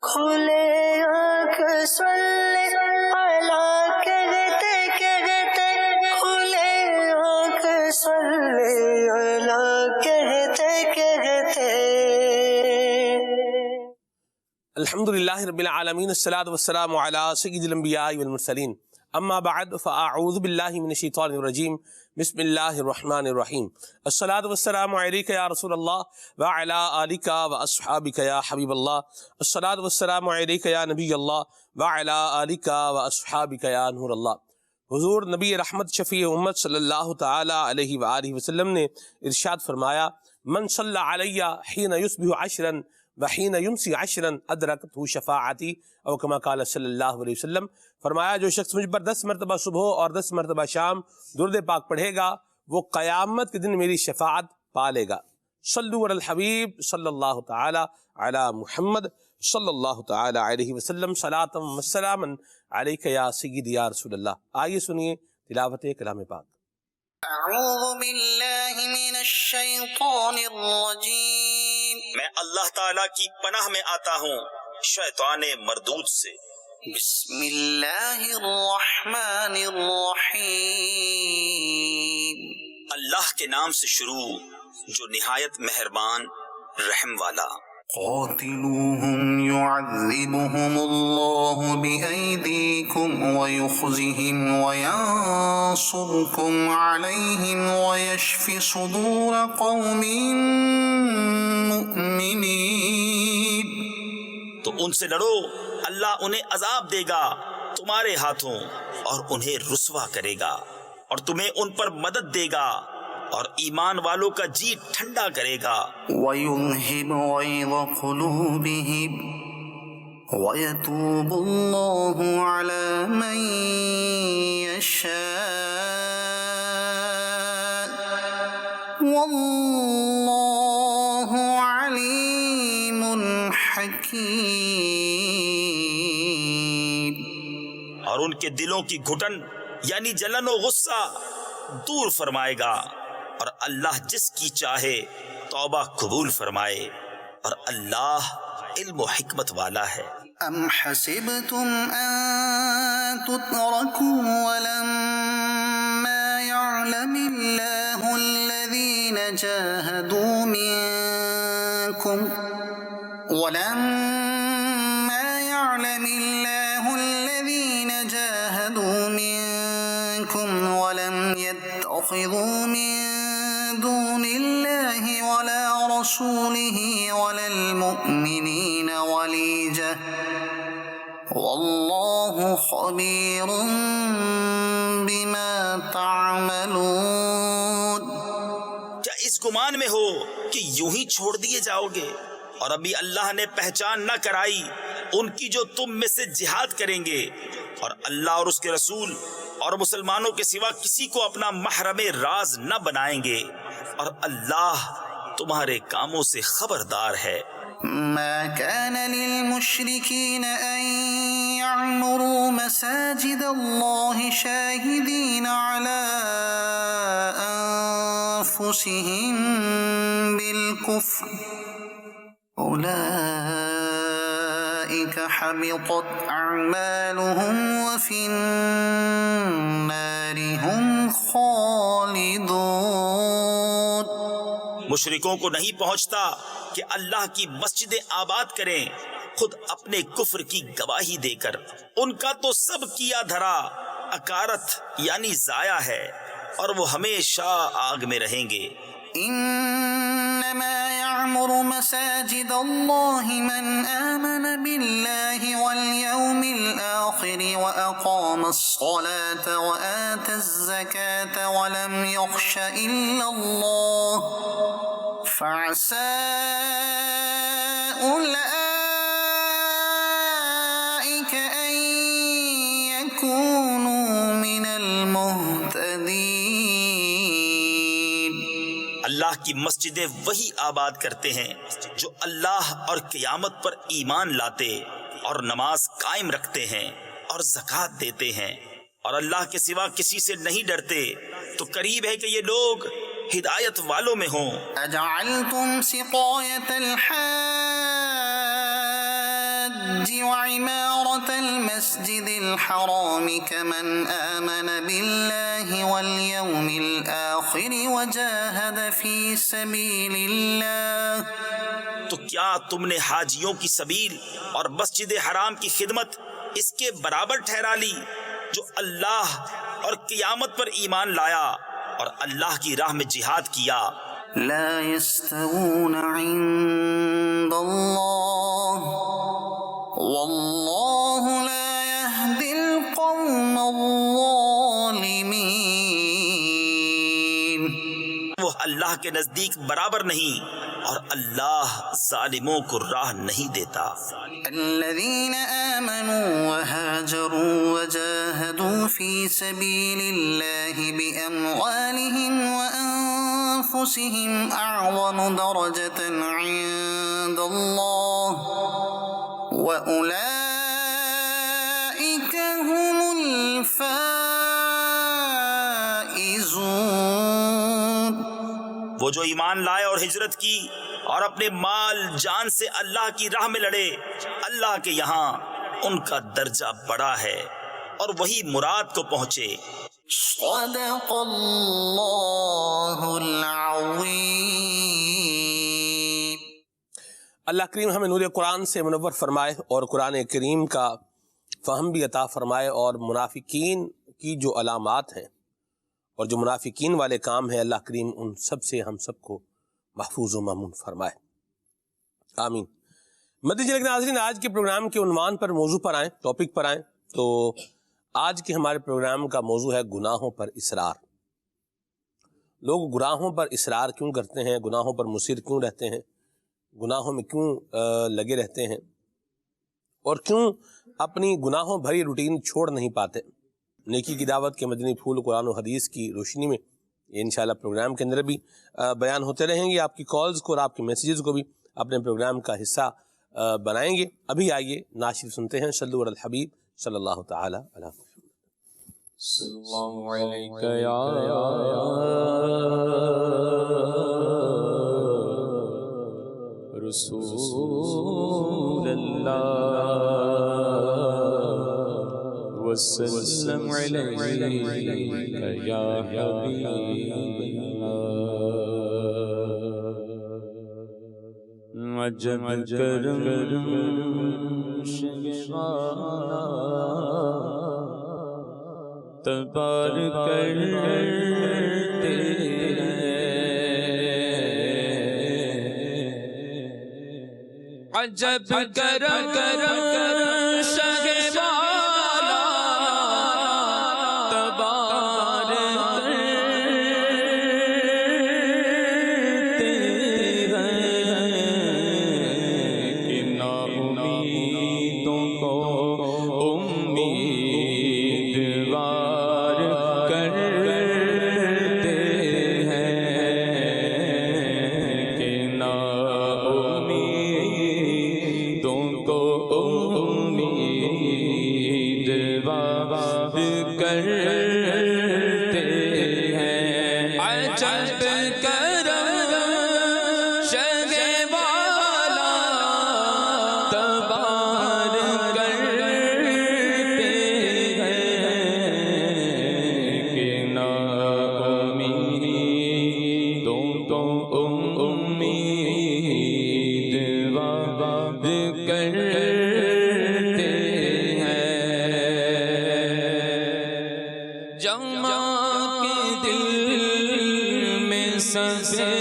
کھلے آنکھ سلے اللہ کہتے کہتے، کھلے آنکھ سلے اللہ کہتے کہتے۔ الحمدللہ رب العالمین، الصلاۃ والسلام علی سید الانبیاء والمرسلین، اما بعد فاعوذ باللہ من الشیطان الرجیم، بسم اللہ الرحمن الرحیم۔ الصلاۃ والسلام علیک یا رسول اللہ وعلی آلک واصحابک یا حبیب اللہ۔ الصلاۃ والسلام علیک یا نبی اللہ وعلی آلک واصحابک یا نور اللہ۔ حضور نبی رحمت شفیع امت صلی اللہ تعالی علیہ وآلہ وسلم نے ارشاد فرمایا، من صلی علی حین یصبح عشرا وحین یمسی عشرا ادرکتہ شفاعتی، او کما قال صلی اللہ علیہ وسلم۔ فرمایا جو شخص مجھ پر 10 مرتبہ صبح اور 10 مرتبہ شام درود پاک پڑھے گا، وہ قیامت کے دن میری شفاعت پا لے گا۔ صلو علی الحبیب صلی اللہ تعالی علی محمد صلی اللہ تعالی علیہ وسلم، صلاۃ و سلاما علیک یا سیدی یا رسول اللہ۔ آئیے سنیے تلاوت کلام پاک۔ اعوذ باللہ من الشیطان الرجیم، میں اللہ تعالیٰ کی پناہ میں آتا ہوں شیطان مردود سے۔ بسم اللہ الرحمن الرحیم، اللہ کے نام سے شروع جو نہایت مہربان رحم والا۔ قاتلوہم یعذبہم اللہ بأیدیکم ویخزہم وینصرکم علیہم ویشف صدور قوم مؤمنین۔ تو ان سے لڑو، اللہ انہیں عذاب دے گا تمہارے ہاتھوں اور انہیں رسوا کرے گا، اور تمہیں ان پر مدد دے گا اور ایمان والوں کا جی ٹھنڈا کرے گا۔ وَيُذْهِبْ غَيْظَ قُلُوبِهِمْ وَيَتُوبُ اللَّهُ عَلَى مَن يَشَاءُ وَاللَّهُ عَلِيمٌ حَكِيمٌ۔ اور ان کے دلوں کی گھٹن یعنی جلن و غصہ دور فرمائے گا، اور اللہ جس کی چاہے توبہ قبول فرمائے، اور اللہ علم و حکمت والا ہے۔ ام حسبتم ان تتركوا ولما يعلم الله الذين جاهدوا منكم ولم يتخذوا من دون الله ولا رسوله ولا المؤمنين وليجة والله خبير بما تعملون۔ کیا اس گمان میں ہو کہ یوں ہی چھوڑ دیے جاؤ گے، اور ابھی اللہ نے پہچان نہ کرائی ان کی جو تم میں سے جہاد کریں گے، اور اللہ اور اس کے رسول اور مسلمانوں کے سوا کسی کو اپنا محرم راز نہ بنائیں گے، اور اللہ تمہارے کاموں سے خبردار ہے۔ ما كان للمشركين أن يعمروا مساجد الله شاهدين على أنفسهم بالكفر أولئك حبطت أعمالهم وفي النار هم خالدون۔ مشرکوں کو نہیں پہنچتا کہ اللہ کی مسجدیں آباد کریں خود اپنے کفر کی گواہی دے کر، ان کا تو سب کیا دھرا اکارت یعنی ضائع ہے، اور وہ ہمیشہ آگ میں رہیں گے۔ انما يعمر مساجد الله من آمن بالله واليوم الآخر وأقام الصلاة وآتى الزكاة ولم يخش إلا الله فعسى أولئك أن يكونوا من المهتدين۔ اللہ کی مسجدیں وہی آباد کرتے ہیں جو اللہ اور قیامت پر ایمان لاتے اور نماز قائم رکھتے ہیں اور زکوٰۃ دیتے ہیں، اور اللہ کے سوا کسی سے نہیں ڈرتے، تو قریب ہے کہ یہ لوگ ہدایت والوں میں ہوں۔ اجعلتم سقایت الحاج الحج وعمارة المسجد الحرام كمن آمن بالله واليوم الآخر وجاهد في سبيل الله تو کیا تم نے حاجیوں کی سبیل اور مسجد حرام کی خدمت اس کے برابر ٹھہرا لی جو اللہ اور قیامت پر ایمان لایا اور اللہ کی راہ میں جہاد کیا؟ لا يستوون عند الله والله لا يهدي القوم الظالمين. وہ اللہ کے نزدیک برابر نہیں اور اللہ ظالموں کو راہ نہیں دیتا. الذين آمنوا وهاجروا وجاهدوا في سبيل الله بأموالهم وأنفسهم أعظم درجة عند الله وأولئك هم الفائزون. وہ جو ایمان لائے اور ہجرت کی اور اپنے مال جان سے اللہ کی راہ میں لڑے، اللہ کے یہاں ان کا درجہ بڑا ہے اور وہی مراد کو پہنچے. صدق اللہ العظیم. اللہ کریم ہمیں نور قرآن سے منور فرمائے اور قرآن کریم کا فہم بھی عطا فرمائے، اور منافقین کی جو علامات ہیں اور جو منافقین والے کام ہیں اللہ کریم ان سب سے ہم سب کو محفوظ و مامون فرمائے، آمین. مدنی چینل کے ناظرین، آج کے پروگرام کے عنوان پر، موضوع پر آئیں، ٹاپک پر آئیں. تو آج کے ہمارے پروگرام کا موضوع ہے گناہوں پر اصرار. لوگ گناہوں پر اصرار کیوں کرتے ہیں؟ گناہوں پر مصر کیوں رہتے ہیں؟ گناہوں میں کیوں لگے رہتے ہیں؟ اور کیوں اپنی گناہوں بھری روٹین چھوڑ نہیں پاتے؟ نیکی کی دعوت کے مدنی پھول قرآن و حدیث کی روشنی میں یہ انشاءاللہ پروگرام کے اندر بھی بیان ہوتے رہیں گے. آپ کی کالز کو اور آپ کے میسیجز کو بھی اپنے پروگرام کا حصہ بنائیں گے. ابھی آئیے نعت شریف سنتے ہیں. صلو علی الحبیب صلی اللہ تعالی علیہ وسلم. صلی اللہ علیہ یا رسول اللہ وسلم علیک یا حبیب اللہ. عجب کرم شگوانا تبار کرتے عجب کرم شگوانا تبار کرتے کہ نا امیدوں کو امیدوار کرتے ہیں کہ نا امیدوں کو امیدوار کرتے ہیں. عجب کرم شگوالا تبار کرتے ہیں کہ نا امیدوں کو امیدوار کرتے ہیں. جمع کے دل میں سبے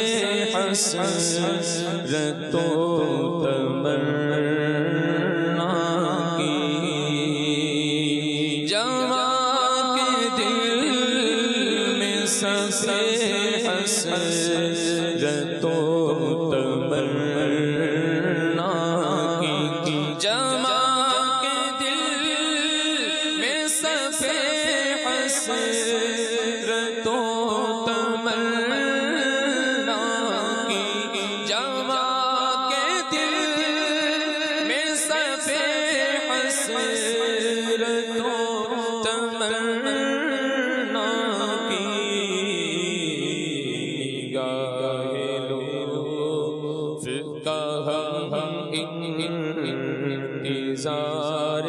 حسرت و تمنا کی. جمع کے دل میں سبے حسرت و تمنا کی. جمع کے دل میں سبے حسرت و تمنا کی. جمع کے دل میں سبے حسرت و تمنا کی. نگاہ لطف کا ہم انتظار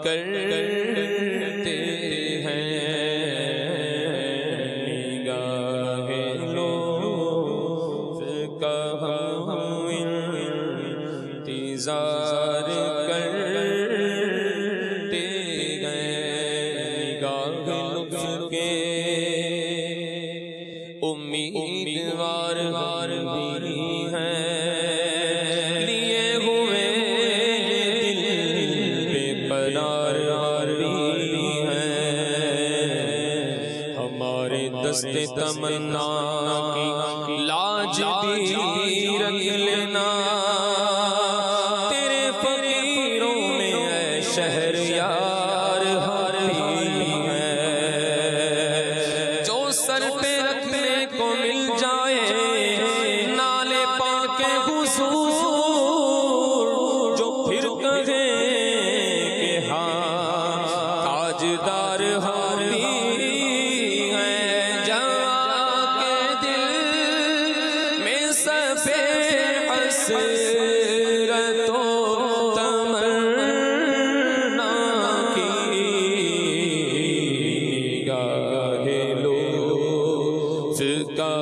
کرتے ہیں نگاہ لطف کا ہم انتظار کرتے گئے نگاہ لطف کے امیدوار بھی ہیں لیے ہوئے دل بے قرار بھی ہیں ہمارے دست تمنا کی لاج بھی رکھ لینا تیرے فقیروں میں اے شہر یار ہر بھی ہے جو سر پہ رکھنے کو مل جائے نالے پاک حضور جو پھر کہیں کہ ہاں تاجدار ہم بھی ہیں جہاں کے دل میں صفے حسرت و تمنا کی نگاہ لطف کا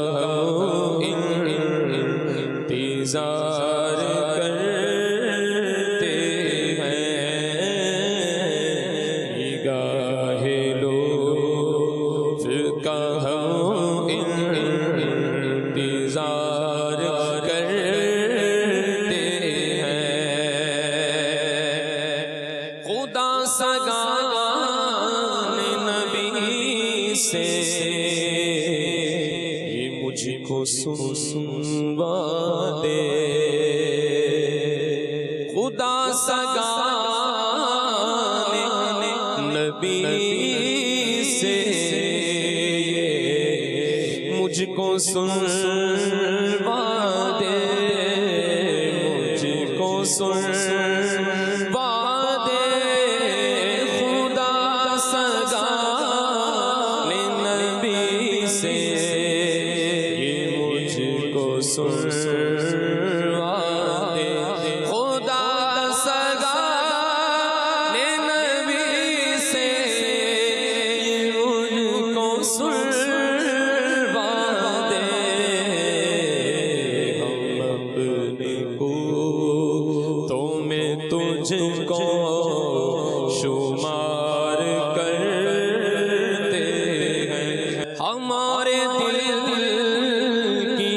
انتظار کرتے ہیں نگاہ لطف کا انتظار کرتے ہیں خدا سگان نبی سے یہ مجھ کو سنوا دے خدا سگان نبی سے یہ مجھ کو سنوا دے مجھ کو سنوا دے خدا سگان نبی سے یہ مجھ کو سنوا دے خدا سگان نبی سے یہ مجھ کو سنوا دے ہم اپنے کو تو میں تجھ کو شمار کرتے ہیں ہمارے دل کی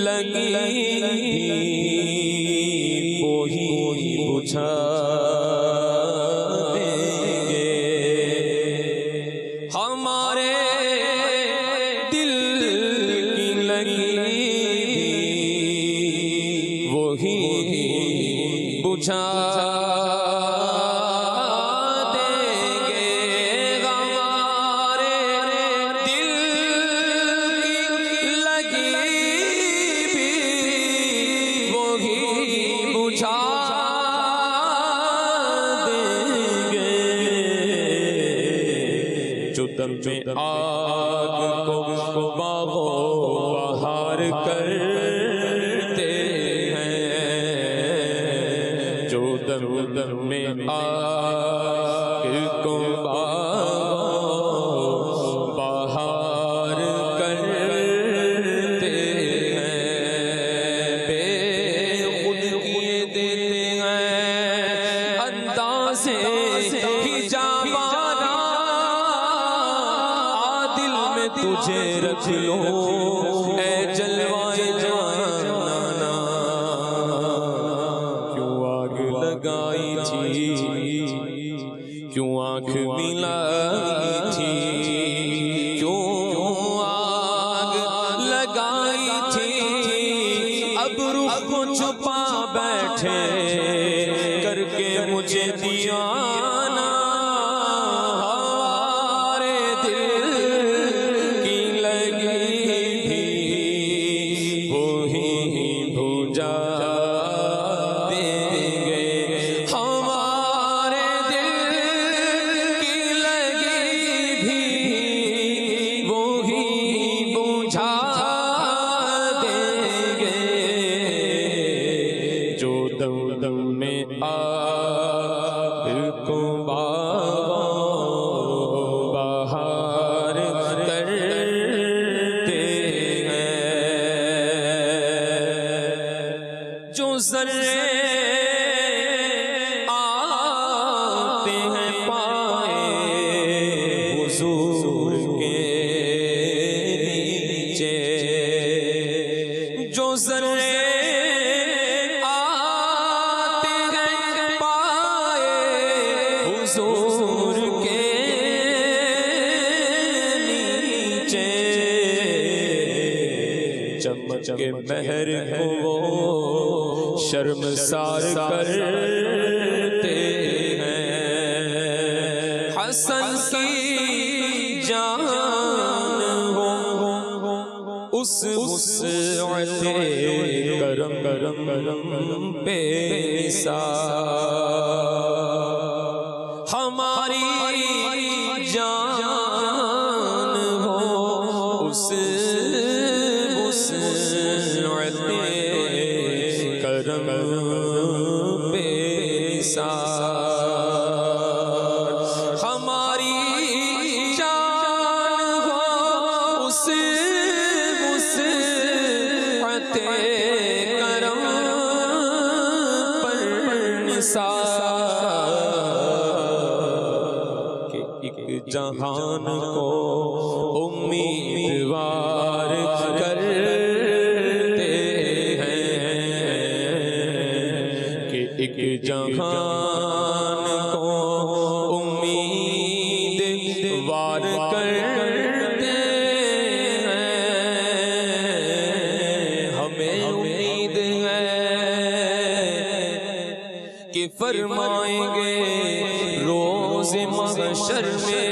لگی وہی بجھا دیں گے ہمارے دل کی لگی وہی بجھا دیں گے ہمارے دل کی لگی بھی وہی بجھا دیں گے جو دم میں آگ کو باغو بہار کرتے ہیں جو دم میں آگ کو باغو بہار کرتے ہیں بے خود کیے دیتے ہیں انداز حجابانہ دل میں تجھے رکھ لو اے جلوائے جانانا کیوں آگ لگائی تھی کیوں آنکھ ملائی تھی کیوں آگ لگائی تھی اب رخ کو چھپا بیٹھے کر کے مجھے دیانا ہمارے دل کی لگی بھی وہی بجھا دیں گے ہمارے دل کی لگی بھی وہی بجھا دیں گے جو دم دم میں کو بہار کرتے ہیں، جو ذرے آتے ہیں پائے حضور کے نیچے، جو ذرے آتے ہیں پائے حضور کے نیچے، چمچ کے مہر کو وہ شرمسار کرتے ہیں، حسن کی جان ہو اس وسعت کرم بے مثال، ہماری جان ہو اس وسعت کرم بے مثال، ہماری جان ہو اس وسعت کرم پر نثار، کہ ایک جہان کو امیدوار کرتے ہیں، کہ ایک جہان کو امیدوار کرتے ہیں، ہمیں امید ہے کہ فرمائیں گے روز محشر میں،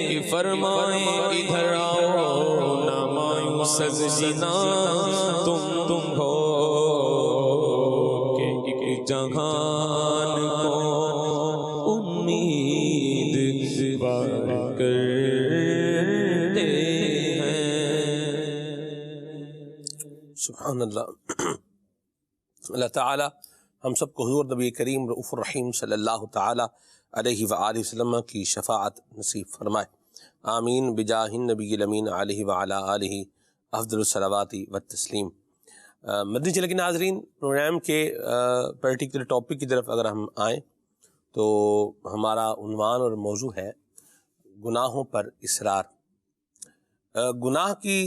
کہ فرمائیں ادھر آؤ نہ مایوس از جنا تم ہو، کہ ایک جہان کو امید وار کرتے ہیں۔ سبحان اللہ۔ اللہ تعالی ہم سب کو حضور نبی کریم رؤوف الرحیم صلی اللہ تعالی علیہ وآلہ وسلم کی شفاعت نصیب فرمائے، آمین بجاہ النبی الامین علیہ وعلی آلہ افضل الصلوات والتسلیم۔ مدنی چینل کے ناظرین، پروگرام کے پرٹیکولر ٹاپک کی طرف اگر ہم آئیں تو ہمارا عنوان اور موضوع ہے گناہوں پر اصرار۔ گناہ کی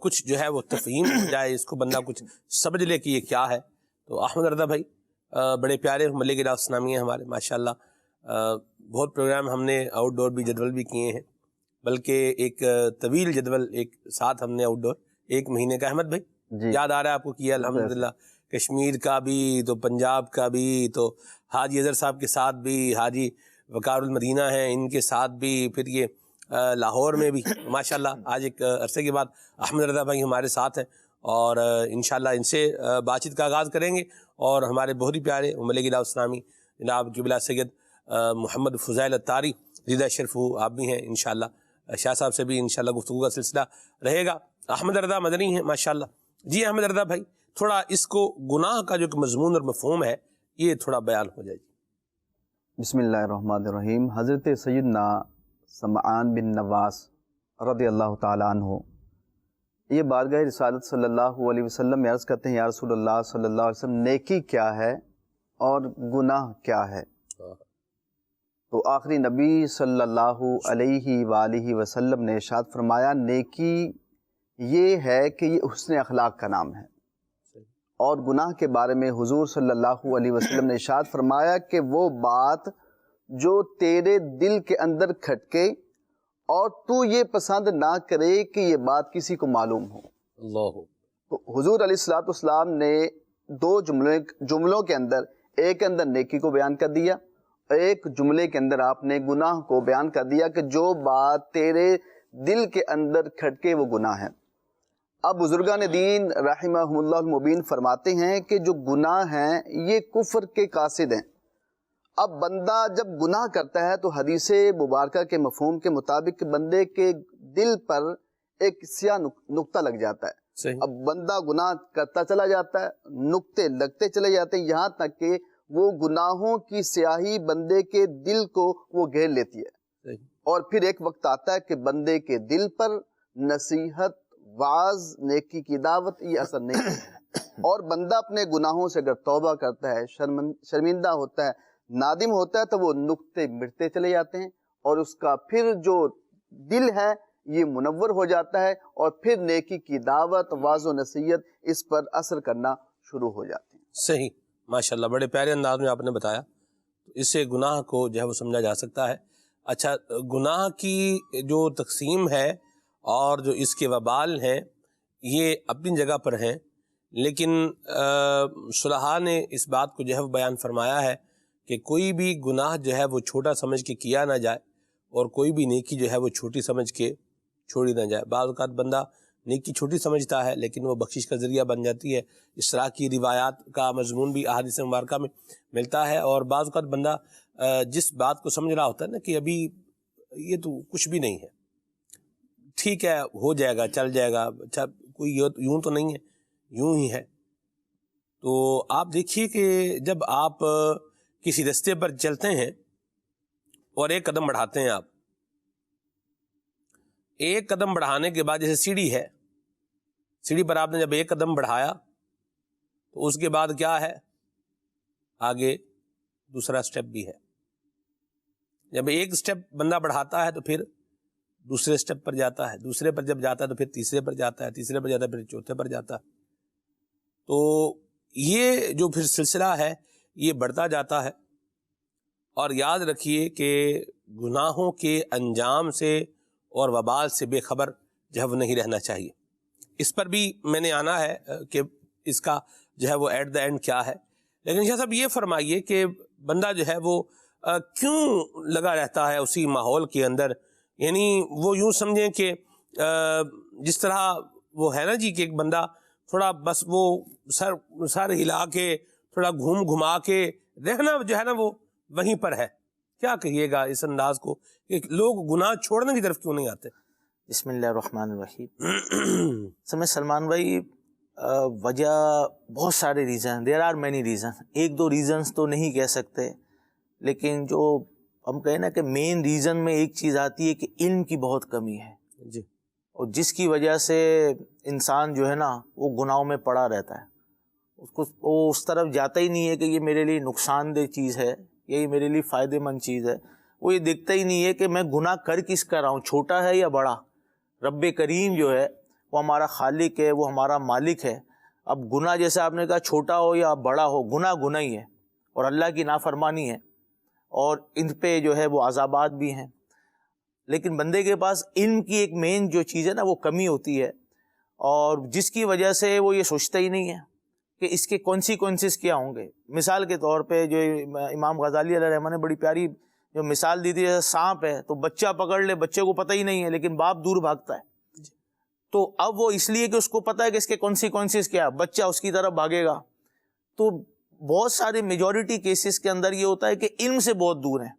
کچھ جو ہے وہ تفہیم ہو جائے، اس کو بندہ کچھ سمجھ لے کہ یہ کیا ہے۔ تو احمد رضا بھائی بڑے پیارے ملک راز اسلامی ہیں ہمارے، ماشاءاللہ بہت پروگرام ہم نے آؤٹ ڈور بھی جدول بھی کیے ہیں، بلکہ ایک طویل جدول ایک ساتھ ہم نے آؤٹ ڈور 1 مہینے کا، احمد بھائی یاد آ رہا ہے آپ کو کیا الحمدللہ، کشمیر کا بھی تو پنجاب کا بھی، تو حاجی اظہر صاحب کے ساتھ بھی، حاجی وقار المدینہ ہیں ان کے ساتھ بھی، پھر یہ لاہور میں بھی ماشاءاللہ آج ایک عرصے کے بعد احمد رضا بھائی ہمارے ساتھ ہیں، اور انشاءاللہ ان سے بات چیت کا آغاز کریں گے، اور ہمارے بہت ہی پیارے ملک راز اسلامی جناب قبلہ سید محمد فضیل اتاری زیدہ شرف ہو آپ بھی ہیں انشاءاللہ، شاہ صاحب سے بھی انشاءاللہ گفتگو کا سلسلہ رہے گا۔ احمد رضا مدنی ہیں ماشاءاللہ۔ جی احمد رضا بھائی، تھوڑا اس کو گناہ کا جو مضمون اور مفہوم ہے یہ تھوڑا بیان ہو جائے۔ بسم اللہ الرحمن الرحیم۔ حضرت سیدنا سمعان بن نواس رضی اللہ تعالیٰ عنہ یہ بارگاہ رسالت صلی اللہ علیہ وسلم میں عرض کرتے ہیں، یا رسول اللہ صلی اللہ علیہ وسلم، نیکی کیا ہے اور گناہ کیا ہے؟ تو آخری نبی صلی اللہ علیہ وآلہ وسلم نے ارشاد فرمایا، نیکی یہ ہے کہ یہ حسن اخلاق کا نام ہے، اور گناہ کے بارے میں حضور صلی اللہ علیہ وسلم نے ارشاد فرمایا کہ وہ بات جو تیرے دل کے اندر کھٹکے اور تو یہ پسند نہ کرے کہ یہ بات کسی کو معلوم ہو۔ اللہ۔ تو حضور علیہ السلام نے 2 جملوں کے اندر، ایک کے اندر نیکی کو بیان کر دیا، ایک جملے کے اندر آپ نے گناہ کو بیان کر دیا کہ جو بات تیرے دل کے اندر کھٹکے وہ گناہ ہے۔ اب بزرگان دین رحمہم اللہ المبین فرماتے ہیں کہ جو گناہ ہیں یہ کفر کے قاصد ہیں۔ اب بندہ جب گناہ کرتا ہے تو حدیث مبارکہ کے مفہوم کے مطابق بندے کے دل پر ایک سیاہ نقطہ لگ جاتا ہے۔ اب بندہ گناہ کرتا چلا جاتا ہے، نقطے لگتے چلے جاتے ہیں، یہاں تک کہ وہ گناہوں کی سیاہی بندے کے دل کو وہ گھیر لیتی ہے، صحیح۔ اور پھر ایک وقت آتا ہے کہ بندے کے دل پر نصیحت، وعظ، نیکی کی دعوت یہ اثر نہیں کرتی، اور بندہ اپنے گناہوں سے اگر توبہ کرتا ہے، شرمندہ ہوتا ہے، نادم ہوتا ہے، تو وہ نقطے مٹتے چلے جاتے ہیں، اور اس کا پھر جو دل ہے یہ منور ہو جاتا ہے، اور پھر نیکی کی دعوت، وعظ و نصیحت اس پر اثر کرنا شروع ہو جاتی ہے۔ صحیح، ماشاءاللہ، بڑے پیارے انداز میں آپ نے بتایا۔ اس سے گناہ کو جو ہے وہ سمجھا جا سکتا ہے۔ اچھا، گناہ کی جو تقسیم ہے اور جو اس کے وبال ہیں یہ اپنی جگہ پر ہیں، لیکن صلحاء نے اس بات کو جو ہے وہ بیان فرمایا ہے کہ کوئی بھی گناہ جو ہے وہ چھوٹا سمجھ کے کیا نہ جائے، اور کوئی بھی نیکی جو ہے وہ چھوٹی سمجھ کے چھوڑی نہ جائے۔ بعض اوقات بندہ نیکی چھوٹی سمجھتا ہے لیکن وہ بخشش کا ذریعہ بن جاتی ہے۔ اس طرح کی روایات کا مضمون بھی احادیث مبارکہ میں ملتا ہے، اور بعض اوقات بندہ جس بات کو سمجھ رہا ہوتا ہے نا کہ ابھی یہ تو کچھ بھی نہیں ہے، ٹھیک ہے، ہو جائے گا، چل جائے گا، اچھا کوئی یوں تو نہیں ہے، یوں ہی ہے۔ تو آپ دیکھیے کہ جب آپ کسی رستے پر چلتے ہیں اور ایک قدم بڑھاتے ہیں، آپ ایک قدم بڑھانے کے بعد، جیسے سیڑھی ہے، سیڑھی پر آپ نے جب ایک قدم بڑھایا تو اس کے بعد کیا ہے؟ آگے دوسرا سٹیپ بھی ہے۔ جب ایک سٹیپ بندہ بڑھاتا ہے تو پھر دوسرے سٹیپ پر جاتا ہے، دوسرے پر جب جاتا ہے تو پھر تیسرے پر جاتا ہے، تیسرے پر جاتا ہے پھر چوتھے پر جاتا ہے۔ تو یہ جو پھر سلسلہ ہے یہ بڑھتا جاتا ہے، اور یاد رکھیے کہ گناہوں کے انجام سے اور وبال سے بے خبر جو ہے وہ نہیں رہنا چاہیے۔ اس پر بھی میں نے آنا ہے کہ اس کا جو ہے وہ ایٹ دا اینڈ کیا ہے، لیکن شاہ صاحب یہ فرمائیے کہ بندہ جو ہے وہ کیوں لگا رہتا ہے اسی ماحول کے اندر؟ یعنی وہ یوں سمجھیں کہ جس طرح وہ ہے نا جی کہ ایک بندہ تھوڑا بس وہ سر ہلا کے تھوڑا گھوم گھما کے رہنا جو ہے نا وہ وہیں پر ہے۔ کیا کہیے گا اس انداز کو کہ لوگ گناہ چھوڑنے کی طرف کیوں نہیں آتے؟ بسم اللہ الرحمن الرحیم۔ سمجھ سلمان بھائی، وجہ بہت سارے reason, there are many reason, ایک دو ریزنز تو نہیں کہہ سکتے، لیکن جو ہم کہیں نا کہ مین ریزن میں ایک چیز آتی ہے کہ علم کی بہت کمی ہے جی، اور جس کی وجہ سے انسان جو ہے نا وہ گناہوں میں پڑا رہتا ہے، وہ اس طرف جاتا ہی نہیں ہے کہ یہ میرے لیے نقصان دہ چیز ہے یا یہ میرے لیے فائدہ مند چیز ہے۔ وہ یہ دیکھتا ہی نہیں ہے کہ میں گناہ کر کس کا رہا ہوں، چھوٹا ہے یا بڑا۔ رب کریم جو ہے وہ ہمارا خالق ہے، وہ ہمارا مالک ہے۔ اب گناہ جیسے آپ نے کہا چھوٹا ہو یا بڑا ہو، گناہ گناہ ہی ہے اور اللہ کی نافرمانی ہے، اور ان پہ جو ہے وہ عذابات بھی ہیں۔ لیکن بندے کے پاس علم کی ایک مین جو چیز ہے نا وہ کمی ہوتی ہے، اور جس کی وجہ سے وہ یہ سوچتا ہی نہیں ہے کہ اس کے کانسیکوینسز کیا ہوں گے۔ مثال کے طور پہ جو امام غزالی علیہ الرحمہ نے بڑی پیاری جو مثال دی تھی، جیسے سانپ ہے تو بچہ پکڑ لے، بچے کو پتہ ہی نہیں ہے لیکن باپ دور بھاگتا ہے، تو اب وہ اس لیے کہ اس کو پتہ ہے کہ اس کے کانسیکوینسز کیا، بچہ اس کی طرف بھاگے گا۔ تو بہت سارے میجورٹی کیسز کے اندر یہ ہوتا ہے کہ علم سے بہت دور ہیں۔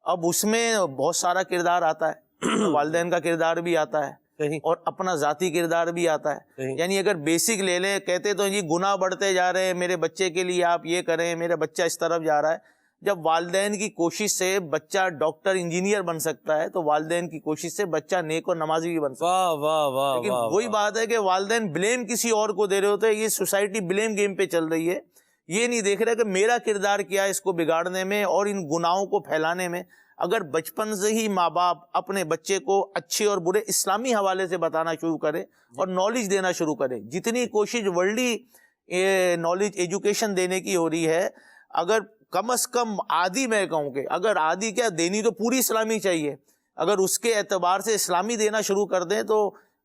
اب اس میں بہت سارا کردار آتا ہے، والدین کا کردار بھی آتا ہے اور اپنا ذاتی کردار بھی آتا ہے۔ یعنی اگر بیسک لے لیں، کہتے تو جی گناہ بڑھتے جا رہے ہیں، میرے بچے کے لیے آپ یہ کریں، میرا بچہ اس طرف جا رہا ہے۔ جب والدین کی کوشش سے بچہ ڈاکٹر انجینئر بن سکتا ہے تو والدین کی کوشش سے بچہ نیک اور نمازی بھی بن سکتا ہے۔ واہ واہ واہ، لیکن وہی بات ہے کہ والدین بلیم کسی اور کو دے رہے ہوتے ہیں۔ یہ سوسائٹی بلیم گیم پہ چل رہی ہے، یہ نہیں دیکھ رہا کہ میرا کردار کیا ہے اس کو بگاڑنے میں اور ان گناہوں کو پھیلانے میں۔ اگر بچپن سے ہی ماں باپ اپنے بچے کو اچھے اور برے اسلامی حوالے سے بتانا شروع کرے اور نالج دینا شروع کرے، جتنی کوشش ورلڈلی نالج ایجوکیشن دینے کی ہو رہی ہے، اگر کم از کم آدھی، میں کہوں کہ اگر آدھی کیا دینی تو پوری اسلامی چاہیے، اگر اس کے اعتبار سے اسلامی دینا شروع کر دیں تو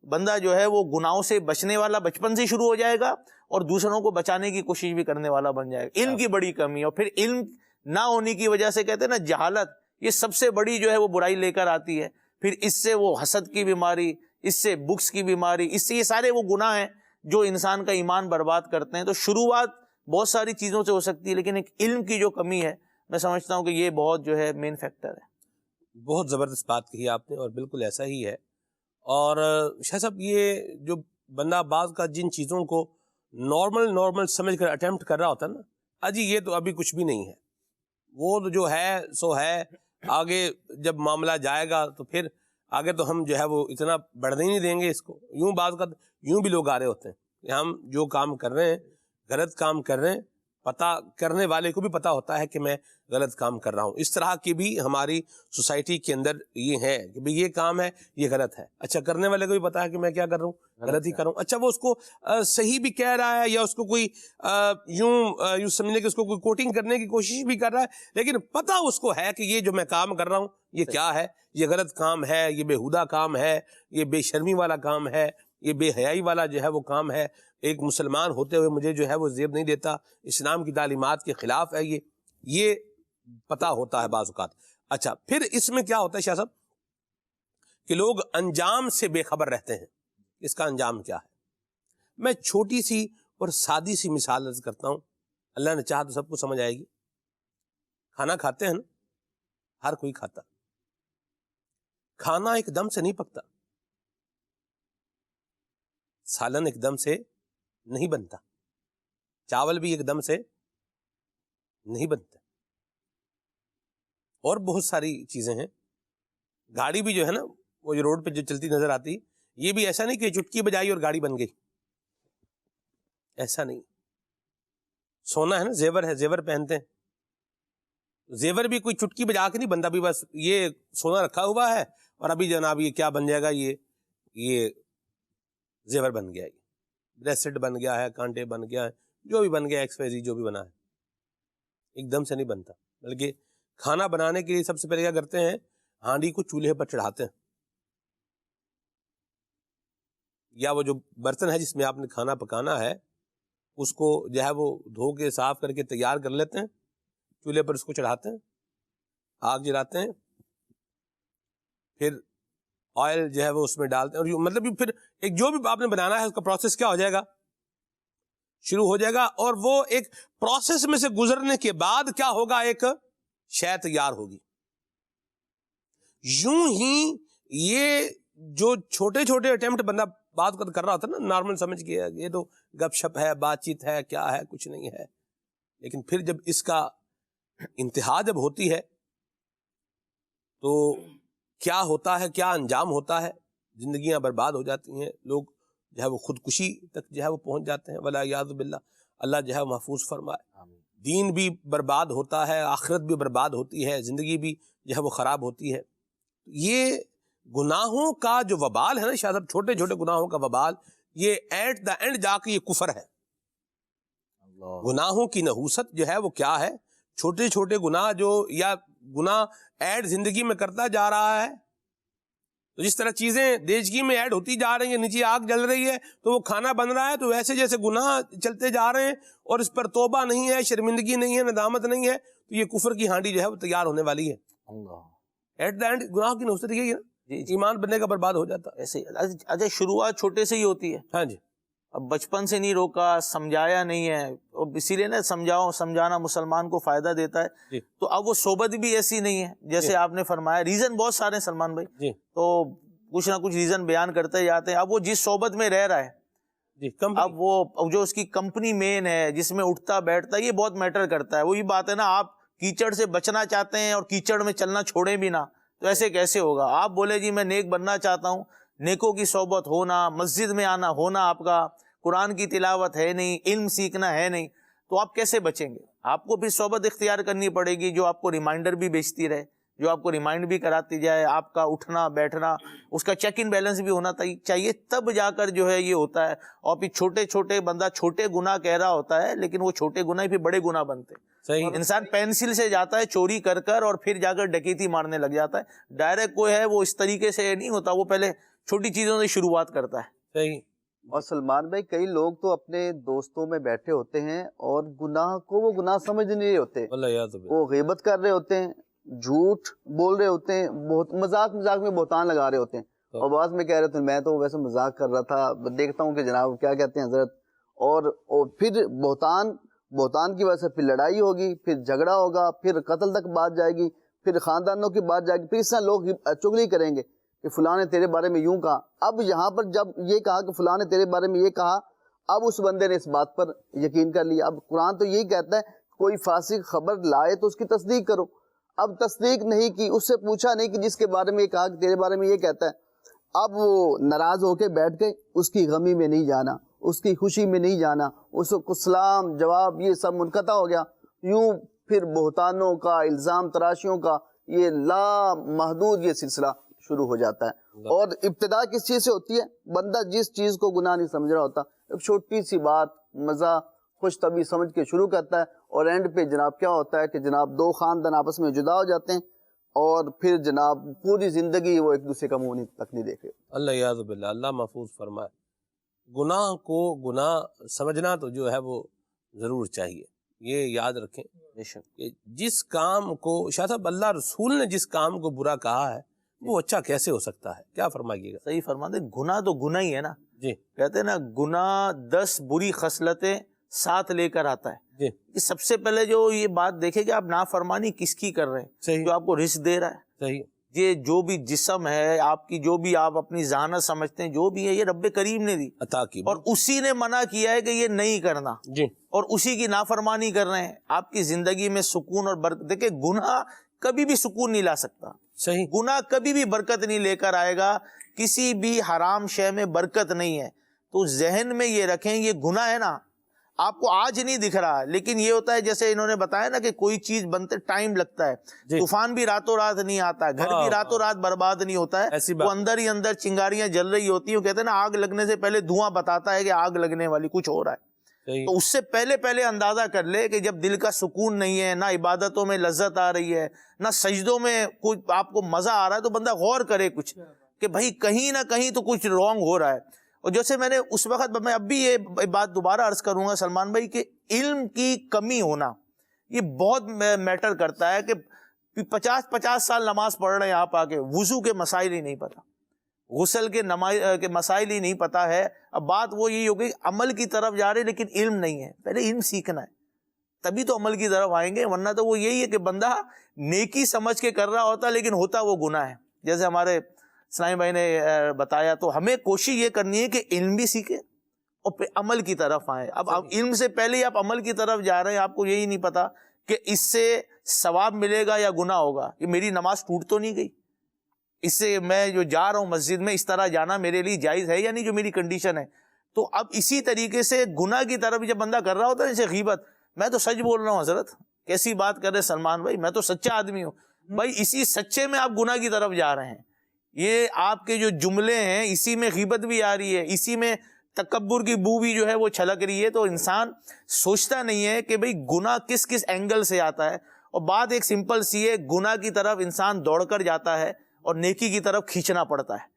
بندہ جو ہے وہ گناہوں سے بچنے والا بچپن سے شروع ہو جائے گا اور دوسروں کو بچانے کی کوشش بھی کرنے والا بن جائے گا۔ علم کی بڑی کمی، اور پھر علم نہ ہونے کی وجہ سے کہتے ہیں نا جہالت، یہ سب سے بڑی جو ہے وہ برائی لے کر آتی ہے۔ پھر اس سے وہ حسد کی بیماری، اس سے بکس کی بیماری، اس سے یہ سارے وہ گناہ ہیں جو انسان کا ایمان برباد کرتے ہیں۔ تو شروعات بہت ساری چیزوں سے ہو سکتی ہے، لیکن ایک علم کی جو کمی ہے، میں سمجھتا ہوں کہ یہ بہت جو ہے مین فیکٹر ہے۔ بہت زبردست بات کہی آپ نے، اور بالکل ایسا ہی ہے۔ اور شاہ صاحب، یہ جو بندہ بعض کا جن چیزوں کو نارمل سمجھ کر اٹیمپٹ کر رہا ہوتا ہے نا، اجی یہ تو ابھی کچھ بھی نہیں ہے، وہ تو جو ہے سو ہے، آگے جب معاملہ جائے گا تو پھر آگے تو ہم جو ہے وہ اتنا بڑھنے ہی نہیں دیں گے اس کو. یوں بعض کا یوں بھی لوگ آ رہے ہوتے ہیں کہ ہم جو کام کر رہے ہیں غلط کام کر رہے ہیں، پتہ کرنے والے کو بھی پتہ ہوتا ہے کہ میں غلط کام کر رہا ہوں. اس طرح کی بھی ہماری سوسائٹی کے اندر یہ ہے کہ بھئی یہ کام ہے یہ غلط ہے. اچھا کرنے والے کو بھی پتہ ہے کہ میں کیا کر رہا ہوں، غلط ہی کر رہا ہوں. اچھا وہ اس کو صحیح بھی کہہ رہا ہے یا اس کو کوئی یوں سمجھنے کہ اس کو کوئی کوٹنگ کرنے کی کوشش بھی کر رہا ہے، لیکن پتہ اس کو ہے کہ یہ جو میں کام کر رہا ہوں یہ کیا ہے، یہ غلط کام ہے، یہ بےہودہ کام ہے، یہ بے شرمی والا کام ہے، یہ بے حیائی والا جو ہے وہ کام ہے. ایک مسلمان ہوتے ہوئے مجھے جو ہے وہ زیب نہیں دیتا، اسلام کی تعلیمات کے خلاف ہے، یہ پتہ ہوتا ہے بعض اوقات. اچھا پھر اس میں کیا ہوتا ہے شاہ صاحب کہ لوگ انجام سے بے خبر رہتے ہیں. اس کا انجام کیا ہے؟ میں چھوٹی سی اور سادی سی مثال عرض کرتا ہوں، اللہ نے چاہا تو سب کو سمجھ آئے گی. کھانا کھاتے ہیں نا، ہر کوئی کھاتا. کھانا ایک دم سے نہیں پکتا، سالن ایک دم سے نہیں بنتا، چاول بھی ایک دم سے نہیں بنتا، اور بہت ساری چیزیں ہیں. گاڑی بھی جو ہے نا وہ جو روڈ پہ جو چلتی نظر آتی، یہ بھی ایسا نہیں کہ چٹکی بجائی اور گاڑی بن گئی، ایسا نہیں. سونا ہے نا، زیور ہے، زیور پہنتے ہیں، زیور بھی کوئی چٹکی بجا کے نہیں بنتا، بھی بس یہ سونا رکھا ہوا ہے اور ابھی جناب یہ کیا بن جائے گا، یہ زیور بن گیا، یہ بریسٹ بن گیا ہے، کانٹے بن گیا ہے، جو بھی بن گیا ایکس وائی زی جو بھی بنا ہے، ایک دم سے نہیں بنتا. بلکہ کھانا بنانے کے لیے سب سے پہلے کیا کرتے ہیں، ہانڈی کو چولہے پر چڑھاتے ہیں، یا وہ جو برتن ہے جس میں آپ نے کھانا پکانا ہے اس کو جو ہے وہ دھو کے صاف کر کے تیار کر لیتے ہیں، چولہے پر اس کو چڑھاتے ہیں، آگ جلاتے ہیں، پھر آئل جو ہے وہ اس میں ڈالتے ہیں، اور مطلب پھر ایک جو بھی آپ نے بنانا ہے اس کا پروسیس کیا ہو جائے گا، شروع ہو جائے گا. اور وہ ایک پروسیس میں سے گزرنے کے بعد کیا ہوگا، ایک شے تیار ہوگی. یوں ہی یہ جو چھوٹے چھوٹے اٹیمپٹ بندہ بات کر رہا ہوتا ہے نا، نارمل سمجھ کے یہ تو گپ شپ ہے، بات چیت ہے، کیا ہے، کچھ نہیں ہے، لیکن پھر جب اس کا انتہا جب ہوتی ہے تو کیا ہوتا ہے، کیا انجام ہوتا ہے، زندگیاں برباد ہو جاتی ہیں، لوگ جو ہے وہ خودکشی تک جو ہے وہ پہنچ جاتے ہیں، والعیاذ باللہ. اللہ جو ہے محفوظ فرمائے. دین بھی برباد ہوتا ہے، آخرت بھی برباد ہوتی ہے، زندگی بھی جو ہے وہ خراب ہوتی ہے. یہ گناہوں کا جو وبال ہے نا شاید اب چھوٹے چھوٹے گناہوں کا وبال، یہ ایٹ دا اینڈ جا کے یہ کفر ہے. گناہوں کی نحوست جو ہے وہ کیا ہے، چھوٹے چھوٹے گناہ جو یا گناہ ایڈ زندگی میں کرتا جا رہا ہے، تو جس طرح چیزیں دیجگی میں ایڈ ہوتی جا رہی ہیں، نیچے آگ جل رہی ہے تو وہ کھانا بن رہا ہے، تو ویسے جیسے گناہ چلتے جا رہے ہیں اور اس پر توبہ نہیں ہے، شرمندگی نہیں ہے، ندامت نہیں ہے، تو یہ کفر کی ہانڈی جو ہے وہ تیار ہونے والی ہے. ایٹ دا اینڈ گناہ کی نحوست یہی ہے نا، ایمان بننے کا برباد ہو جاتا ایسے. اچھا شروعات چھوٹے سے ہی ہوتی ہے. ہاں جی. اب بچپن سے نہیں روکا، سمجھایا نہیں ہے، اور اسی لیے نا سمجھانا مسلمان کو فائدہ دیتا ہے. تو اب وہ صحبت بھی ایسی نہیں ہے جیسے آپ نے فرمایا. ریزن بہت سارے ہیں سلمان بھائی، تو کچھ نہ کچھ ریزن بیان کرتے جاتے ہیں. اب وہ جس صحبت میں رہ رہا ہے، اب وہ جو اس کی کمپنی مین ہے، جس میں اٹھتا بیٹھتا ہے، یہ بہت میٹر کرتا ہے. وہی بات ہے نا، آپ کیچڑ سے بچنا چاہتے ہیں اور کیچڑ میں چلنا چھوڑیں بھی نہ، تو ایسے کیسے ہوگا؟ آپ بولے جی میں نیک بننا چاہتا ہوں، نیکوں کی صحبت ہونا، مسجد میں آنا ہونا، آپ کا قرآن کی تلاوت ہے نہیں، علم سیکھنا ہے نہیں، تو آپ کیسے بچیں گے؟ آپ کو پھر صحبت اختیار کرنی پڑے گی جو آپ کو ریمائنڈر بھی بھیجتی رہے، جو آپ کو ریمائنڈ بھی کراتی جائے. آپ کا اٹھنا بیٹھنا، اس کا چیک ان بیلنس بھی ہونا چاہیے، تب جا کر جو ہے یہ ہوتا ہے. اور پھر چھوٹے چھوٹے بندہ چھوٹے گناہ کہہ رہا ہوتا ہے، لیکن وہ چھوٹے گناہ ہی پھر بڑے گناہ بنتے. انسان پینسل سے جاتا ہے چوری کر کر، اور پھر جا کر ڈکیتی مارنے لگ جاتا ہے. ڈائریکٹ کوئی ہے وہ اس طریقے سے نہیں ہوتا، وہ پہلے چھوٹی چیزوں سے شروعات کرتا ہے. صحیح. اور سلمان بھائی کئی لوگ تو اپنے دوستوں میں بیٹھے ہوتے ہیں اور گناہ کو وہ گناہ سمجھ نہیں رہے ہوتے، وہ غیبت کر رہے ہوتے ہیں، جھوٹ بول رہے ہوتے ہیں، بہت مذاق میں بہتان لگا رہے ہوتے ہیں، اور بعض میں کہہ رہے تھے میں تو ویسے مذاق کر رہا تھا، دیکھتا ہوں کہ جناب کیا کہتے ہیں حضرت. اور پھر بہتان کی وجہ سے پھر لڑائی ہوگی، پھر جھگڑا ہوگا، پھر قتل تک بات جائے گی، پھر خاندانوں کی بات جائے گی، پھر اس طرح لوگ چغلی کریں گے کہ فلاں نے تیرے بارے میں یوں کہا. اب یہاں پر جب یہ کہا کہ فلاں نے تیرے بارے میں یہ کہا، اب اس بندے نے اس بات پر یقین کر لیا. اب قرآن تو یہی کہتا ہے کوئی فاسق خبر لائے تو اس کی تصدیق کرو. اب تصدیق نہیں کی, اس سے پوچھا نہیں کہ جس کے بارے میں یہ کہا کہ تیرے بارے میں یہ کہتا ہے, اب وہ ناراض ہو کے بیٹھ گئے. اس کی غمی میں نہیں جانا, اس کی خوشی میں نہیں جانا, اس کو سلام جواب یہ سب منقطع ہو گیا. یوں پھر بہتانوں کا, الزام تراشیوں کا یہ لا محدود یہ سلسلہ شروع ہو جاتا ہے. اور ابتدا کس چیز سے ہوتی ہے؟ بندہ جس چیز کو گناہ نہیں سمجھ رہا ہوتا, ایک چھوٹی سی بات مزہ خوش طبی سمجھ کے شروع کرتا ہے, اور اینڈ پہ جناب کیا ہوتا ہے کہ جناب دو خاندان آپس میں جدا ہو جاتے ہیں, اور پھر جناب پوری زندگی وہ ایک دوسرے کا منہ تک نہیں دیکھے. اللہ یعذ باللہ, اللہ محفوظ فرمائے. گناہ کو گناہ سمجھنا تو جو ہے وہ ضرور چاہیے. یہ یاد رکھیں کہ جس کام کو شاہ صاحب اللہ رسول نے جس کام کو برا کہا ہے وہ اچھا کیسے ہو سکتا ہے؟ کیا فرمائیے گا؟ صحیح فرماتے, گناہ تو گناہ ہی ہے نا جی. کہتے ہیں نا گناہ 10 بری خصلتیں ساتھ لے کر آتا ہے جی. سب سے پہلے جو یہ بات دیکھیں کہ آپ نافرمانی کس کی کر رہے ہیں, صحیح. جو آپ کو رزق دے رہا ہے. صحیح. یہ جو بھی جسم ہے آپ کی, جو بھی آپ اپنی ذہانت سمجھتے ہیں, جو بھی ہے یہ رب کریم نے دی عطا کی, اور اسی نے منع کیا ہے کہ یہ نہیں کرنا جی, اور اسی کی نافرمانی کر رہے ہیں. آپ کی زندگی میں سکون اور برکت, دیکھیں گناہ کبھی بھی سکون نہیں لا سکتا. صحیح. گناہ کبھی بھی برکت نہیں لے کر آئے گا. کسی بھی حرام شے میں برکت نہیں ہے. تو ذہن میں یہ رکھیں, یہ گناہ ہے نا آپ کو آج نہیں دکھ رہا, لیکن یہ ہوتا ہے جیسے انہوں نے بتایا نا کہ کوئی چیز بنتے ٹائم لگتا ہے. جی. طوفان بھی راتوں رات نہیں آتا ہے, گھر بھی راتوں رات برباد نہیں ہوتا ہے, وہ اندر ہی اندر چنگاریاں جل رہی ہوتی ہیں. وہ کہتے ہیں نا آگ لگنے سے پہلے دھواں بتاتا ہے کہ آگ لگنے والی کچھ ہو رہا ہے. تو اس سے پہلے اندازہ کر لے کہ جب دل کا سکون نہیں ہے, نہ عبادتوں میں لذت آ رہی ہے, نہ سجدوں میں کوئی آپ کو مزہ آ رہا ہے, تو بندہ غور کرے کچھ کہ بھائی کہیں نہ کہیں تو کچھ رانگ ہو رہا ہے. اور جیسے میں نے اس وقت, میں اب بھی یہ بات دوبارہ عرض کروں گا سلمان بھائی, کہ علم کی کمی ہونا یہ بہت میٹر کرتا ہے. کہ 50 سال نماز پڑھ رہے ہیں آپ آ کے, وضو کے مسائل ہی نہیں پتا, غسل کے مسائل ہی نہیں پتا ہے. اب بات وہ یہی ہوگی عمل کی طرف جا رہے لیکن علم نہیں ہے. پہلے علم سیکھنا ہے تبھی تو عمل کی طرف آئیں گے, ورنہ تو وہ یہی ہے کہ بندہ نیکی سمجھ کے کر رہا ہوتا لیکن ہوتا وہ گناہ ہے. جیسے ہمارے اسلامی بھائی نے بتایا, تو ہمیں کوشش یہ کرنی ہے کہ علم بھی سیکھیں اور پھر عمل کی طرف آئیں. اب علم سے پہلے ہی آپ عمل کی طرف جا رہے ہیں, آپ کو یہی نہیں پتا کہ اس سے ثواب ملے گا یا گناہ ہوگا. کہ میری نماز ٹوٹ تو نہیں گئی, اس سے میں جو جا رہا ہوں مسجد میں اس طرح جانا میرے لیے جائز ہے یا نہیں, جو میری کنڈیشن ہے. تو اب اسی طریقے سے گناہ کی طرف جب بندہ کر رہا ہوتا ہے, جیسے غیبت, میں تو سچ بول رہا ہوں حضرت, کیسی بات کر رہے سلمان بھائی, میں تو سچا آدمی ہوں. بھائی اسی سچے میں آپ گناہ کی طرف جا رہے ہیں. یہ آپ کے جو جملے ہیں اسی میں غیبت بھی آ رہی ہے, اسی میں تکبر کی بو بھی جو ہے وہ چھلک رہی ہے. تو انسان سوچتا نہیں ہے کہ بھئی گناہ کس کس اینگل سے آتا ہے. اور بات ایک سمپل سی ہے, گناہ کی طرف انسان دوڑ کر جاتا ہے اور نیکی کی طرف کھینچنا پڑتا ہے.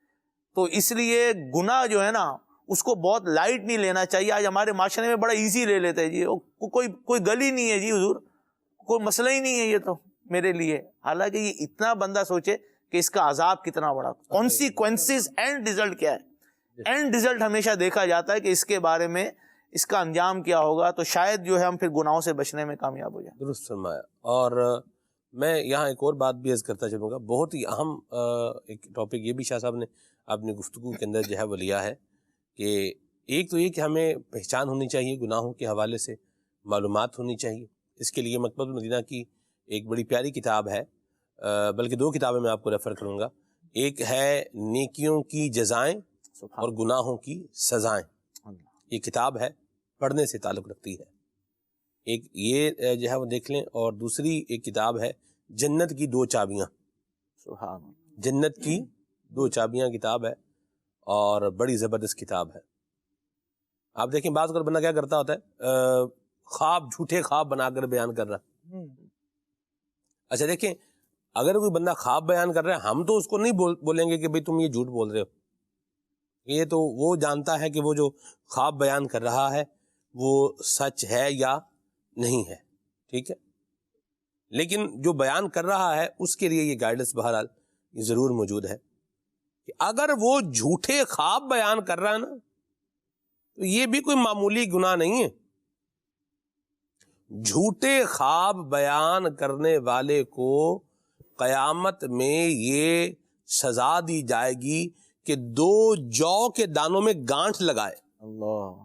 تو اس لیے گناہ جو ہے نا اس کو بہت لائٹ نہیں لینا چاہیے. آج ہمارے معاشرے میں بڑا ایزی لے لیتے ہیں, جی کوئی گلی نہیں ہے جی حضور, کوئی مسئلہ ہی نہیں ہے یہ تو میرے لیے. حالانکہ یہ اتنا بندہ سوچے کہ اس کا عذاب کتنا بڑا, کانسیکوینسز, اینڈ ریزلٹ کیا ہے. اینڈ ریزلٹ ہمیشہ دیکھا جاتا ہے کہ اس کے بارے میں اس کا انجام کیا ہوگا, تو شاید جو ہے ہم پھر گناہوں سے بچنے میں کامیاب ہو جائیں. درست فرمایا. اور میں یہاں ایک اور بات بھی عرض کرتا چلوں گا, بہت ہی اہم ایک ٹاپک یہ بھی شاہ صاحب نے اپنی گفتگو کے اندر جو ہے وہ لیا ہے, کہ ایک تو یہ کہ ہمیں پہچان ہونی چاہیے, گناہوں کے حوالے سے معلومات ہونی چاہیے. اس کے لیے مکتبۃ المدینہ کی ایک بڑی پیاری کتاب ہے, بلکہ 2 کتابیں میں آپ کو ریفر کروں گا. ایک ہے نیکیوں کی جزائیں اور گناہوں کی سزائیں. یہ کتاب ہے, پڑھنے سے تعلق رکھتی ہے. ایک یہ جو ہے وہ دیکھ لیں, اور دوسری ایک کتاب ہے جنت کی 2 چابیاں. سبحان اللہ. جنت کی 2 چابیاں کتاب ہے, اور بڑی زبردست کتاب ہے. آپ دیکھیں بعض اگر بندہ کیا کرتا ہوتا ہے, خواب, جھوٹے خواب بنا کر بیان کر رہا. اچھا دیکھیں, اگر کوئی بندہ خواب بیان کر رہا ہے, ہم تو اس کو نہیں بولیں گے کہ بھئی تم یہ جھوٹ بول رہے ہو. یہ تو وہ جانتا ہے کہ وہ جو خواب بیان کر رہا ہے وہ سچ ہے یا نہیں ہے, ٹھیک ہے. لیکن جو بیان کر رہا ہے اس کے لیے یہ گائیڈنس بہرحال یہ ضرور موجود ہے کہ اگر وہ جھوٹے خواب بیان کر رہا ہے نا, تو یہ بھی کوئی معمولی گناہ نہیں ہے. جھوٹے خواب بیان کرنے والے کو قیامت میں یہ سزا دی جائے گی کہ 2 جو کے دانوں میں گانٹھ لگائے. اللہ.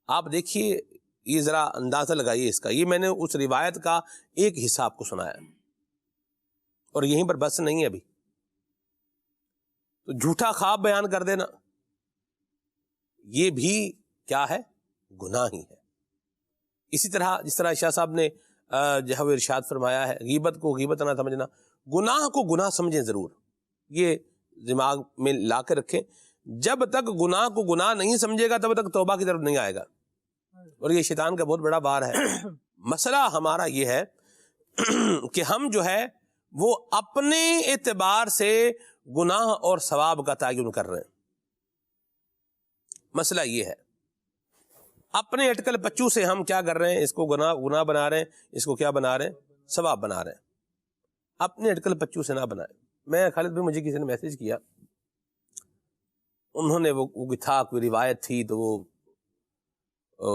آپ دیکھیے، یہ ذرا اندازہ لگائیے اس کا، یہ میں نے اس روایت کا ایک حصہ آپ کو سنایا اور یہیں پر بس نہیں ہے ابھی. تو جھوٹا خواب بیان کر دینا یہ بھی کیا ہے؟ گناہ ہی ہے. اسی طرح جس طرح شاہ صاحب نے جو ہے وہ ارشاد فرمایا ہے، غیبت کو غیبت نہ سمجھنا، گناہ کو گناہ سمجھیں ضرور. یہ دماغ میں لا کے رکھیں، جب تک گناہ کو گناہ نہیں سمجھے گا تب تک توبہ کی طرف نہیں آئے گا، اور یہ شیطان کا بہت بڑا وار ہے. مسئلہ ہمارا یہ ہے کہ ہم جو ہے وہ اپنے اعتبار سے گناہ اور ثواب کا تعین کر رہے ہیں. مسئلہ یہ ہے، اپنے اٹکل پچو سے ہم کیا کر رہے ہیں؟ اس کو گناہ بنا رہے ہیں، اس کو کیا بنا رہے ہیں؟ ثواب بنا رہے ہیں. اپنے اٹکل پچو سے نہ بنائیں. میں خالد بھی، مجھے کسی نے میسج کیا، انہوں نے وہ تھا کوئی روایت تھی تو وہ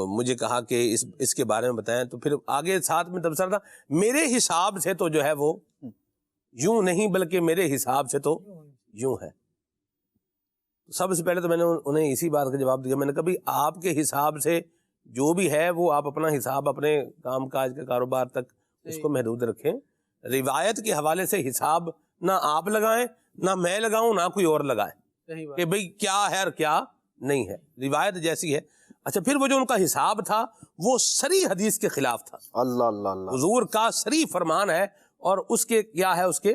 مجھے کہا کہ اس کے بارے میں بتائیں. تو پھر آگے ساتھ میں تبصرہ تھا، میرے حساب سے تو جو ہے وہ یوں نہیں بلکہ میرے حساب سے تو یوں ہے. سب سے پہلے تو میں نے انہیں اسی بات کا جواب دیا، میں نے کہا بھی آپ کے حساب سے جو بھی ہے وہ آپ اپنا حساب اپنے کام کاج کے کاروبار تک اس کو محدود رکھیں. روایت کے حوالے سے حساب نہ آپ لگائیں، نہ میں لگاؤں، نہ کوئی اور لگائے کہ بھئی کیا ہے اور کیا نہیں ہے. روایت جیسی ہے. اچھا، پھر وہ جو ان کا حساب تھا وہ صریح حدیث کے خلاف تھا. اللہ اللہ اللہ، حضور کا صریح فرمان ہے اور اس کے کیا ہے؟ اس کے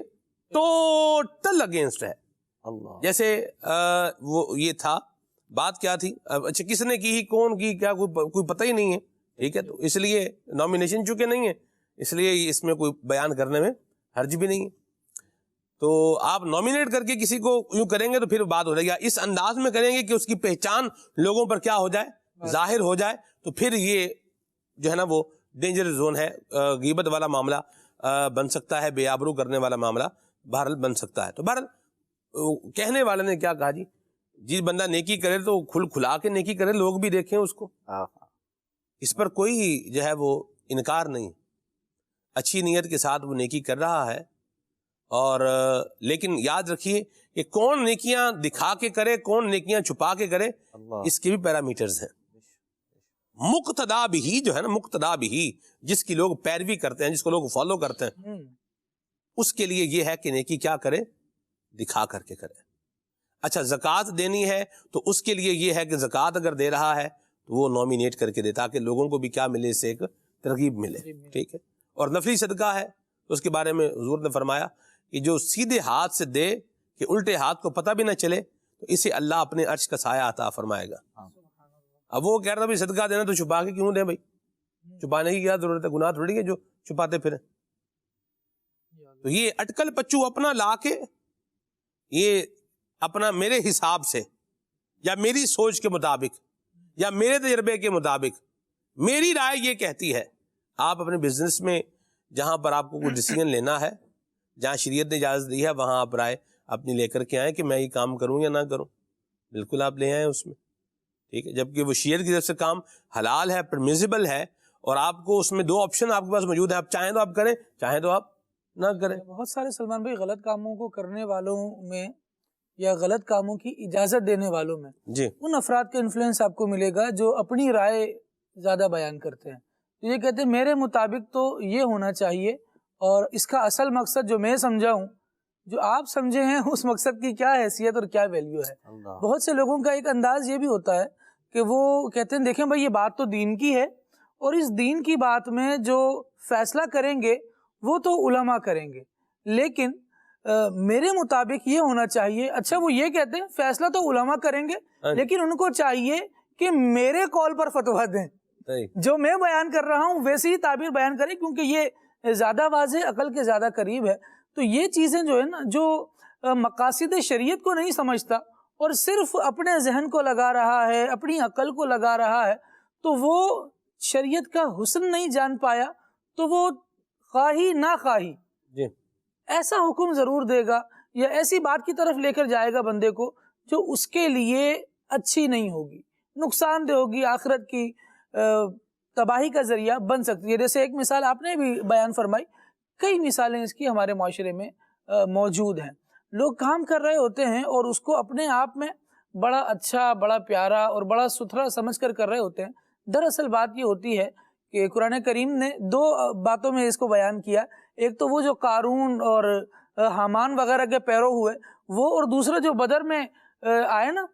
ٹوٹل اگینسٹ ہے. اللہ، جیسے وہ یہ تھا، بات کیا تھی؟ اچھا، کس نے کی، کون کی، کیا کوئی پتہ ہی نہیں ہے. ٹھیک ہے، تو اس لیے نامینیشن چونکہ نہیں ہے اس لیے اس میں کوئی بیان کرنے میں حرج بھی نہیں ہے. تو آپ نامینیٹ کر کے کسی کو یوں کریں گے تو پھر بات ہو جائے گی. اس انداز میں کریں گے کہ اس کی پہچان لوگوں پر کیا ہو جائے؟ ظاہر ہو جائے. تو پھر یہ جو ہے نا وہ ڈینجر زون ہے. غیبت والا معاملہ بن سکتا ہے، بے آبرو کرنے والا معاملہ بہرحال بن سکتا ہے. تو بہرحال کہنے والے نے کیا کہا جی بندہ نیکی کرے تو کھلا کے نیکی کرے، لوگ بھی دیکھیں اس کو. اس پر کوئی جو ہے وہ انکار نہیں. اچھی نیت کے ساتھ وہ نیکی کر رہا ہے، اور لیکن یاد رکھیے کہ کون نیکیاں دکھا کے کرے، کون نیکیاں چھپا کے کرے، اس کے بھی پیرامیٹرز ہیں. مقتدا بھی جو ہے نا، مقتدا بھی جس کی لوگ پیروی کرتے ہیں، جس کو لوگ فالو کرتے ہیں، اس کے لیے یہ ہے کہ نیکی کیا کرے؟ دکھا کر کے کرے. اچھا، زکوٰۃ دینی ہے تو اس کے لیے یہ ہے کہ زکوٰۃ اگر دے رہا ہے تو وہ نامینیٹ کر کے دے تاکہ لوگوں کو بھی کیا ملے، اس سے ایک ترغیب ملے. ٹھیک ہے. اور نفلی صدقہ ہے تو اس کے بارے میں حضور نے فرمایا کہ جو سیدھے ہاتھ سے دے کہ الٹے ہاتھ کو پتہ بھی نہ چلے تو اسے اللہ اپنے عرش کا سایہ عطا فرمائے گا. اب وہ کہہ رہا بھی صدقہ دینا تو چھپا کے کیوں دیں بھائی؟ چھپانے کی کیا ضرورت ہے؟ گناہ تھوڑی ہے جو چھپاتے پھریں. تو یہ اٹکل پچو اپنا لا کے، یہ اپنا میرے حساب سے یا میری سوچ کے مطابق یا میرے تجربے کے مطابق میری رائے یہ کہتی ہے. آپ اپنے بزنس میں جہاں پر آپ کو کوئی ڈیسیجن لینا ہے، جہاں شریعت نے اجازت دی ہے، وہاں آپ رائے اپنی لے کر کے آئیں کہ میں یہ کام کروں یا نہ کروں. بالکل آپ لے آئیں اس میں. ٹھیک ہے. جبکہ وہ شریعت کی طرف سے کام حلال ہے، پرمیزیبل ہے، اور آپ کو اس میں دو آپشن آپ کے پاس موجود ہے. آپ چاہیں تو آپ کریں، چاہیں تو آپ نہ کریں. بہت سارے سلمان بھائی غلط کاموں کو کرنے والوں میں یا غلط کاموں کی اجازت دینے والوں میں جی ان افراد کا انفلوئنس آپ کو ملے گا جو اپنی رائے زیادہ بیان کرتے ہیں. تو یہ کہتے ہیں میرے مطابق تو یہ ہونا چاہیے، اور اس کا اصل مقصد جو میں سمجھا ہوں، جو آپ سمجھے ہیں، اس مقصد کی کیا حیثیت اور کیا ویلیو ہے. بہت سے لوگوں کا ایک انداز یہ بھی ہوتا ہے کہ وہ کہتے ہیں دیکھیں بھائی یہ بات تو دین کی ہے، اور اس دین کی بات میں جو فیصلہ کریں گے وہ تو علماء کریں گے، لیکن میرے مطابق یہ ہونا چاہیے. اچھا، وہ یہ کہتے ہیں فیصلہ تو علماء کریں گے، لیکن ان کو چاہیے کہ میرے قول پر فتویٰ دیں، جو میں بیان کر رہا ہوں ویسی ہی تعبیر بیان کریں، کیونکہ یہ زیادہ واضح، عقل کے زیادہ قریب ہے. تو یہ چیزیں جو ہے نا، جو مقاصد شریعت کو نہیں سمجھتا اور صرف اپنے ذہن کو لگا رہا ہے، اپنی عقل کو لگا رہا ہے، تو وہ شریعت کا حسن نہیں جان پایا، تو وہ خواہی نہ خواہی ایسا حکم ضرور دے گا یا ایسی بات کی طرف لے کر جائے گا بندے کو جو اس کے لیے اچھی نہیں ہوگی، نقصان دہ ہوگی، آخرت کی تباہی کا ذریعہ بن سکتی ہے. جیسے ایک مثال آپ نے بھی بیان فرمائی، کئی مثالیں اس کی ہمارے معاشرے میں موجود ہیں. لوگ کام کر رہے ہوتے ہیں اور اس کو اپنے آپ میں بڑا اچھا، بڑا پیارا اور بڑا ستھرا سمجھ کر رہے ہوتے ہیں، دراصل بات یہ ہوتی ہے کہ قرآن کریم نے دو باتوں میں اس کو بیان کیا. ایک تو وہ جو قارون اور حامان وغیرہ کے پیرو ہوئے وہ، اور دوسرا جو بدر میں آئے نا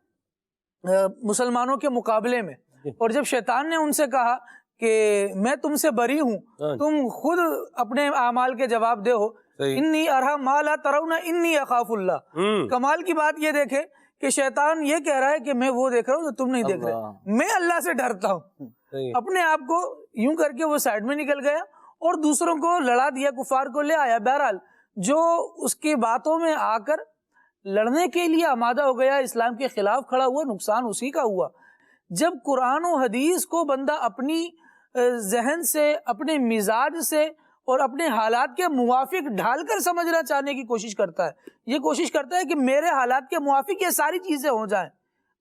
مسلمانوں کے مقابلے میں، اور جب شیطان نے ان سے کہا کہ میں تم سے بری ہوں، تم خود اپنے اعمال کے جواب دے ہو، انی ارا ما لا ترون انی اخاف اللہ. کمال کی بات یہ دیکھے کہ شیطان یہ کہہ رہا ہے کہ میں وہ دیکھ رہا ہوں جو تم نہیں دیکھ رہے، میں اللہ سے ڈرتا ہوں. اپنے آپ کو یوں کر کے وہ سائڈ میں نکل گیا اور دوسروں کو لڑا دیا، کفار کو لے آیا. بہرحال جو اس کی باتوں میں آ کر لڑنے کے لیے آمادہ ہو گیا، اسلام کے خلاف کھڑا ہوا، نقصان اسی کا ہوا. جب قرآن و حدیث کو بندہ اپنی ذہن سے، اپنے مزاج سے اور اپنے حالات کے موافق ڈھال کر سمجھنا چاہنے کی کوشش کرتا ہے، یہ کوشش کرتا ہے کہ میرے حالات کے موافق یہ ساری چیزیں ہو جائیں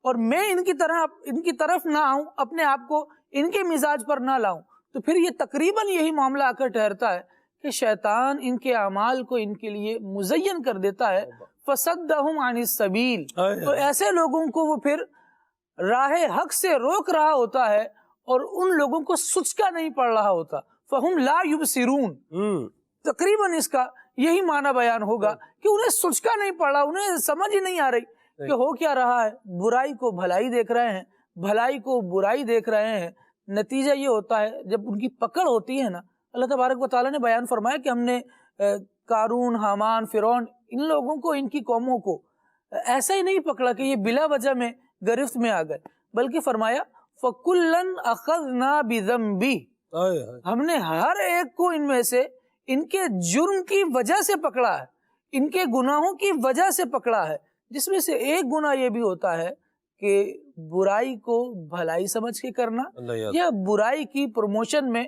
اور میں ان کی طرف نہ آؤں، اپنے آپ کو ان کے مزاج پر نہ لاؤں، تو پھر یہ تقریباً یہی معاملہ آ کر ٹھہرتا ہے کہ شیطان ان کے اعمال کو ان کے لیے مزین کر دیتا ہے. فَصَدَّهُمْ عَنِ السَّبِيلِ، تو ایسے لوگوں کو وہ پھر راہ حق سے روک رہا ہوتا ہے اور ان لوگوں کو سچکا نہیں پڑ رہا ہوتا. فَهُمْ لَا يُبْصِرُونَ، تقریباً اس کا یہی معنی بیان ہوگا کہ انہیں سچکا نہیں پڑ رہا، انہیں سمجھ ہی نہیں آ رہی کہ ہو کیا رہا ہے. برائی کو بھلائی دیکھ رہے ہیں، بھلائی کو برائی دیکھ رہے ہیں. نتیجہ یہ ہوتا ہے جب ان کی پکڑ ہوتی ہے نا، اللہ تبارک و تعالیٰ نے بیان فرمایا کہ ہم نے قارون، حامان، فرعون، ان لوگوں کو، ان کی قوموں کو ایسا ہی نہیں پکڑا کہ یہ بلا وجہ میں گرفت میں آ گئے، بلکہ فرمایا فَكُلًّا أَخَذْنَا بِذَنبِهِ، ہم نے ہر ایک کو ان میں سے ان کے جرم کی وجہ سے پکڑا ہے، ان کے گناہوں کی وجہ سے پکڑا ہے. جس میں سے ایک گناہ یہ بھی ہوتا ہے کہ برائی کو بھلائی سمجھ کے کرنا یا برائی کی پروموشن میں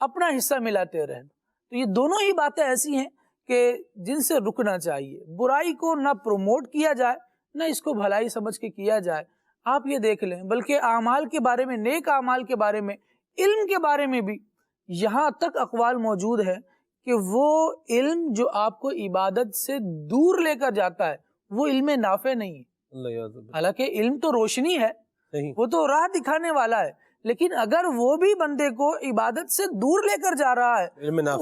اپنا حصہ ملاتے رہنا. تو یہ دونوں ہی باتیں ایسی ہیں کہ جن سے رکنا چاہیے. برائی کو نہ پروموٹ کیا جائے، نہ اس کو بھلائی سمجھ کے کیا جائے. آپ یہ دیکھ لیں، بلکہ اعمال کے بارے میں، نیک اعمال کے بارے میں، علم کے بارے میں بھی یہاں تک اقوال موجود ہیں کہ وہ علم جو آپ کو عبادت سے دور لے کر جاتا ہے وہ علم نافع نہیں ہے. حالانکہ علم تو روشنی ہے، وہ تو راہ دکھانے والا ہے، لیکن اگر وہ بھی بندے کو عبادت سے دور لے کر جا رہا ہے،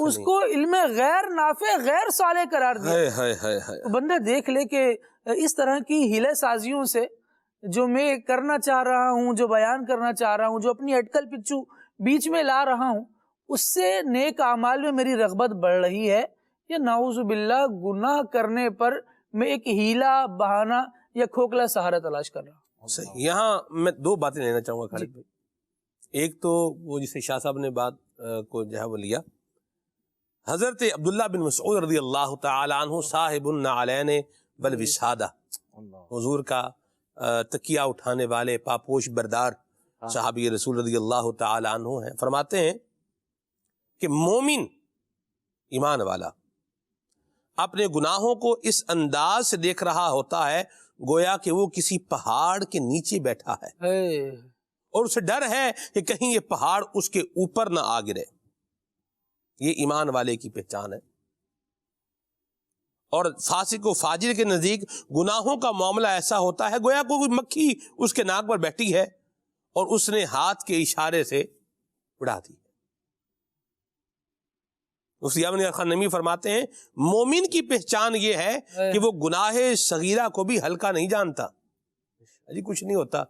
اس کو علم غیر نافع، غیر صالح قرار دیا. بندہ دیکھ لے کہ اس طرح کی ہیلے سازیوں سے جو میں کرنا چاہ رہا ہوں، جو بیان کرنا چاہ رہا ہوں، جو اپنی اٹکل پچو بیچ میں لا رہا ہوں، اس سے نیک اعمال میں میری رغبت بڑھ رہی ہے یا نعوذ باللہ گناہ کرنے پر میں ایک ہیلا، بہانہ یا کھوکھلا سہارا تلاش کر رہا ہوں. صحیح. یہاں میں دو باتیں لینا چاہوں گا خالد بھائی. ایک تو وہ جسے شاہ صاحب نے بات کو جو ہے وہ لیا، حضرت عبداللہ بن مسعود رضی اللہ تعالی عنہ صاحب النعلین والوسادہ، حضور کا تکیہ اٹھانے والے پاپوش بردار صحابی رسول رضی اللہ تعالی عنہ ہیں. فرماتے ہیں کہ مومن، ایمان والا، اپنے گناہوں کو اس انداز سے دیکھ رہا ہوتا ہے گویا کہ وہ کسی پہاڑ کے نیچے بیٹھا ہے اور اسے ڈر ہے کہ کہیں یہ پہاڑ اس کے اوپر نہ آ گرے. یہ ایمان والے کی پہچان ہے. اور فاسق و فاجر کے نزدیک گناہوں کا معاملہ ایسا ہوتا ہے گویا کوئی مکھی اس کے ناک پر بیٹھی ہے اور اس نے ہاتھ کے اشارے سے اڑا دی. مفتی ابن خانمی فرماتے ہیں مومن کی پہچان یہ ہے کہ وہ گناہ صغیرہ کو بھی ہلکا نہیں جانتا. جی کچھ نہیں ہوتا،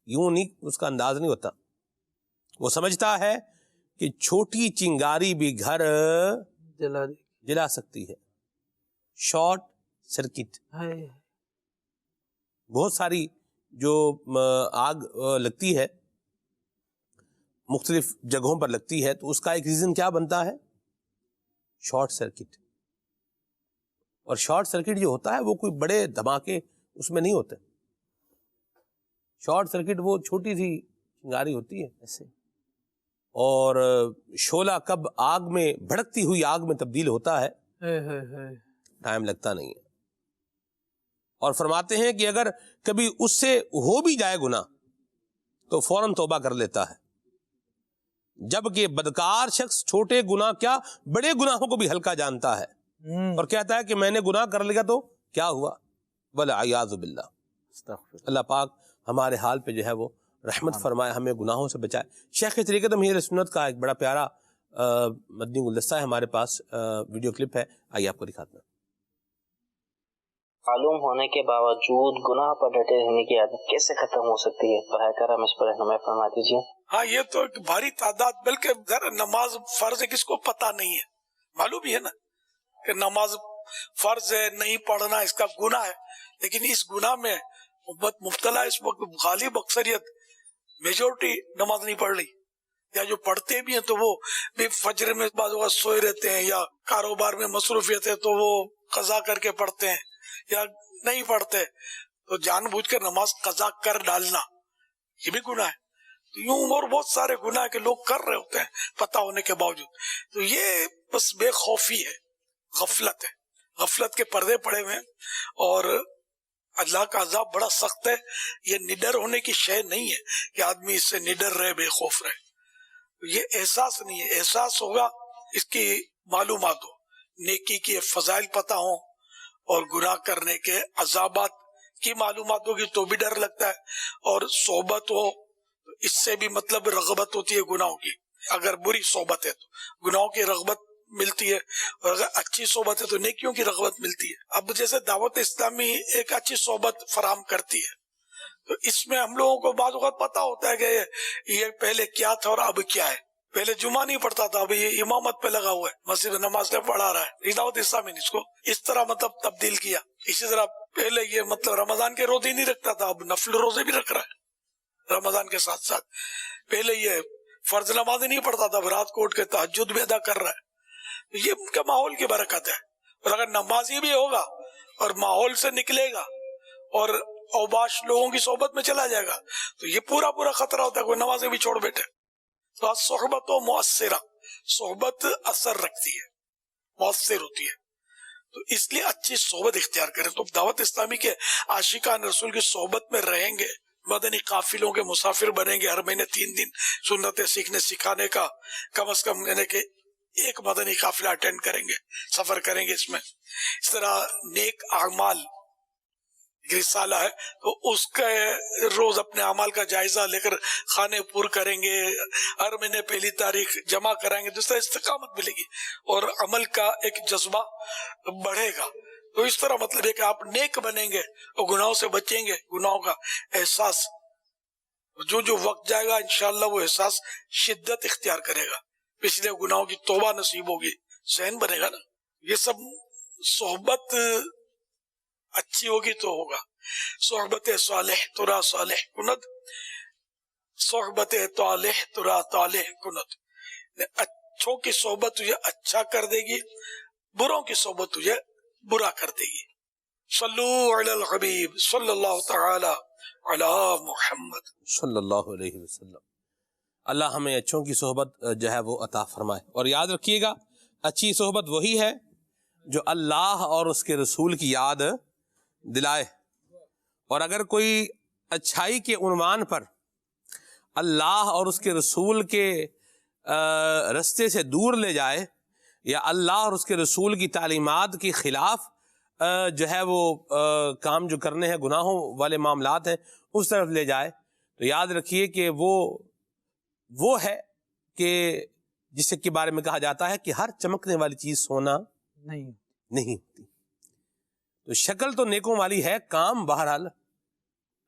یوں نہیں، اس کا انداز نہیں ہوتا. وہ سمجھتا ہے کہ چھوٹی چنگاری بھی گھر جلا سکتی ہے. شارٹ سرکٹ، بہت ساری جو آگ لگتی ہے مختلف جگہوں پر لگتی ہے تو اس کا ایک ریزن کیا بنتا ہے؟ Short circuit. اور شارٹ سرکٹ جو ہوتا ہے وہ کوئی بڑے دھماکے اس میں نہیں ہوتے. شارٹ سرکٹ وہ چھوٹی سی چنگاری ہوتی ہے ایسے، اور شعلہ کب آگ میں، بھڑکتی ہوئی آگ میں تبدیل ہوتا ہے ٹائم لگتا نہیں ہے. اور فرماتے ہیں کہ اگر کبھی اس سے ہو بھی جائے گناہ تو فوراً توبہ کر لیتا ہے، جبکہ بدکار شخص چھوٹے گناہ کیا بڑے گناہوں کو بھی ہلکا جانتا ہے اور کہتا ہے کہ میں نے گناہ کر لیا تو کیا ہوا، والعیاذ باللہ. اللہ پاک ہمارے حال پہ جو ہے وہ رحمت فرمائے، ہمیں گناہوں سے بچائے۔ شیخ طریقت امیر سنت کا ایک بڑا پیارا مدنی گلدستہ ہے ہمارے پاس، ویڈیو کلپ ہے، آئیے آپ کو دکھاتا ہوں۔ معلوم ہونے کے باوجود گناہ پر ڈٹے رہنے کی عادت کیسے ختم ہو سکتی ہے؟ براہ کرم اس پر رہنمائی فرما دیجیے۔ ہاں، یہ تو ایک بھاری تعداد، بلکہ نماز فرض ہے کس کو پتہ نہیں ہے، معلوم ہی ہے نا کہ نماز فرض ہے، نہیں پڑھنا اس کا گناہ ہے، لیکن اس گناہ میں امت مبتلا ہے اس وقت۔ غالب اکثریت، میجورٹی نماز نہیں پڑھ رہی، یا جو پڑھتے بھی ہیں تو وہ بھی فجر میں بعض اوقات سوئے رہتے ہیں، یا کاروبار میں مصروفیت ہے تو وہ قضا کر کے پڑھتے ہیں، یا نہیں پڑھتے تو جان بوجھ کر نماز قضا کر ڈالنا، یہ بھی گناہ ہے۔ یوں اور بہت سارے گناہ کے لوگ کر رہے ہوتے ہیں پتہ ہونے کے باوجود، تو یہ بس بے خوفی ہے، غفلت ہے، غفلت کے پردے پڑے ہوئے ہیں، اور اللہ کا عذاب بڑا سخت ہے۔ یہ نڈر ہونے کی شے نہیں ہے کہ آدمی اس سے نڈر رہے، بے خوف رہے، یہ احساس نہیں ہے۔ احساس ہوگا اس کی معلومات ہو، نیکی کی فضائل پتہ ہوں، اور گناہ کرنے کے عذابات کی معلومات ہوگی تو بھی ڈر لگتا ہے، اور صحبت ہو اس سے بھی مطلب رغبت ہوتی ہے گناہوں کی۔ اگر بری صحبت ہے تو گناہوں کی رغبت ملتی ہے، اور اگر اچھی صحبت ہے تو نیکیوں کی رغبت ملتی ہے۔ اب جیسے دعوت اسلامی ایک اچھی صحبت فراہم کرتی ہے، تو اس میں ہم لوگوں کو بعض اوقات پتہ ہوتا ہے کہ یہ پہلے کیا تھا اور اب کیا ہے۔ پہلے جمعہ نہیں پڑھتا تھا، اب یہ امامت پہ لگا ہوا ہے، مسجد نماز میں پڑھا رہا ہے۔ دعوت اسلامی نے اس کو اس طرح مطلب تبدیل کیا۔ اسی طرح پہلے یہ مطلب رمضان کے روزے نہیں رکھتا تھا، اب نفل روزے بھی رکھ رہا ہے رمضان کے ساتھ ساتھ۔ پہلے یہ فرض نماز نہیں پڑھتا تھا، اب رات کو اٹھ کے تہجد بھی ادا کر رہا ہے۔ یہ ان کے ماحول کی برکت ہے، اور اگر نمازی بھی ہوگا اور ماحول سے نکلے گا اور اوباش لوگوں کی صحبت میں چلا جائے گا تو یہ پورا خطرہ ہوتا ہے کوئی نمازیں بھی چھوڑ بیٹھے۔ تو صحبت و مؤثرہ، صحبت اثر رکھتی ہے، مؤثر ہوتی ہے، تو اس لیے اچھی صحبت اختیار کریں۔ تو دعوت اسلامی کے عاشقان رسول کی صحبت میں رہیں گے، مدنی قافلوں کے مسافر بنیں گے، ہر مہینے 3 دن سنتیں سیکھنے سکھانے کا کم از کم یعنی کہ ایک مدنی قافلہ اٹینڈ کریں گے، سفر کریں گے اس میں۔ اس طرح نیک اعمال رسالہ ہے تو اس کا روز اپنے اعمال کا جائزہ لے کر خانے پور کریں گے، ہر مہینے پہلی تاریخ جمع کرائیں گے، جس طرح استقامت ملے گی اور عمل کا ایک جذبہ بڑھے گا۔ تو اس طرح مطلب ہے کہ آپ نیک بنیں گے اور گناہوں سے بچیں گے، گناہوں کا احساس جو وقت جائے گا انشاءاللہ وہ احساس شدت اختیار کرے گا، پچھلے گناہوں کی توبہ نصیب ہوگی، ذہن بنے گا نا۔ یہ سب صحبت اچھی ہوگی تو ہوگا۔ صحبت صالح ترا صالح کند، صحبت طالح ترا طالح کند۔ اچھوں کی صحبت تجھے اچھا کر دے گی، بروں کی صحبت تجھے برا کر دے گی۔ صلو علی الحبیب صلی اللہ تعالی علی محمد صلی اللہ علیہ وسلم۔ اللہ ہمیں اچھوں کی صحبت جو ہے وہ عطا فرمائے، اور یاد رکھیے گا اچھی صحبت وہی ہے جو اللہ اور اس کے رسول کی یاد دلائے، اور اگر کوئی اچھائی کے عنوان پر اللہ اور اس کے رسول کے رستے سے دور لے جائے، یا اللہ اور اس کے رسول کی تعلیمات کے خلاف جو ہے وہ کام جو کرنے ہیں، گناہوں والے معاملات ہیں، اس طرف لے جائے، تو یاد رکھیے کہ وہ ہے کہ جس کے بارے میں کہا جاتا ہے کہ ہر چمکنے والی چیز سونا نہیں ہوتی۔ تو شکل تو نیکوں والی ہے، کام بہرحال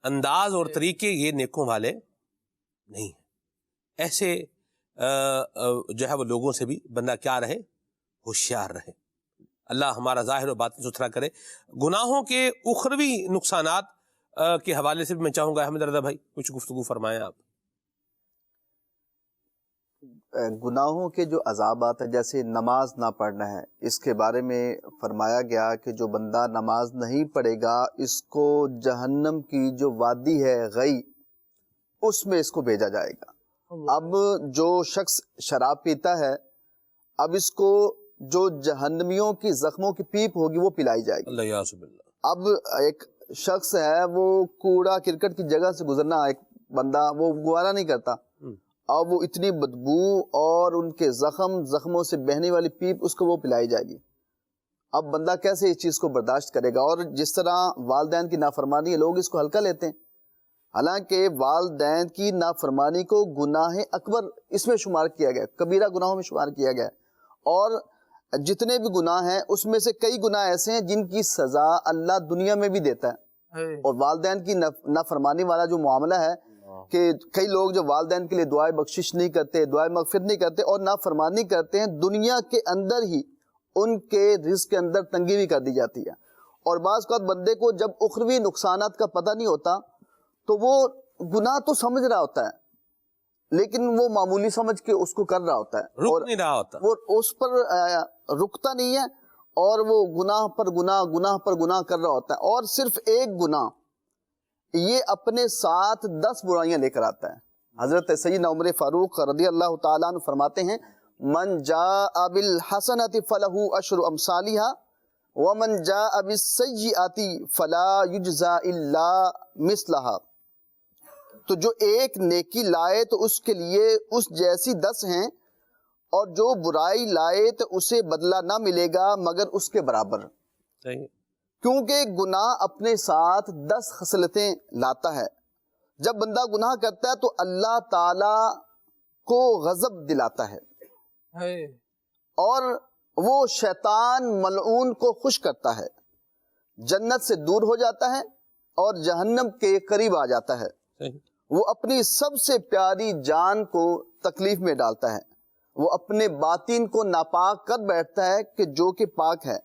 انداز اور طریقے یہ نیکوں والے نہیں ہیں۔ ایسے جو ہے وہ لوگوں سے بھی بندہ کیا رہے، ہوشیار رہے۔ اللہ ہمارا ظاہر و باطن ستھرا کرے۔ گناہوں کے اخروی نقصانات کے حوالے سے بھی میں چاہوں گا احمد رضا بھائی کچھ گفتگو فرمائیں آپ۔ گناہوں کے جو عذابات ہیں، جیسے نماز نہ پڑھنا ہے، اس کے بارے میں فرمایا گیا کہ جو بندہ نماز نہیں پڑھے گا اس کو جہنم کی جو وادی ہے غی، اس میں اس کو بھیجا جائے گا۔ اب جو شخص شراب پیتا ہے، اب اس کو جو جہنمیوں کی زخموں کی پیپ ہوگی وہ پلائی جائے گی۔ اللہ یعصب اللہ۔ اب ایک شخص ہے وہ کوڑا کرکٹ کی جگہ سے گزرنا، ایک بندہ وہ گوارا نہیں کرتا، اب وہ اتنی بدبو اور ان کے زخموں سے بہنے والی پیپ اس کو وہ پلائی جائے گی۔ اب بندہ کیسے اس چیز کو برداشت کرے گا؟ اور جس طرح والدین کی نافرمانی ہے، لوگ اس کو ہلکا لیتے ہیں، حالانکہ والدین کی نافرمانی کو گناہ اکبر اس میں شمار کیا گیا، کبیرہ گناہوں میں شمار کیا گیا، اور جتنے بھی گناہ ہیں اس میں سے کئی گناہ ایسے ہیں جن کی سزا اللہ دنیا میں بھی دیتا ہے۔ اور والدین کی نافرمانی والا جو معاملہ ہے کہ کئی لوگ جو والدین کے لیے دعائے بخشش نہیں کرتے، دعائے مغفرت نہیں کرتے اور نافرمانی کرتے ہیں، دنیا کے اندر ہی ان کے رزق کے اندر تنگی بھی کر دی جاتی ہے۔ اور بعض اوقات بندے کو جب اخروی نقصانات کا پتہ نہیں ہوتا تو وہ گناہ تو سمجھ رہا ہوتا ہے لیکن وہ معمولی سمجھ کے اس کو کر رہا ہوتا ہے، رک نہیں رہا ہوتا، وہ اس پر رکتا نہیں ہے اور وہ گناہ پر گناہ، گناہ پر گناہ کر رہا ہوتا ہے، اور صرف ایک گناہ یہ اپنے ساتھ 10 برائیاں لے کر آتا ہے۔ حضرت سیدنا عمر فاروق رضی اللہ تعالیٰ عنہ فرماتے ہیں من جاء بالحسنۃ فلہ عشر امثالھا ومن جاء بالسیئۃ فلا یجزى الا مثلھا، تو جو ایک نیکی لائے تو اس کے لیے اس جیسی 10 ہیں، اور جو برائی لائے تو اسے بدلہ نہ ملے گا مگر اس کے برابر، کیونکہ گناہ اپنے ساتھ 10 خصلتیں لاتا ہے۔ جب بندہ گناہ کرتا ہے تو اللہ تعالی کو غضب دلاتا ہے اور وہ شیطان ملعون کو خوش کرتا ہے، جنت سے دور ہو جاتا ہے اور جہنم کے قریب آ جاتا ہے، وہ اپنی سب سے پیاری جان کو تکلیف میں ڈالتا ہے، وہ اپنے باطن کو ناپاک کر بیٹھتا ہے کہ جو کہ پاک ہے،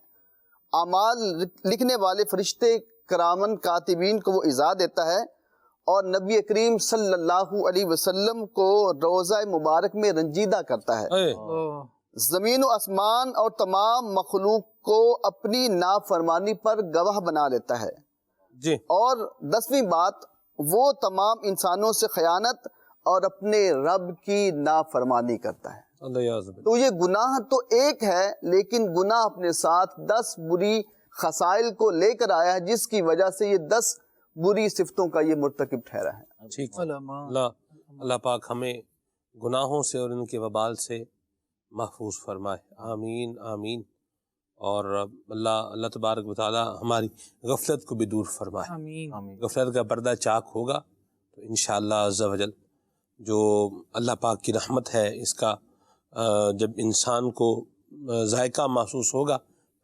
اعمال لکھنے والے فرشتے کرامن کاتبین کو وہ ایذا دیتا ہے، اور نبی کریم صلی اللہ علیہ وسلم کو روضہ مبارک میں رنجیدہ کرتا ہے، زمین و آسمان اور تمام مخلوق کو اپنی نافرمانی پر گواہ بنا لیتا ہے جی۔ اور 10ویں بات، وہ تمام انسانوں سے خیانت اور اپنے رب کی نافرمانی کرتا ہے۔ تو یہ گناہ تو ایک ہے لیکن گناہ اپنے ساتھ 10 بری خصائل کو لے کر آیا ہے، جس کی وجہ سے یہ 10 بری صفتوں کا یہ مرتکب ٹھہرا ہے۔ ٹھیک، اللہ پاک ہمیں گناہوں سے اور ان کے وبال سے محفوظ فرمائے، آمین آمین، اور اللہ تبارک و تعالی ہماری غفلت کو بھی دور فرمائے، آمین۔ غفلت کا پردہ چاک ہوگا تو انشاءاللہ عز و جل جو اللہ پاک کی رحمت ہے اس کا جب انسان کو ذائقہ محسوس ہوگا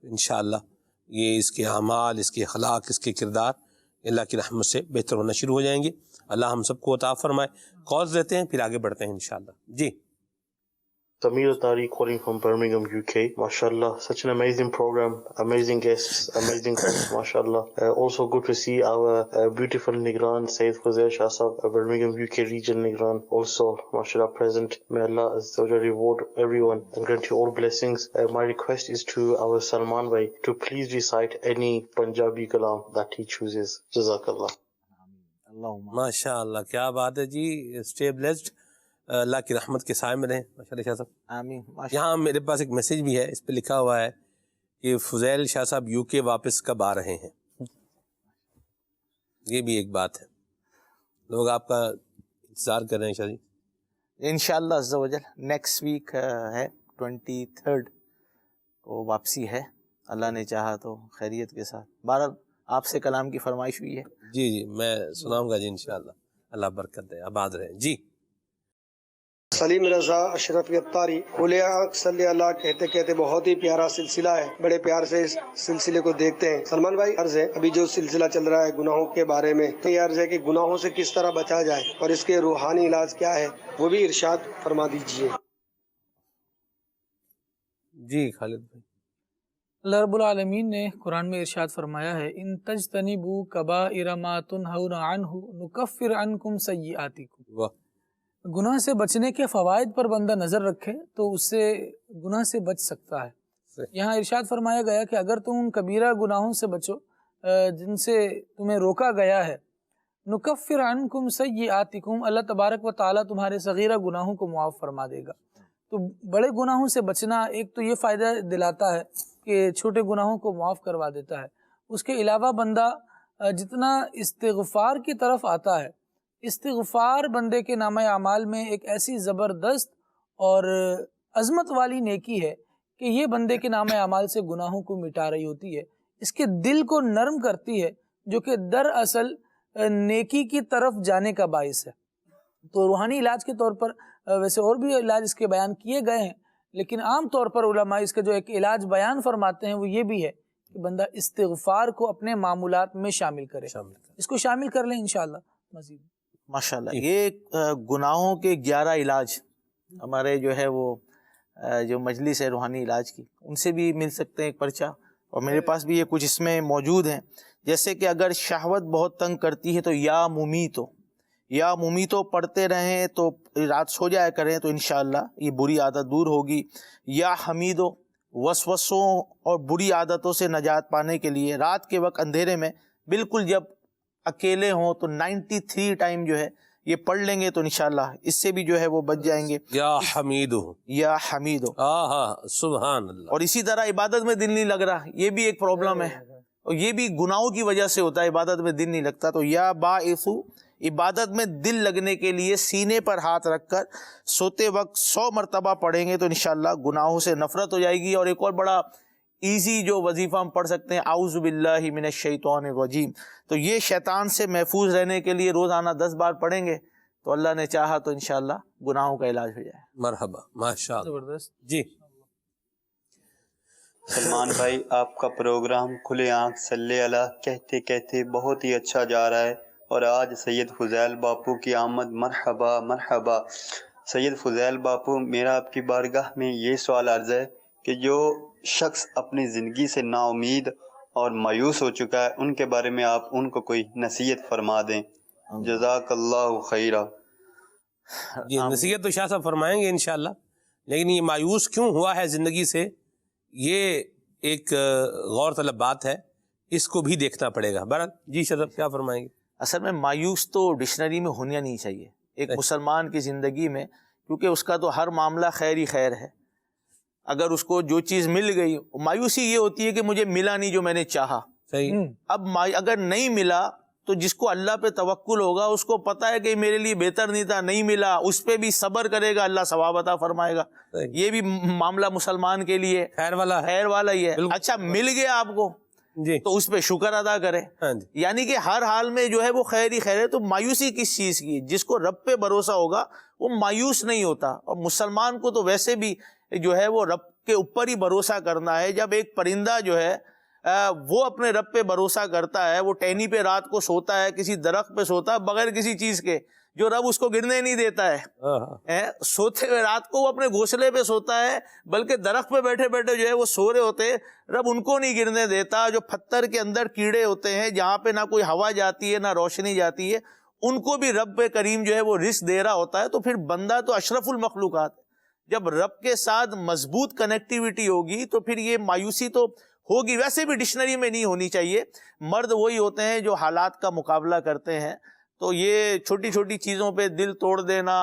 انشاءاللہ یہ اس کے اعمال، اس کے اخلاق، اس کے کردار اللہ کی رحمت سے بہتر ہونا شروع ہو جائیں گے۔ اللہ ہم سب کو عطا فرمائے۔ کالز لیتے ہیں پھر آگے بڑھتے ہیں انشاءاللہ۔ جی، Samir Tari calling from Birmingham, UK. MashaAllah, such an amazing program, amazing guests, amazing hosts, MashaAllah. Also good to see our beautiful Nigran, Sayyid Khuzair Shah Sahab, Birmingham, UK region Nigran, also MashaAllah present. May Allah Azza wa Jalla reward everyone and grant you all blessings. My request is to our Salman Bhai to please recite any Punjabi kalam that he chooses. Jazakallah. ماشاءاللہ، کیا بات ہے جی، stay blessed, اللہ کی رحمت کے سائے میں رہیں ماشاءاللہ شاہ صاحب۔ آمین۔ یہاں میرے پاس ایک میسیج بھی ہے، اس پہ لکھا ہوا ہے کہ فضیل شاہ صاحب UK واپس کب آ رہے ہیں؟ یہ بھی ایک بات ہے، لوگ آپ کا انتظار کر رہے ہیں شاہ جی۔ انشاءاللہ عز و جل نیکسٹ ویک ہے 23 کو واپسی ہے، اللہ نے چاہا تو خیریت کے ساتھ۔ بہرحال آپ سے کلام کی فرمائش ہوئی ہے۔ جی جی، میں سناؤں گا جی انشاءاللہ، اللہ برکت دے، آباد رہے جی۔ سلیم رضا اشرفی اتاری کھلے آنکھ صلی اللہ کہتے کہتے بہت ہی پیارا سلسلہ ہے، بڑے پیار سے اس سلسلے کو دیکھتے ہیں۔ سلمان بھائی، عرض ہے ابھی جو سلسلہ چل رہا ہے گناہوں کے بارے میں، تو یہ عرض ہے کہ گناہوں سے کس طرح بچا جائے اور اس کے روحانی علاج کیا ہے، وہ بھی ارشاد فرما دیجیے۔ جی خالد بھائی۔ اللہ رب العالمین نے قرآن میں ارشاد فرمایا ہے ان تجتنبوا کبائر ما تنہون عنہ نکفر عنکم سیئاتکم۔ واہ، گناہ سے بچنے کے فوائد پر بندہ نظر رکھے تو اس سے گناہ سے بچ سکتا ہے۔ یہاں ارشاد فرمایا گیا کہ اگر تم ان کبیرہ گناہوں سے بچو جن سے تمہیں روکا گیا ہے، نکفر عنکم سیئاتکم، اللہ تبارک و تعالیٰ تمہارے صغیرہ گناہوں کو معاف فرما دے گا۔ تو بڑے گناہوں سے بچنا ایک تو یہ فائدہ دلاتا ہے کہ چھوٹے گناہوں کو معاف کروا دیتا ہے، اس کے علاوہ بندہ جتنا استغفار کی طرف آتا ہے، استغفار بندے کے نامہ اعمال میں ایک ایسی زبردست اور عظمت والی نیکی ہے کہ یہ بندے کے نامہ اعمال سے گناہوں کو مٹا رہی ہوتی ہے، اس کے دل کو نرم کرتی ہے، جو کہ دراصل نیکی کی طرف جانے کا باعث ہے. تو روحانی علاج کے طور پر ویسے اور بھی علاج اس کے بیان کیے گئے ہیں، لیکن عام طور پر علماء اس کا جو ایک علاج بیان فرماتے ہیں وہ یہ بھی ہے کہ بندہ استغفار کو اپنے معمولات میں شامل کرے. اس کو شامل کر لیں انشاءاللہ مزید. ماشاءاللہ. یہ گناہوں کے 11 علاج ہمارے جو ہے وہ جو مجلس ہے روحانی علاج کی، ان سے بھی مل سکتے ہیں ایک پرچہ، اور میرے پاس بھی یہ کچھ اس میں موجود ہیں. جیسے کہ اگر شہوت بہت تنگ کرتی ہے تو یا ممیتو پڑھتے رہیں تو رات سو جایا کریں تو انشاءاللہ یہ بری عادت دور ہوگی. یا حمیدو، وسوسوں اور بری عادتوں سے نجات پانے کے لیے رات کے وقت اندھیرے میں بالکل جب اکیلے ہوں تو 93 ٹائم جو ہے یہ پڑھ لیں گے تو انشاءاللہ اس سے بھی جو ہے وہ بچ جائیں گے. یا حمیدو سبحان اللہ. اور اسی طرح عبادت میں دل نہیں لگ رہا، یہ بھی ایک پرابلم ہے، اور یہ بھی گناہوں کی وجہ سے ہوتا ہے، عبادت میں دل نہیں لگتا. تو یا باعثو، عبادت میں دل لگنے کے لیے سینے پر ہاتھ رکھ کر سوتے وقت 100 مرتبہ پڑھیں گے تو انشاءاللہ گناہوں سے نفرت ہو جائے گی. اور ایک اور بڑا ایزی جو وظیفہ ہم پڑھ سکتے ہیں، اعوذ باللہ من الشیطان الرجیم. تو یہ شیطان سے محفوظ رہنے کے لیے روزانہ 10 بار پڑھیں گے تو اللہ نے چاہا تو انشاءاللہ گناہوں کا علاج ہو جائے. مرحبا، ماشاءاللہ. زبردست. جی سلمان بھائی، آپ کا پروگرام کھلے آنکھ صلی اللہ کہتے کہتے بہت ہی اچھا جا رہا ہے، اور آج سید فضیل باپو کی آمد. مرحبا مرحبا. سید فضیل باپو، میرا آپ کی بارگاہ میں یہ سوال عرض ہے کہ جو شخص اپنی زندگی سے نا امید اور مایوس ہو چکا ہے، ان کے بارے میں آپ ان کو کوئی نصیحت فرما دیں. جزاک اللہ خیرہ. جی، نصیحت تو شاہ صاحب فرمائیں گے انشاءاللہ، لیکن یہ مایوس کیوں ہوا ہے زندگی سے، یہ ایک غور طلب بات ہے، اس کو بھی دیکھنا پڑے گا. بہرحال جی شاہ صاحب کیا فرمائیں گے؟ اصل میں مایوس تو ڈکشنری میں ہونا نہیں چاہیے ایک مسلمان کی زندگی میں، کیونکہ اس کا تو ہر معاملہ خیر ہی خیر ہے. اگر اس کو جو چیز مل گئی، مایوسی یہ ہوتی ہے کہ مجھے ملا نہیں جو میں نے چاہا. صحیح. اب اگر نہیں ملا تو جس کو اللہ پہ توکل ہوگا اس کو پتا ہے کہ میرے لیے بہتر نہیں تھا، نہیں ملا، اس پہ بھی صبر کرے گا، اللہ ثواب عطا فرمائے گا. یہ بھی معاملہ مسلمان کے لیے خیر والا ہی ہے. اچھا مل گیا آپ کو جی تو اس پہ شکر ادا کرے. یعنی کہ ہر حال میں جو ہے وہ خیر ہی خیر ہے. تو مایوسی کس چیز کی؟ جس کو رب پہ بھروسہ ہوگا وہ مایوس نہیں ہوتا. اور مسلمان کو تو ویسے بھی جو ہے وہ رب کے اوپر ہی بھروسہ کرنا ہے. جب ایک پرندہ جو ہے وہ اپنے رب پہ بھروسہ کرتا ہے، وہ ٹہنی پہ رات کو سوتا ہے، کسی درخت پہ سوتا ہے بغیر کسی چیز کے، جو رب اس کو گرنے نہیں دیتا ہے. سوتے ہوئے رات کو وہ اپنے گھونسلے پہ سوتا ہے، بلکہ درخت پہ بیٹھے بیٹھے جو ہے وہ سو رہے ہوتے ہیں، رب ان کو نہیں گرنے دیتا. جو پتھر کے اندر کیڑے ہوتے ہیں، جہاں پہ نہ کوئی ہوا جاتی ہے نہ روشنی جاتی ہے، ان کو بھی رب کریم جو ہے وہ رزق دے رہا ہوتا ہے. تو پھر بندہ تو اشرف المخلوقات ہے. جب رب کے ساتھ مضبوط کنیکٹیوٹی ہوگی تو پھر یہ مایوسی تو ہوگی. ویسے بھی ڈکشنری میں نہیں ہونی چاہیے. مرد وہی ہوتے ہیں جو حالات کا مقابلہ کرتے ہیں. تو یہ چھوٹی چھوٹی چیزوں پہ دل توڑ دینا،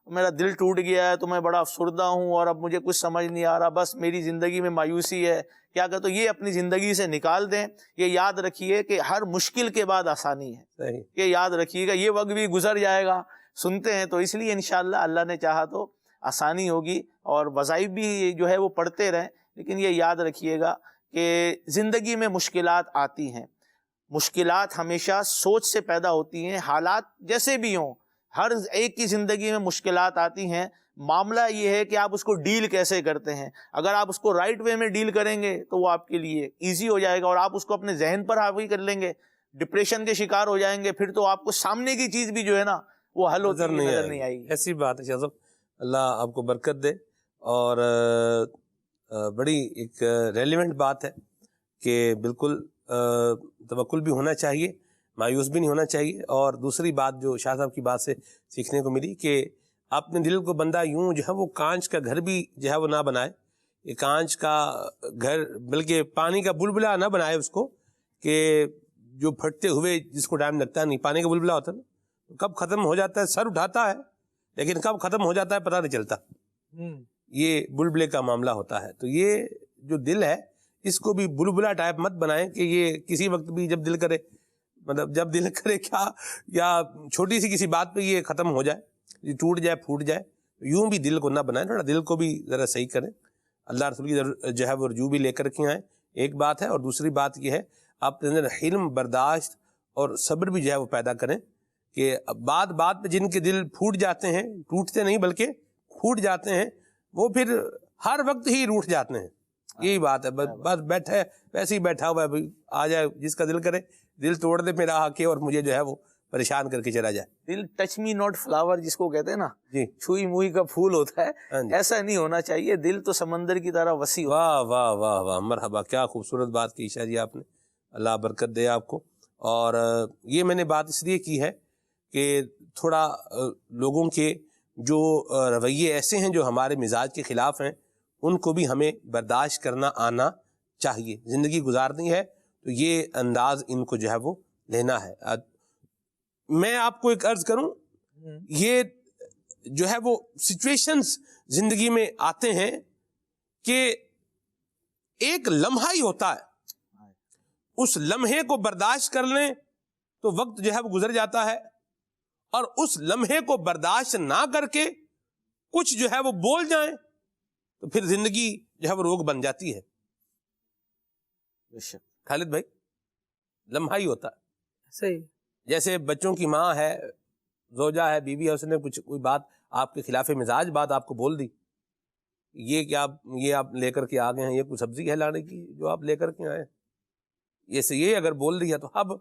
میرا دل ٹوٹ گیا ہے تو میں بڑا افسردہ ہوں اور اب مجھے کچھ سمجھ نہیں آ رہا، بس میری زندگی میں مایوسی ہے، کیا کہ تو یہ اپنی زندگی سے نکال دیں. یہ یاد رکھیے کہ ہر مشکل کے بعد آسانی ہے. یہ یاد رکھیے گا، یہ وقت بھی گزر جائے گا. سنتے ہیں تو اس لیے انشاءاللہ اللہ نے چاہا تو آسانی ہوگی، اور وظائف بھی جو ہے وہ پڑھتے رہیں. لیکن یہ یاد رکھیے گا کہ زندگی میں مشکلات آتی ہیں. مشکلات ہمیشہ سوچ سے پیدا ہوتی ہیں. حالات جیسے بھی ہوں، ہر ایک کی زندگی میں مشکلات آتی ہیں. معاملہ یہ ہے کہ آپ اس کو ڈیل کیسے کرتے ہیں. اگر آپ اس کو رائٹ وے میں ڈیل کریں گے تو وہ آپ کے لیے ایزی ہو جائے گا، اور آپ اس کو اپنے ذہن پر حاوی کر لیں گے، ڈپریشن کے شکار ہو جائیں گے، پھر تو آپ کو سامنے کی چیز بھی جو ہے نا وہ حل ہوتی نظر نہیں آئے گی. ایسی بات ہے شاہ صاحب، اللہ آپ کو برکت دے. اور بڑی ایک ریلیونٹ بات ہے کہ بالکل توکل بھی ہونا چاہیے، مایوس بھی نہیں ہونا چاہیے. اور دوسری بات جو شاہ صاحب کی بات سے سیکھنے کو ملی کہ اپنے دل کو بندہ یوں جو ہے وہ کانچ کا گھر بھی جو ہے وہ نہ بنائے. یہ کانچ کا گھر بلکہ پانی کا بلبلا نہ بنائے اس کو، کہ جو پھٹتے ہوئے جس کو ٹائم لگتا ہے نہیں. پانی کا بلبلا ہوتا ہے نا، کب ختم ہو جاتا ہے، سر اٹھاتا ہے لیکن کب ختم ہو جاتا ہے پتہ نہیں چلتا. یہ بلبلے کا معاملہ ہوتا ہے. تو یہ جو دل ہے اس کو بھی بلبلا ٹائپ مت بنائیں کہ یہ کسی وقت بھی جب دل کرے، مطلب جب دل کرے کیا، یا چھوٹی سی کسی بات پہ یہ ختم ہو جائے، یہ ٹوٹ جائے پھوٹ جائے. یوں بھی دل کو نہ بنائیں، تھوڑا دل کو بھی ذرا صحیح کریں. اللہ رسول کی جو ہے وہ رجوع بھی لے کر کے آئیں، ایک بات ہے. اور دوسری بات یہ ہے اپنے اندر حلم، برداشت اور صبر بھی جو ہے وہ پیدا کریں کہ بات پہ جن کے دل پھوٹ جاتے ہیں، ٹوٹتے نہیں بلکہ پھوٹ جاتے ہیں، وہ پھر ہر وقت ہی روٹھ جاتے ہیں. یہی بات ہے. بس بیٹھا ہے ویسے ہی بیٹھا ہوا ہے، آ جائے جس کا دل کرے دل توڑ دے میرا آ کے اور مجھے جو ہے وہ پریشان کر کے چلا جائے. دل ٹچ می ناٹ فلاور جس کو کہتے ہیں نا، جی چھوئی موئی کا پھول ہوتا ہے، ہاں جی. ایسا نہیں ہونا چاہیے. دل تو سمندر کی طرح وسیع ہو. واہ واہ واہ واہ، مرحبا، کیا خوبصورت بات کی شاہ جی آپ نے، اللہ برکت دے آپ کو. اور یہ میں نے بات اس لیے کی ہے کہ تھوڑا لوگوں کے جو رویے ایسے ہیں جو ہمارے مزاج کے خلاف ہیں ان کو بھی ہمیں برداشت کرنا آنا چاہیے. زندگی گزارنی ہے تو یہ انداز ان کو جو ہے وہ لینا ہے. میں آپ کو ایک عرض کروں، یہ جو ہے وہ سچویشنز زندگی میں آتے ہیں کہ ایک لمحہ ہی ہوتا ہے، اس لمحے کو برداشت کر لیں تو وقت جو ہے وہ گزر جاتا ہے، اور اس لمحے کو برداشت نہ کر کے کچھ جو ہے وہ بول جائیں تو پھر زندگی جو ہے وہ روگ بن جاتی ہے. خالد بھائی، لمحہ ہی ہوتا ہے. صحیح. جیسے بچوں کی ماں ہے، زوجہ ہے، بیوی ہے، اس نے کوئی بات آپ کے خلاف مزاج بات آپ کو بول دی، یہ آپ لے کر کے آ گئے ہیں، یہ کوئی سبزی ہے لانے کی جو آپ لے کر کے آئے، یہ اگر بول دیا تو اب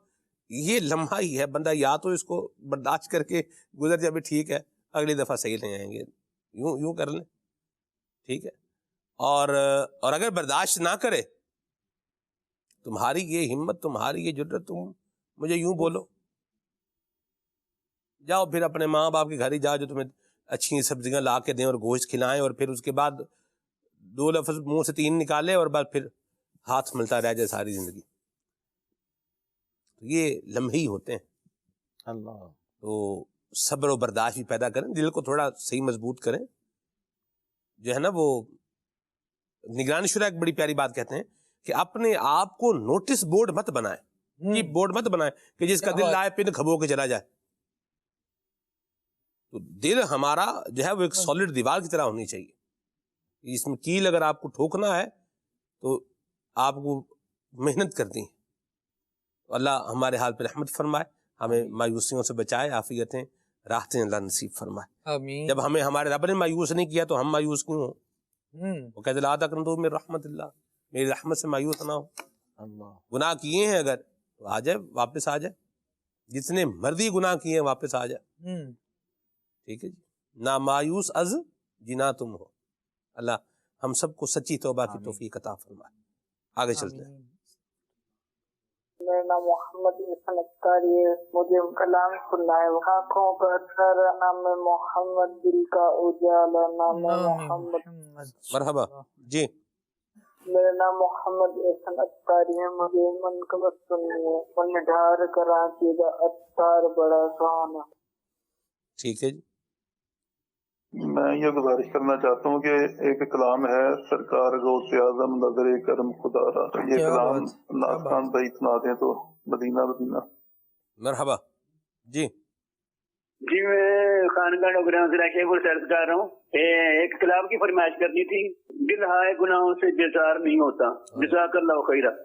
یہ لمحہ ہی ہے، بندہ یا تو اس کو برداشت کر کے گزر جائے، ٹھیک ہے اگلی دفعہ صحیح لے آئیں گے، یوں کر لیں، ٹھیک ہے. اور اگر برداشت نہ کرے، تمہاری یہ ہمت، تمہاری یہ جرأت، تم مجھے یوں بولو، جاؤ پھر اپنے ماں باپ کے گھر ہی جاؤ جو تمہیں اچھی سبزیاں لا کے دیں اور گوشت کھلائیں، اور پھر اس کے بعد 2 لفظ منہ سے 3 نکالے اور بعد پھر ہاتھ ملتا رہ جائے ساری زندگی. یہ لمحے ہی ہوتے ہیں. اللہ. تو صبر و برداشت بھی پیدا کریں، دل کو تھوڑا صحیح مضبوط کریں. جو ہے نا وہ نگران شورا ایک بڑی پیاری بات کہتے ہیں کہ اپنے آپ کو نوٹس بورڈ مت بنائیں، کی بورڈ مت بنائیں کہ جس کا دل لائے پن کھبو کے چلا جائے. تو دل ہمارا جو ہے وہ ایک سالڈ دیوار کی طرح ہونی چاہیے. اس میں کیل اگر آپ کو ٹھوکنا ہے تو آپ کو محنت کرتی ہیں. اللہ ہمارے حال پہ رحمت فرمائے، ہمیں مایوسیوں سے بچائے، عافیتیں راحتیں اللہ نصیب فرمائے. آمین. جب ہمیں ہمارے رب نے مایوس نہیں کیا تو ہم مایوس کیوں ہوں؟ وہ کہتے لا تقنطوا من رحمت اللہ، میری رحمت سے مایوس نہ ہو. اللہ. گناہ کیے ہیں اگر تو آ جائے، واپس آ جائے، جتنے مرضی گناہ کیے ہیں واپس آ جائے. ٹھیک ہے جی، نہ مایوس از جنا تم ہو. اللہ ہم سب کو سچی توبہ کی توفیق عطا فرمائے. آگے چلتے ہیں. میرا نام محمد احسان اختاری ہے، مجھے کلام سننا ہے. آنکھوں کا سارا نام محمد، دل کا اجالا نام محمد. مرحبا جی. میرا نام محمد احسان اختاری ہے، مجھے منقبت سننی ہے. من ڈھار کراچی کا اتار بڑا سہانا. ٹھیک ہے جی. میں یہ گزارش کرنا چاہتا ہوں کہ ایک کلام ہے سرکار غوث اعظم نظر کرم خدا را، یہ کلام ناصران بھائی سنا دیں تو مدینہ مدینہ. مرحبا جی. جی میں خانقاہ نوگران سے شیخ السرد کر رہا ہوں. ایک کلام کی فرمائش کرنی تھی. دل ہائے گناہوں سے بیزار نہیں ہوتا. جزاک اللہ خیرہ.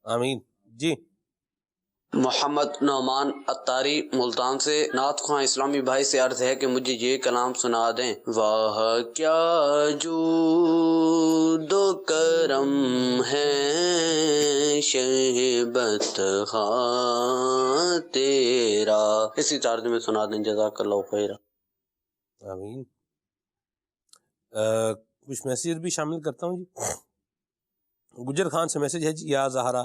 آمین. جی. محمد نعمان عطاری ملتان سے. نعت خواں اسلامی بھائی سے عرض ہے کہ مجھے یہ کلام سنا دیں. واہ کیا جود و کرم ہے شہبت خواں تیرا. اسی طرز میں سنا دیں. جزاک اللہ خیر. آمین. کچھ میسیج بھی شامل کرتا ہوں جی. گجر خان سے میسیج ہے جی. یا زہرا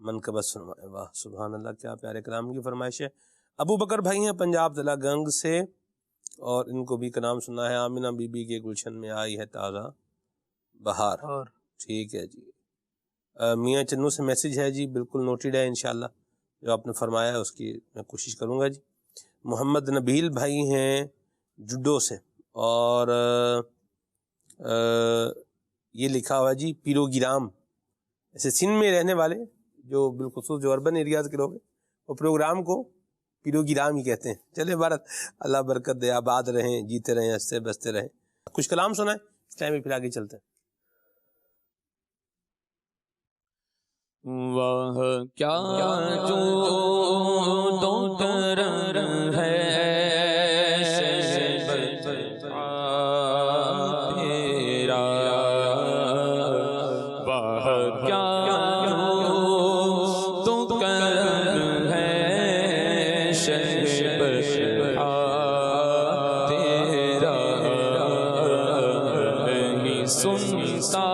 منقبت سنوائے. واہ سبحان اللہ، کیا پیارے کلام کی فرمائش ہے. ابو بکر بھائی ہیں پنجاب ضلع گنگ سے، اور ان کو بھی کلام سنا ہے. آمینہ بی بی کے گلشن میں آئی ہے تازہ بہار. ٹھیک ہے جی. میاں چنو سے میسیج ہے جی، بالکل نوٹیڈ ہے انشاءاللہ. جو آپ نے فرمایا ہے اس کی میں کوشش کروں گا جی. محمد نبیل بھائی ہیں جڈو سے، اور یہ لکھا ہوا جی پیرو گرام. ایسے سندھ میں رہنے والے جو بالخصوص جو اربن ایریاز کے لوگ ہیں وہ پروگرام کو پیرو گرام ہی کہتے ہیں. چلے بھارت اللہ برکت دے، آباد رہیں، جیتے رہیں، ہنستے بستے رہیں. کچھ کلام سنائیں اس ٹائم میں، پھر آگے چلتے ہیں. وہ کیا جو تو کرم ہے شہبت تیرا، وہ کیا جو تو کرم ہے شہبت تیرا، نہیں سنتا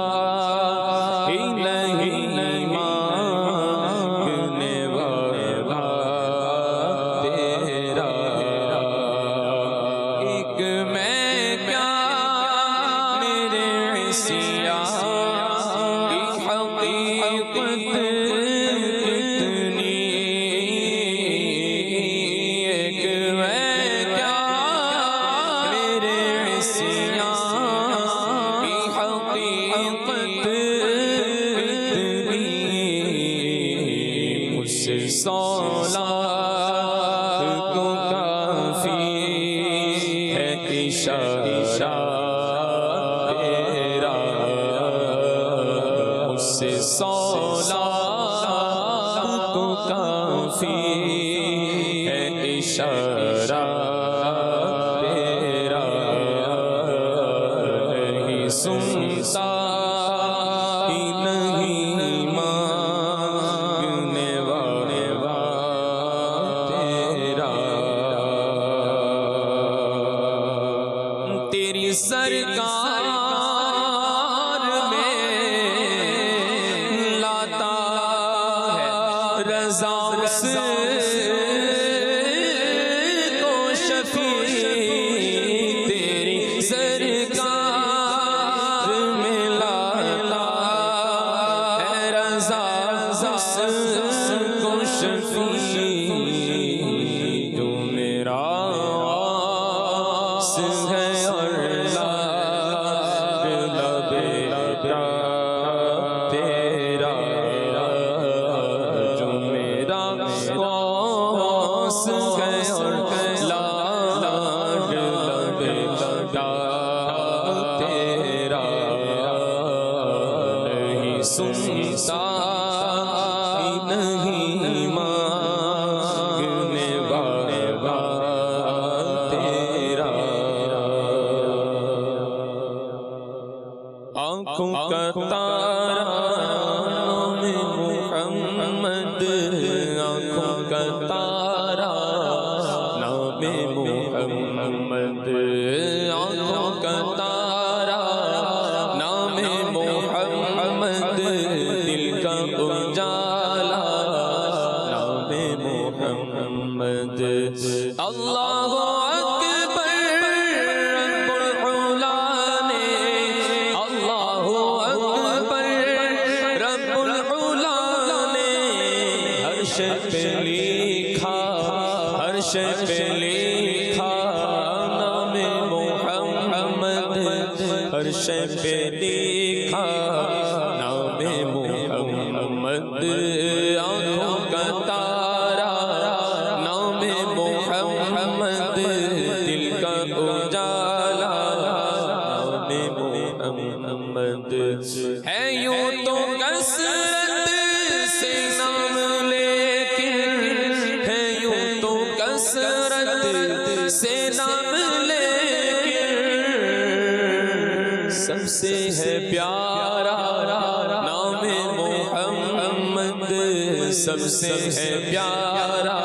سب سے ہے پیارا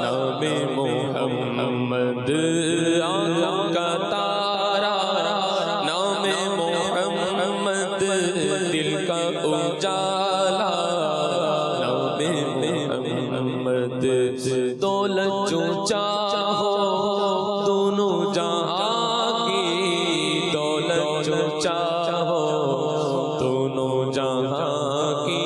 نام محمد، آنکھوں کا تارا نام محمد، دل کا اجالا نام محمد، دولت جو چاہو دونوں جہاں کی، دولت جو چاہو دونوں جہاں کی،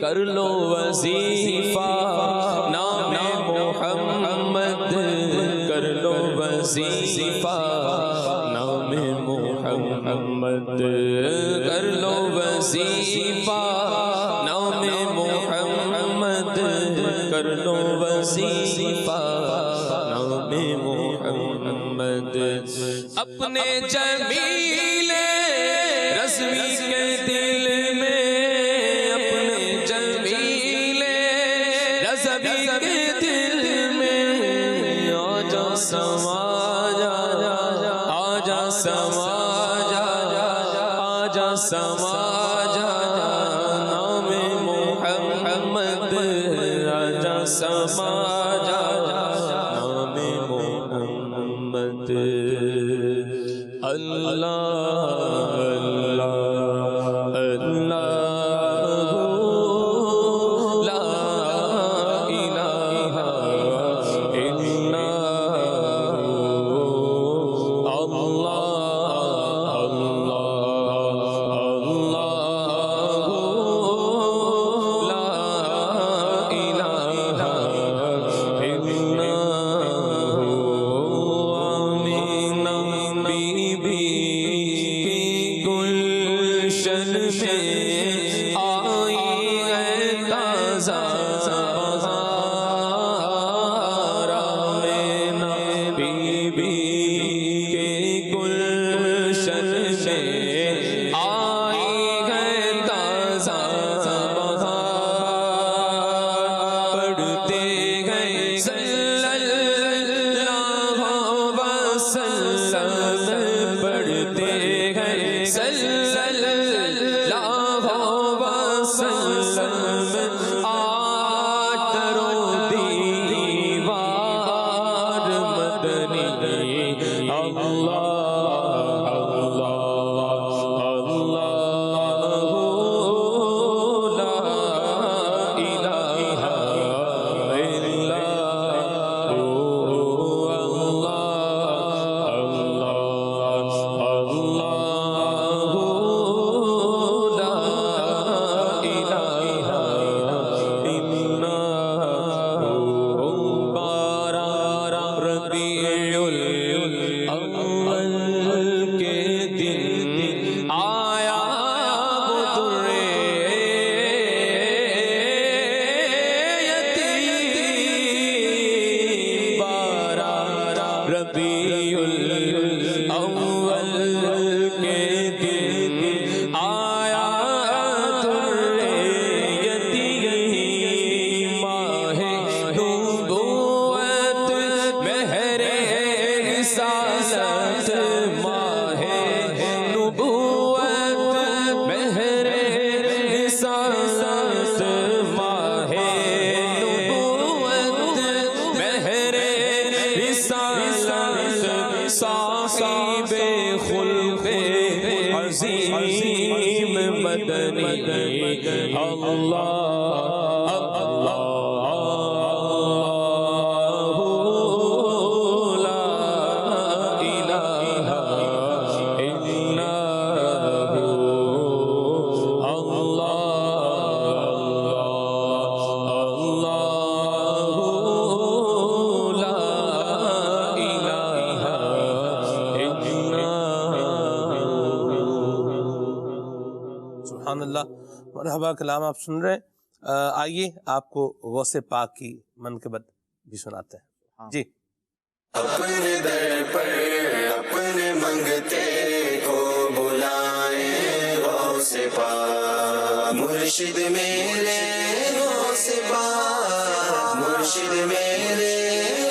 کر لو وظیفہ نام محمد، کر لو وظیفہ نام محمد، کر لو وظیفہ نام محمد، کر لو وظیفہ نام محمد اپنے جمیل رضوی کے دل میں اپنے جمیل رضوی کے دل میں آجا سما جا آجا سما جا آجا سما جا نام محمد آجا سما جا نام محمد اللہ مرحبا کلام آپ سن رہے ہیں. آئیے آپ کو غوث پاک کی منقبت بھی سناتے ہیں. جی. اپنے در پر اپنے منگتے کو بلائیں غوث پاک مرشد میرے غوث پاک مرشد میرے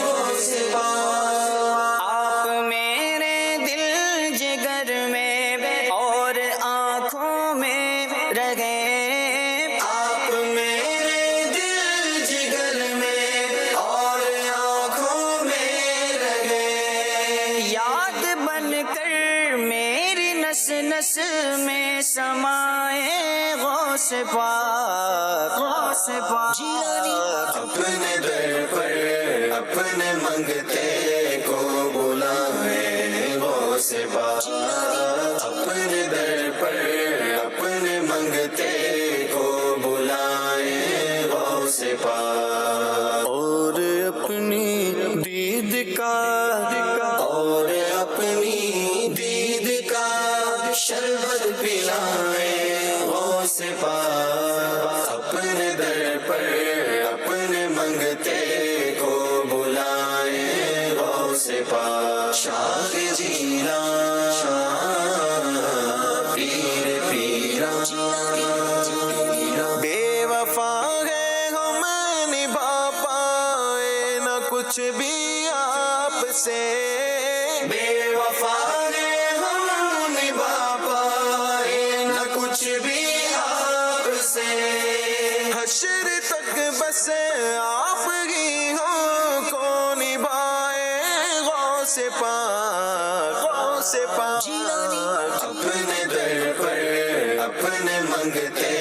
غوث پاک آپ میرے دل جگر میں اور آنکھوں میں رہے آپ میرے دل جگر میں اور آنکھوں میں رہے یاد بن کر میری نس نس میں سمائے غوث پاک غوث پاک اپنے در پر اپنے منگتے کو بلائیں غوث پاک اپنے در پر اپنے منگتے کو بلائیں غوث پاک اور اپنی دید کا اور اپنی دید کا شربت پلائیں غوث پاک اپنے در پر اپنے منگ کچھ بھی آپ سے بے وفا نے ہم نبھا پائے نہ کچھ بھی آپ سے حشر تک بس آپ ہی ہو کو نبھائے غوث پاک اپنے در پر اپنے منگتے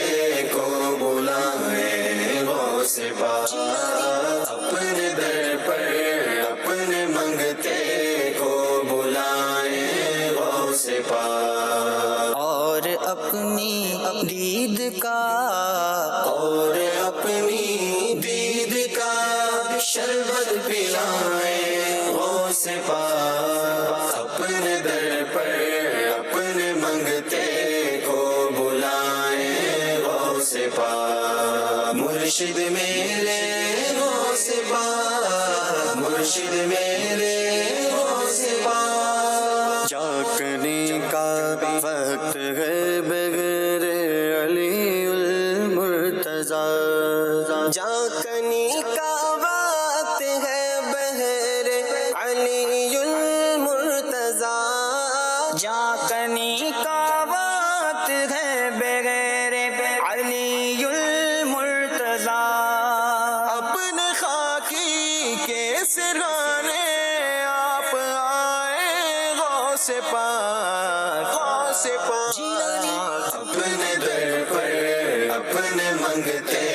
کو بلائے غوث پاک اپنے در پر اپنے منگتے کو بلائے غوث پاک اور اپنی دید کا شربت پلائے غوث پاک اپنے در پر اپنے منگتے کو بلائے غوث پاک مرشد میرے غوث پاک مرشد میرے غوث پاک جاگنے کا وقت ہے بغیر علی المرتضی جاگنے کا وقت ہے بغیر علی المرتضی جاگنے کا وقت ہے بغیر علی المرتضی اپنے خاکی کے سرانے آپ آئے غوث پاک اپنے در پر اپنے منگتے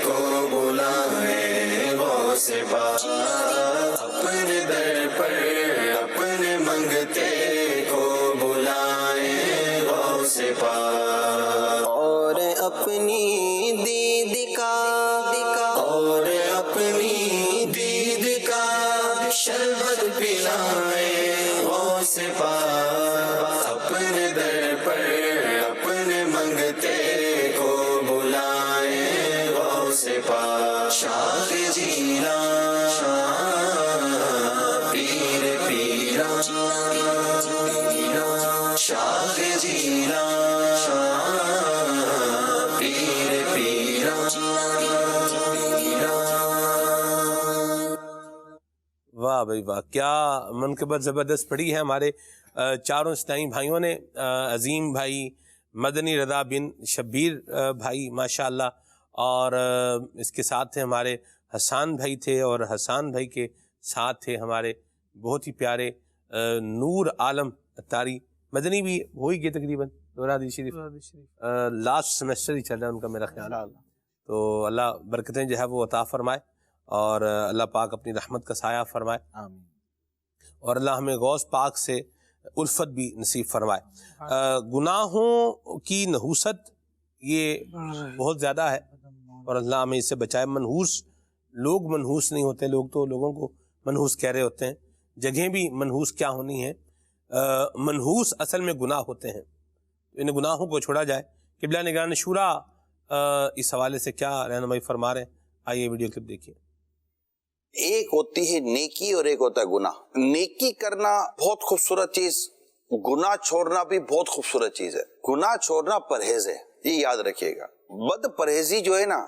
کو بلائے غوث پاک اپنے در پر اپنے منگتے کو بلائے غوث پاک اور اپنی دید کا شربت پلائے غوث پاک اپنے در پر اپنے منگتے کو بلائے غوث پاک شاہ جیلان پیر پیران شاہ جیلان پیر پیران واہ بھائی واہ، کیا منقبت زبردست پڑھی ہے ہمارے چاروں اسلامی بھائیوں نے. عظیم بھائی مدنی رضا بن شبیر بھائی ماشاءاللہ، اور اس کے ساتھ تھے ہمارے حسان بھائی تھے، اور حسان بھائی کے ساتھ تھے ہمارے بہت ہی پیارے نور عالم اتاری. مدنی بھی ہو ہی گئے تقریباً دورہ شریف لاسٹ سیمسٹر ہی چل رہا ہے ان کا میرا خیال ہے. تو اللہ برکتیں جو ہے وہ عطا فرمائے، اور اللہ پاک اپنی رحمت کا سایہ فرمائے، آمین. اور اللہ ہمیں غوث پاک سے الفت بھی نصیب فرمائے. گناہوں کی نحوست یہ بہت زیادہ ہے، اور اللہ ہمیں اس سے بچائے. منحوس لوگ منحوس نہیں ہوتے، لوگ تو لوگوں کو منحوس کہہ رہے ہوتے ہیں. جگہیں بھی منحوس کیا ہونی ہیں، منحوس اصل میں گناہ ہوتے ہیں. ان گناہوں کو چھوڑا جائے. قبلہ نگران شورا اس حوالے سے کیا رہنمائی فرما رہے ہیں، آئیے ویڈیو کلپ دیکھیے. ایک ہوتی ہے نیکی اور ایک ہوتا ہے گناہ. نیکی کرنا بہت خوبصورت چیز، گناہ چھوڑنا بھی بہت خوبصورت چیز ہے. گناہ چھوڑنا پرہیز ہے، یہ یاد رکھیے گا. بد پرہیزی جو ہے نا،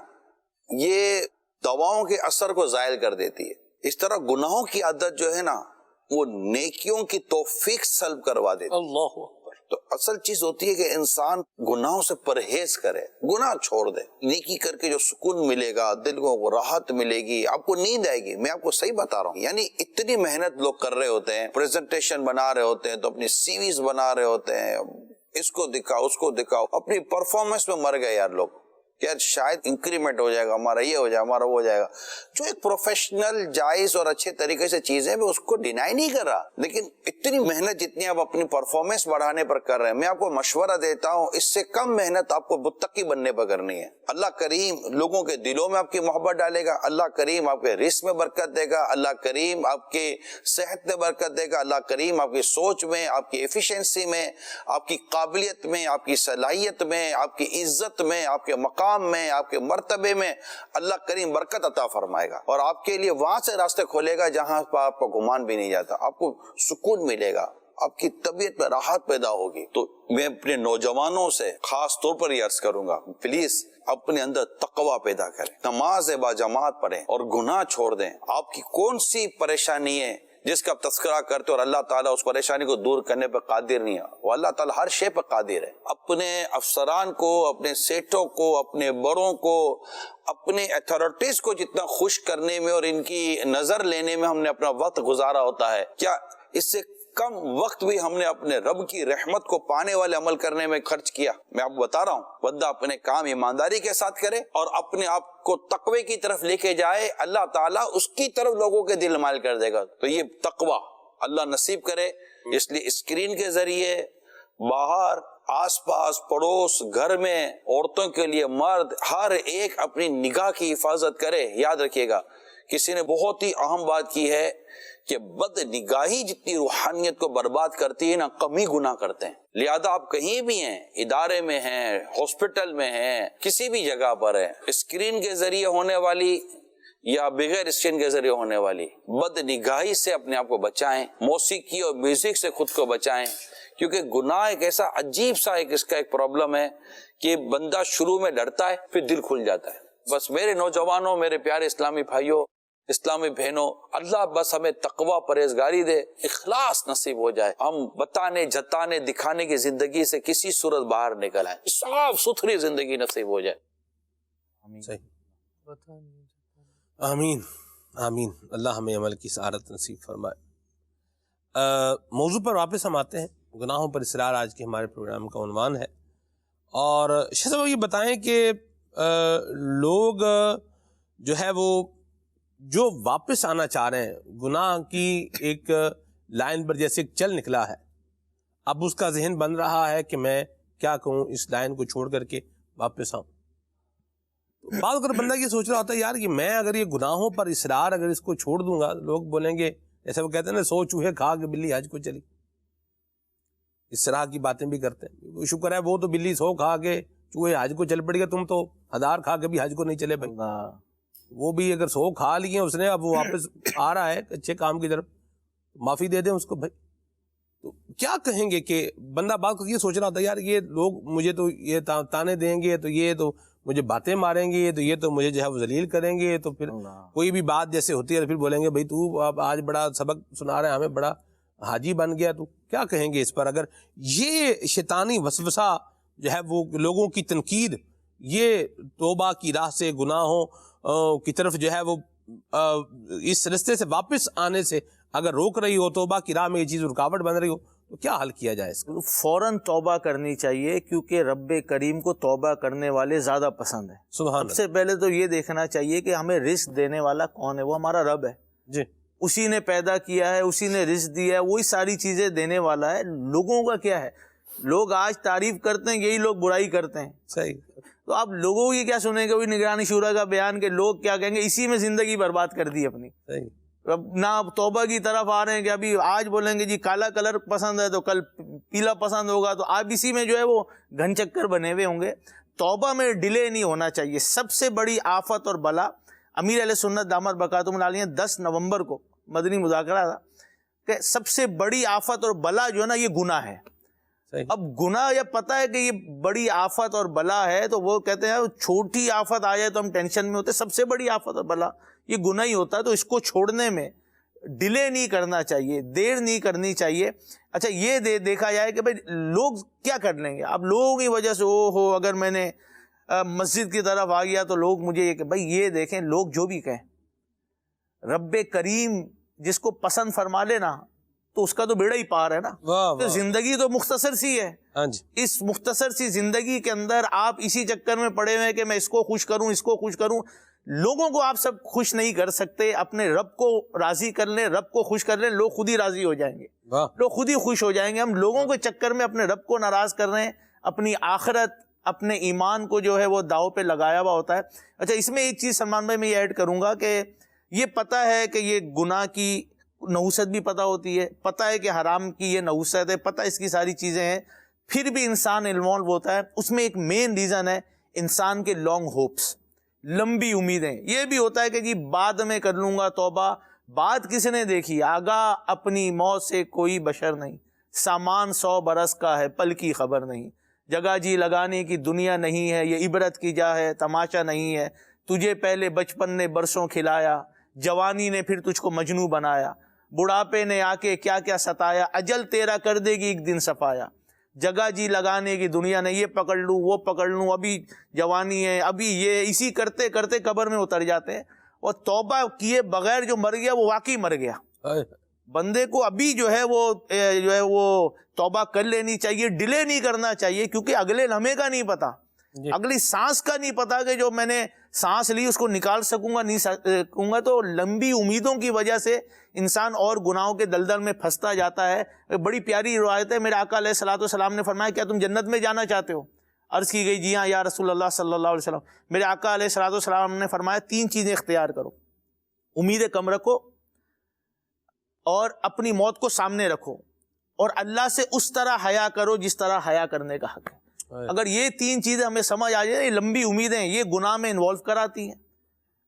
یہ دواؤں کے اثر کو زائل کر دیتی ہے. اس طرح گناہوں کی عادت جو ہے نا، وہ نیکیوں کی توفیق سلب کروا دیتی ہے. اللہ تو اصل چیز ہوتی ہے کہ انسان گناہوں سے پرہیز کرے، گناہ چھوڑ دے. نیکی کر کے جو سکون ملے گا، دل کو راحت ملے گی، آپ کو نیند آئے گی. میں آپ کو صحیح بتا رہا ہوں، یعنی اتنی محنت لوگ کر رہے ہوتے ہیں، پریزنٹیشن بنا رہے ہوتے ہیں، تو اپنی سی ویز بنا رہے ہوتے ہیں، اس کو دکھاؤ اس کو دکھاؤ، اپنی پرفارمنس میں مر گئے یار لوگ. یار شاید انکریمنٹ ہو جائے گا ہمارا، یہ ہو جائے ہمارا، وہ ہو جائے گا. جو ایک پروفیشنل جائز اور اچھے طریقے سے چیزیں میں اس کو ڈینائی نہیں کر رہا، لیکن اتنی محنت جتنی آپ اپنی پرفارمنس بڑھانے پر کر رہے ہیں، میں آپ کو مشورہ دیتا ہوں اس سے کم محنت آپ کو متقی بننے پر کرنی ہے. اللہ کریم لوگوں کے دلوں میں آپ کی محبت ڈالے گا، اللہ کریم آپ کے رزق میں برکت دے گا، اللہ کریم آپ کے صحت میں برکت دے گا، اللہ کریم آپ کی سوچ میں، آپ کی ایفیشنسی میں، آپ کی قابلیت میں، آپ کی صلاحیت میں، آپ کی عزت میں، آپ کے مقام میں، آپ کے مرتبے میں اللہ کریم برکت عطا فرمائے گا، اور آپ کے لیے وہاں سے راستے کھولے گا جہاں پر آپ کو گمان بھی نہیں جاتا. آپ کو سکون ملے گا، آپ کی طبیعت میں راحت پیدا ہوگی. تو میں اپنے نوجوانوں سے خاص طور پر یہ عرض کروں گا، پلیز اپنے اندر تقوی پیدا کریں، نماز باجماعت پڑھیں اور گناہ چھوڑ دیں۔ آپ کی کون سی پریشانی ہے جس کا آپ تذکرہ کرتے اور اللہ تعالیٰ اس پریشانی کو دور کرنے پر قادر نہیں ہے؟ وہ اللہ تعالیٰ ہر شے پر قادر ہے۔ اپنے افسران کو، اپنے سیٹوں کو، اپنے بڑوں کو، اپنے اتھارٹیز کو جتنا خوش کرنے میں اور ان کی نظر لینے میں ہم نے اپنا وقت گزارا ہوتا ہے، کیا اس سے کم وقت بھی ہم نے اپنے رب کی رحمت کو پانے والے عمل کرنے میں خرچ کیا؟ میں آپ کو بتا رہا ہوں، بندہ اپنے کام ایمانداری کے ساتھ کرے اور اپنے آپ کو تقوی کی طرف لے کے جائے، اللہ تعالیٰ اس کی طرف لوگوں کے دل مائل کر دے گا۔ تو یہ تقوی اللہ نصیب کرے۔ اس لیے اسکرین کے ذریعے باہر، آس پاس، پڑوس، گھر میں، عورتوں کے لیے مرد، ہر ایک اپنی نگاہ کی حفاظت کرے۔ یاد رکھیے گا، کسی نے بہت ہی اہم بات کی ہے کہ بد نگاہی جتنی روحانیت کو برباد کرتی ہے نا، کم ہی گناہ کرتے ہیں۔ لہذا آپ کہیں بھی ہیں، ادارے میں ہیں، ہاسپٹل میں ہیں، کسی بھی جگہ پر ہیں، اسکرین کے ذریعے ہونے والی یا بغیر اسکرین کے ذریعے ہونے والی بد نگاہی سے اپنے آپ کو بچائیں، موسیقی اور میوزک سے خود کو بچائیں، کیونکہ گناہ ایک ایسا عجیب سا اس کا ایک پرابلم ہے کہ بندہ شروع میں ڈرتا ہے، پھر دل کھل جاتا ہے۔ بس میرے نوجوانوں، میرے پیارے اسلامی بھائیوں، اسلامی بہنوں، اللہ بس ہمیں تقوی، پرہیزگاری دے، اخلاص نصیب ہو جائے، ہم بتانے جتانے دکھانے کی زندگی سے کسی صورت باہر نکل آئے، صاف ستھری زندگی نصیب ہو جائے۔ آمین آمین، اللہ ہمیں عمل کی سعادت نصیب فرمائے۔ موضوع پر واپس ہم آتے ہیں، گناہوں پر اصرار آج کے ہمارے پروگرام کا عنوان ہے۔ اور شیخ صاحب یہ بتائیں کہ لوگ جو ہے وہ جو واپس آنا چاہ رہے ہیں، گناہ کی ایک لائن پر جیسے چل نکلا ہے، اب اس کا ذہن بن رہا ہے کہ میں کیا کہوں، اس لائن کو چھوڑ کر کے واپس آؤں۔ بعض اگر بندہ یہ سوچ رہا ہوتا ہے یار کہ میں اگر یہ گناہوں پر اصرار اگر اس کو چھوڑ دوں گا، لوگ بولیں گے، جیسے وہ کہتے ہیں نا 100 چوہے کھا کے بلی حج کو چلی، اس طرح کی باتیں بھی کرتے ہیں۔ شکر ہے وہ تو بلی 100 کھا کے چوہے حج کو چل پڑ گیا، تم تو 1000 کھا کے بھی حج کو نہیں چلے بھائی۔ وہ بھی اگر 100 کھا لیے اس نے، اب وہ واپس آ رہا ہے اچھے کام کی طرف، معافی دے دیں اس کو بھائی۔ تو کیا کہیں گے کہ بندہ بات یہ سوچ رہا ہوتا ہے یار یہ لوگ مجھے تو یہ تانے دیں گے، تو یہ تو مجھے باتیں ماریں گے، تو یہ تو مجھے جو ہے وہ ذلیل کریں گے، تو پھر کوئی بھی بات جیسے ہوتی ہے تو پھر بولیں گے بھائی تو اب آج بڑا سبق سنا رہے ہیں ہمیں، بڑا حاجی بن گیا، تو کیا کہیں گے اس پر؟ اگر یہ شیطانی وسوسہ جو ہے وہ لوگوں کی تنقید، یہ توبہ کی راہ سے، گناہوں کی طرف جو ہے وہ اس رستے سے واپس آنے سے اگر روک رہی ہو، توبہ کی راہ میں یہ چیز رکاوٹ بن رہی ہو، تو کیا حل کیا جائے اس کا؟ فوراً توبہ کرنی چاہیے، کیونکہ رب کریم کو توبہ کرنے والے زیادہ پسند ہیں۔ سب سے پہلے تو یہ دیکھنا چاہیے کہ ہمیں رزق دینے والا کون ہے، وہ ہمارا رب ہے جی، اسی نے پیدا کیا ہے، اسی نے رزق دیا ہے، وہی ساری چیزیں دینے والا ہے۔ لوگوں کا کیا ہے، لوگ آج تعریف کرتے ہیں، یہی لوگ برائی کرتے ہیں۔ صحیح، تو آپ لوگوں کی کیا سنیں گے؟ وہی نگرانی شورا کا بیان کہ لوگ کیا کہیں گے، اسی میں زندگی برباد کر دی اپنی۔ صحیح، نہ توبہ کی طرف آ رہے ہیں کہ ابھی آج بولیں گے جی کالا کلر پسند ہے تو کل پیلا پسند ہوگا، تو آپ اسی میں جو ہے وہ گھن چکر بنے ہوئے ہوں گے۔ توبہ میں ڈیلے نہیں ہونا چاہیے۔ سب سے بڑی آفت اور بلا، امیر اہل سنت دامت برکاتہم العالیہ 10 نومبر کو مدنی مذاکرہ تھا کہ سب سے بڑی آفت اور بلا جو ہے نا یہ گناہ ہے۔ اب گناہ یا پتہ ہے کہ یہ بڑی آفت اور بلا ہے، تو وہ کہتے ہیں چھوٹی آفت آ جائے تو ہم ٹینشن میں ہوتے، سب سے بڑی آفت اور بلا یہ گناہ ہی ہوتا ہے۔ تو اس کو چھوڑنے میں ڈیلے نہیں کرنا چاہیے، دیر نہیں کرنی چاہیے۔ اچھا یہ دیکھا جائے کہ بھائی لوگ کیا کر لیں گے، اب لوگوں کی وجہ سے اگر میں نے مسجد کی طرف آ گیا تو لوگ مجھے یہ کہ بھائی یہ دیکھیں، لوگ جو بھی کہیں، رب کریم جس کو پسند فرما لے نا تو اس کا تو بیڑا ہی پار ہے نا۔ تو زندگی تو مختصر سی ہے، اس مختصر سی زندگی کے اندر آپ اسی چکر میں پڑے ہوئے کہ میں اس کو خوش کروں، اس کو خوش کروں۔ لوگوں کو آپ سب خوش نہیں کر سکتے، اپنے رب کو راضی کر لیں، رب کو خوش کر لیں، لوگ خود ہی راضی ہو جائیں گے، لوگ خود ہی خوش ہو جائیں گے۔ ہم لوگوں کے چکر میں اپنے رب کو ناراض کر رہے ہیں، اپنی آخرت، اپنے ایمان کو جو ہے وہ داؤ پہ لگایا ہوا ہوتا ہے۔ اچھا اس میں ایک چیز سلمان بھائی میں یہ ایڈ کروں گا کہ یہ پتہ ہے کہ یہ گناہ کی نحوست بھی پتہ ہوتی ہے، پتہ ہے کہ حرام کی یہ نحوست ہے، پتہ اس کی ساری چیزیں ہیں، پھر بھی انسان انوالو ہوتا ہے۔ اس میں ایک مین ریزن ہے انسان کے لانگ ہوپس، لمبی امیدیں۔ یہ بھی ہوتا ہے کہ جی بعد میں کر لوں گا توبہ، بات کس نے دیکھی، آگاہ اپنی موت سے کوئی بشر نہیں، سامان 100 برس کا ہے، پل کی خبر نہیں۔ جگہ جی لگانے کی دنیا نہیں ہے، یہ عبرت کی جا ہے، تماشا نہیں ہے، تجھے پہلے بچپن نے برسوں کھلایا، جوانی نے پھر تجھ کو مجنوں بنایا، بڑھاپے نے آ کے کیا کیا ستایا، اجل تیرا کر دے گی ایک دن صفایا، جگہ جی لگانے کی دنیا نے، یہ پکڑ لوں وہ پکڑ لوں، ابھی جوانی ہے، ابھی یہ، اسی کرتے کرتے قبر میں اتر جاتے ہیں۔ اور توبہ کیے بغیر جو مر گیا وہ واقعی مر گیا۔ بندے کو ابھی جو ہے وہ توبہ کر لینی چاہیے، ڈیلے نہیں کرنا چاہیے، کیونکہ اگلے لمحے کا نہیں پتا، اگلی سانس کا نہیں پتا کہ جو میں نے سانس لی اس کو نکال سکوں گا نہیں سکوں گا۔ تو لمبی امیدوں کی وجہ سے انسان اور گناہوں کے دلدل میں پھنستا جاتا ہے۔ بڑی پیاری روایت ہے، میرے آقا علیہ الصلوۃ والسلام نے فرمایا کیا تم جنت میں جانا چاہتے ہو؟ عرض کی گئی جی ہاں یا رسول اللہ صلی اللہ علیہ وسلم۔ میرے آقا علیہ الصلوۃ والسلام نے فرمایا 3 چیزیں اختیار کرو، امید کم رکھو، اور اپنی موت کو سامنے رکھو، اور اللہ سے اس طرح حیا کرو جس طرح حیا کرنے کا حق ہے۔ اگر یہ 3 چیزیں ہمیں سمجھ آ جائیں، یہ لمبی امیدیں یہ گناہ میں انوالو کراتی ہیں،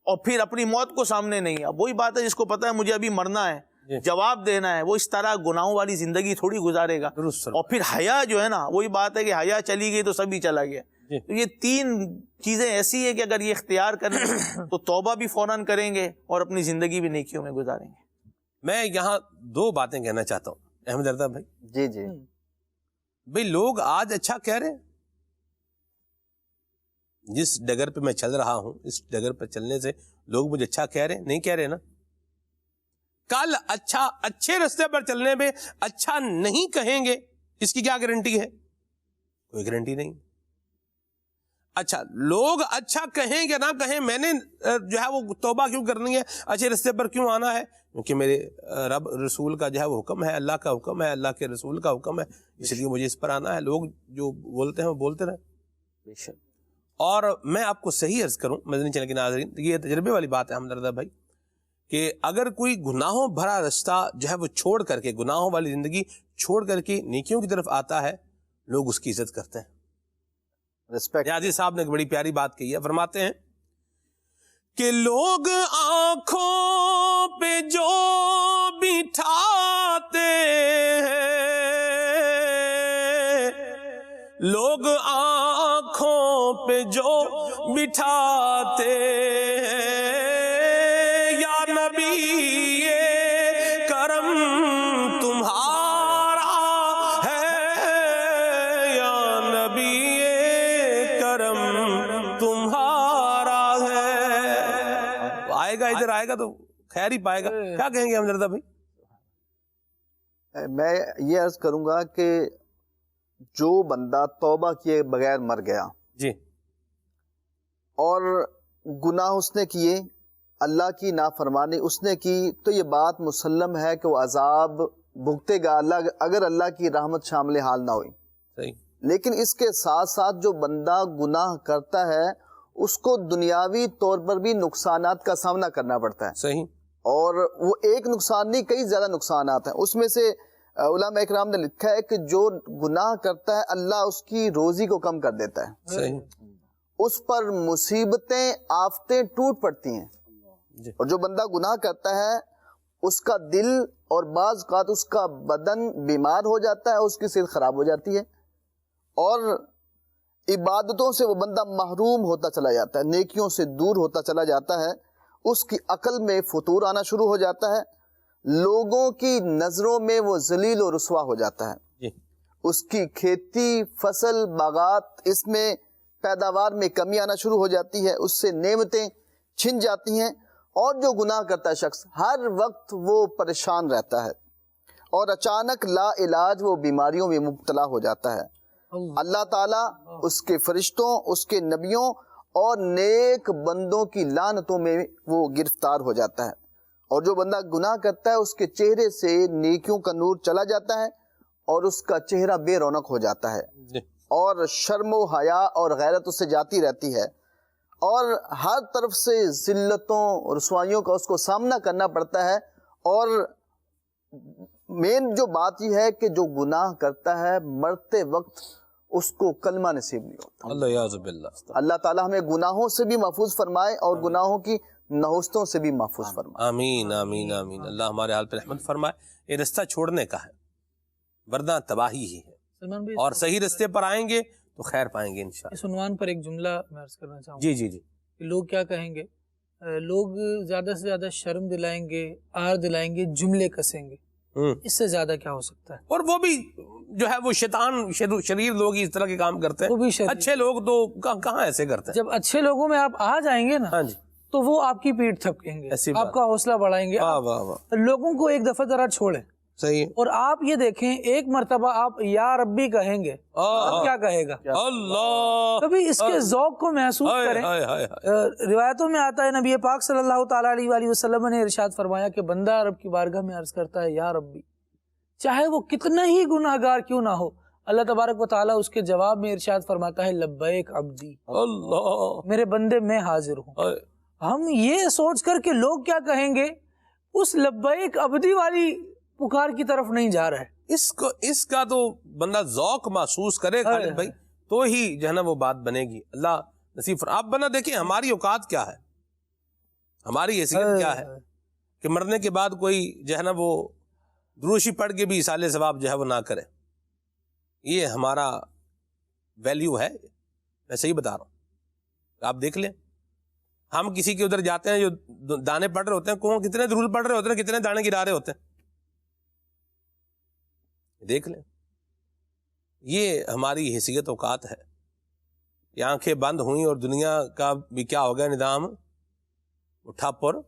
اور پھر اپنی موت کو سامنے نہیں۔ اب وہی بات ہے جس کو پتا ہے مجھے ابھی مرنا ہے، جواب دینا ہے، وہ اس طرح گناہوں والی زندگی تھوڑی گزارے گا۔ اور پھر حیا جو ہے نا، وہی بات ہے کہ حیا چلی گئی تو سبھی چلا گیا۔ تو یہ 3 چیزیں ایسی ہیں کہ اگر یہ اختیار کریں تو توبہ بھی فوراً کریں گے اور اپنی زندگی بھی نیکیوں میں گزاریں گے۔ میں یہاں 2 باتیں کہنا چاہتا ہوں احمد رضا بھائی۔ جی جی بھائی لوگ آج اچھا کہہ رہے ہیں، جس ڈگر پہ میں چل رہا ہوں اس ڈگر پہ چلنے سے لوگ مجھے اچھا کہہ رہے ہیں؟ نہیں کہہ رہے نا۔ کل اچھے راستے پر چلنے میں اچھا نہیں کہیں گے، اس کی کیا گارنٹی ہے؟ کوئی گارنٹی نہیں۔ اچھا لوگ اچھا کہیں گے نہ کہیں، میں نے جو ہے وہ توبہ کیوں کرنی ہے، اچھے راستے پر کیوں آنا ہے؟ کیونکہ میرے رب رسول کا جو ہے وہ حکم ہے، اللہ کا حکم ہے، اللہ کے رسول کا حکم ہے، اس لیے مجھے اس پر آنا ہے۔ لوگ جو بولتے ہیں وہ بولتے رہے۔ اور میں آپ کو صحیح عرض کروں مدنی چینل کے ناظرین، یہ تجربے والی بات ہے حمد رضا بھائی، کہ اگر کوئی گناہوں بھرا رستہ جو ہے وہ چھوڑ کر کے، گناہوں والی زندگی چھوڑ کر کے نیکیوں کی طرف آتا ہے، لوگ اس کی عزت کرتے ہیں۔ یادی صاحب نے ایک بڑی پیاری بات کہی ہے، فرماتے ہیں کہ لوگ آنکھوں پہ جو بٹھاتے ہیں، لوگ آنکھوں پہ جو بٹھاتے ہیں، یا نبی کرم تمہارا ہے، یا نبی کرم تمہارا ہے۔ آئے گا ادھر، آئے گا تو خیر ہی پائے گا۔ کیا کہیں گے حمد رضا بھائی؟ میں یہ عرض کروں گا کہ جو بندہ توبہ کیے بغیر مر گیا جی، اور گناہ اس نے کیے، اللہ کی نافرمانی اس نے کی، تو یہ بات مسلم ہے کہ وہ عذاب بھگتے گا اگر اللہ کی رحمت شامل حال نہ ہوئی۔ صحیح۔ لیکن اس کے ساتھ ساتھ جو بندہ گناہ کرتا ہے اس کو دنیاوی طور پر بھی نقصانات کا سامنا کرنا پڑتا ہے۔ صحیح۔ اور وہ ایک نقصان نہیں، کئی زیادہ نقصانات ہیں۔ اس میں سے علماء اکرام نے لکھا ہے کہ جو گناہ کرتا ہے اللہ اس کی روزی کو کم کر دیتا ہے، صحیح، اس پر مصیبتیں آفتیں ٹوٹ پڑتی ہیں۔ اور جو بندہ گناہ کرتا ہے اس کا دل اور بعض اوقات اس کا بدن بیمار ہو جاتا ہے، اس کی صحت خراب ہو جاتی ہے، اور عبادتوں سے وہ بندہ محروم ہوتا چلا جاتا ہے، نیکیوں سے دور ہوتا چلا جاتا ہے، اس کی عقل میں فتور آنا شروع ہو جاتا ہے، لوگوں کی نظروں میں وہ ذلیل و رسوا ہو جاتا ہے، اس کی کھیتی فصل باغات اس میں پیداوار میں کمی آنا شروع ہو جاتی ہے، اس سے نعمتیں چھن جاتی ہیں، اور جو گناہ کرتا ہے شخص ہر وقت وہ پریشان رہتا ہے، اور اچانک لا علاج وہ بیماریوں میں مبتلا ہو جاتا ہے۔ اللہ تعالیٰ اس کے فرشتوں، اس کے نبیوں اور نیک بندوں کی لعنتوں میں وہ گرفتار ہو جاتا ہے، اور جو بندہ گناہ کرتا ہے اس کے چہرے سے نیکیوں کا نور چلا جاتا ہے اور اس کا چہرہ بے رونق ہو جاتا ہے، اور شرم و حیا اور غیرت اس سے جاتی رہتی ہے، اور ہر طرف سے ذلتوں اور رسوائیوں کا اس کو سامنا کرنا پڑتا ہے۔ اور مین جو بات یہ ہے کہ جو گناہ کرتا ہے مرتے وقت اس کو کلمہ نصیب نہیں ہوتا۔ اللہ یعوذ باللہ۔ اللہ تعالیٰ ہمیں گناہوں سے بھی محفوظ فرمائے اور گناہوں کی نحوستوں سے بھی محفوظ فرمائے۔ آمین آمین آمین۔ اللہ ہمارے حال پر رحمت فرمائے۔ یہ رستہ چھوڑنے کا ہے ورنہ تباہی ہی ہے، اور صحیح رستے پر آئیں گے تو خیر پائیں گے انشاءاللہ۔ اس عنوان پر ایک جملہ میں عرض کرنا چاہوں گا۔ جی جی جی۔ کہ لوگ کیا کہیں گے؟ لوگ زیادہ سے زیادہ شرم دلائیں گے، آر دلائیں گے، جملے کسیں گے، اس سے زیادہ کیا ہو سکتا ہے؟ اور وہ بھی جو ہے وہ شیطان شریر لوگ ہی اس طرح کے کام کرتے ہیں، اچھے لوگ تو کہاں ایسے کرتے ہیں۔ جب اچھے لوگوں میں آپ آ جائیں گے نا تو وہ آپ کی پیٹھ تھپکیں گے، آپ کا حوصلہ بڑھائیں گے، لوگوں کو ایک دفعہ ذرا چھوڑیں۔ صحیح۔ اور آپ یہ دیکھیں ایک مرتبہ آپ یا ربی کہیں گے، اب کیا کہے گا؟ اللہ، کبھی اس کے ذوق کو محسوس کریں۔ روایتوں میں آتا ہے نبی پاک صلی اللہ تعالیٰ علیہ وآلہ وسلم نے ارشاد فرمایا کہ بندہ رب کی بارگاہ میں عرض کرتا ہے یا ربی، چاہے وہ کتنا ہی گناہ گار کیوں نہ ہو، اللہ تبارک و تعالیٰ اس کے جواب میں ارشاد فرماتا ہے لبیک عبدی، اللہ میرے بندے میں حاضر ہوں۔ ہم یہ سوچ کر کہ لوگ کیا کہیں گے، اس لبیک عبدی والی پکار کی طرف نہیں جا رہا ہے۔ اس کا تو بندہ ذوق محسوس کرے خالد بھائی تو ہی جو ہے نا وہ بات بنے گی۔ اللہ نصیب آپ بنا دیکھیں ہماری اوقات کیا ہے، ہماری حیثیت کیا ہے کہ مرنے کے بعد کوئی جو ہے نا وہ دروشی پڑھ کے بھی اصال ثواب جو ہے وہ نہ کرے۔ یہ ہمارا ویلیو ہے، میں صحیح بتا رہا ہوں، آپ دیکھ لیں ہم کسی کے ادھر جاتے ہیں جو دانے پڑھ رہے ہوتے ہیں، کون کتنے درود پڑھ رہے ہوتے ہیں، کتنے دانے گرا رہے ہوتے ہیں، دیکھ لیں۔ یہ ہماری حیثیت اوقات ہے۔ یہ آنکھیں بند ہوئیں اور دنیا کا بھی کیا ہو گیا نظام، اٹھا پر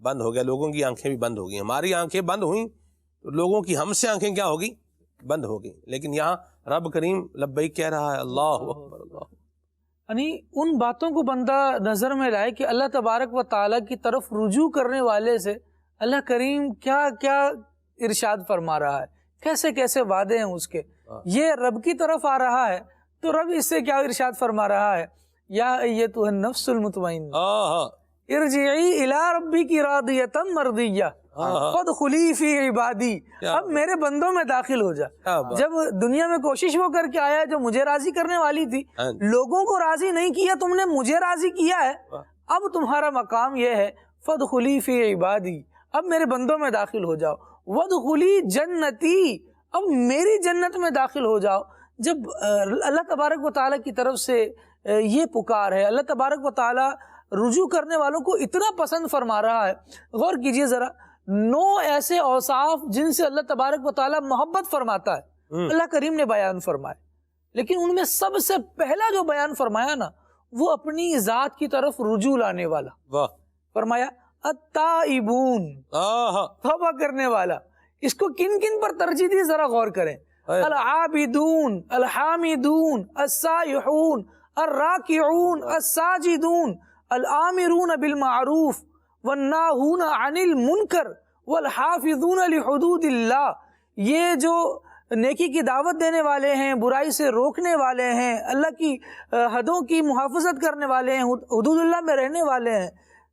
بند ہو گیا، لوگوں کی آنکھیں بھی بند ہو گئی۔ ہماری آنکھیں بند ہوئیں تو لوگوں کی ہم سے آنکھیں کیا ہوگی، بند ہو گئی۔ لیکن یہاں رب کریم لبیک کہہ رہا ہے، اللہ اکبر اللہ۔ یعنی ان باتوں کو بندہ نظر میں لائے کہ اللہ تبارک و تعالیٰ کی طرف رجوع کرنے والے سے اللہ کریم کیا کیا ارشاد فرما رہا ہے، کیسے کیسے وعدے ہیں اس کے۔ یہ رب کی طرف آ رہا ہے تو رب اس سے کیا ارشاد فرما رہا ہے، یا ایتھا النفس المطمئنہ ارجعی الی ربک راضیۃ مرضیہ فادخلی فی عبادی، اب میرے بندوں میں داخل ہو جا۔ جب دنیا میں کوشش وہ کر کے آیا جو مجھے راضی کرنے والی تھی، لوگوں کو راضی نہیں کیا، تم نے مجھے راضی کیا ہے، اب تمہارا مقام یہ ہے فادخلی فی عبادی، اب میرے بندوں میں داخل ہو جاؤ، وادخلی جنتی، اب میری جنت میں داخل ہو جاؤ۔ جب اللہ تبارک و تعالیٰ کی طرف سے یہ پکار ہے، اللہ تبارک و تعالیٰ رجوع کرنے والوں کو اتنا پسند فرما رہا ہے، غور کیجئے ذرا، 9 ایسے اوصاف جن سے اللہ تبارک و تعالیٰ محبت فرماتا ہے اللہ کریم نے بیان فرمائے، لیکن ان میں سب سے پہلا جو بیان فرمایا نا وہ اپنی ذات کی طرف رجوع لانے والا فرمایا، التائبون، توبہ کرنے والا۔ اس کو کن کن پر ترجیح دی ذرا غور کریں، العابدون، الحامدون، السائحون، الراکعون، الساجدون، الآمرون بالمعروف والناہون عن المنکر والحافظون لحدود اللہ۔ یہ جو نیکی کی دعوت دینے والے ہیں، برائی سے روکنے والے ہیں، اللہ کی حدوں کی محافظت کرنے والے ہیں، حدود اللہ میں رہنے والے ہیں،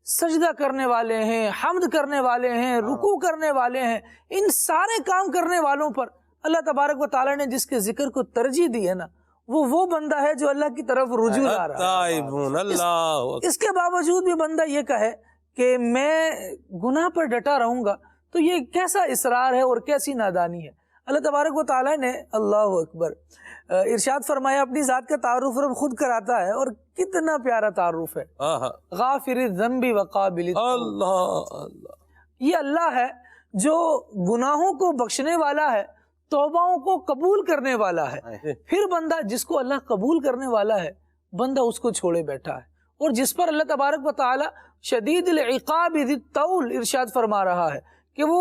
سجدہ کرنے والے ہیں، حمد کرنے والے ہیں، رکوع کرنے والے ہیں، ان سارے کام کرنے والوں پر اللہ تبارک و تعالیٰ نے جس کے ذکر کو ترجیح دی ہے نا، وہ بندہ ہے جو اللہ کی طرف رجوع لا رہا ہے۔ اس کے باوجود بھی بندہ یہ کہے کہ میں گناہ پر ڈٹا رہوں گا، تو یہ کیسا اصرار ہے اور کیسی نادانی ہے۔ اللہ تبارک و تعالیٰ نے اللہ اکبر ارشاد فرمایا، اپنی ذات کا تعارف رب خود کراتا ہے، اور کتنا پیارا تعارف ہے، غافر الذنب وقابل التوب۔ یہ اللہ ہے جو گناہوں کو بخشنے والا ہے، توباؤں کو قبول کرنے والا ہے۔ پھر بندہ جس کو اللہ قبول کرنے والا ہے، بندہ اس کو چھوڑے بیٹھا ہے، اور جس پر اللہ تبارک و تعالی شدید العقاب ذی الطول ارشاد فرما رہا ہے کہ وہ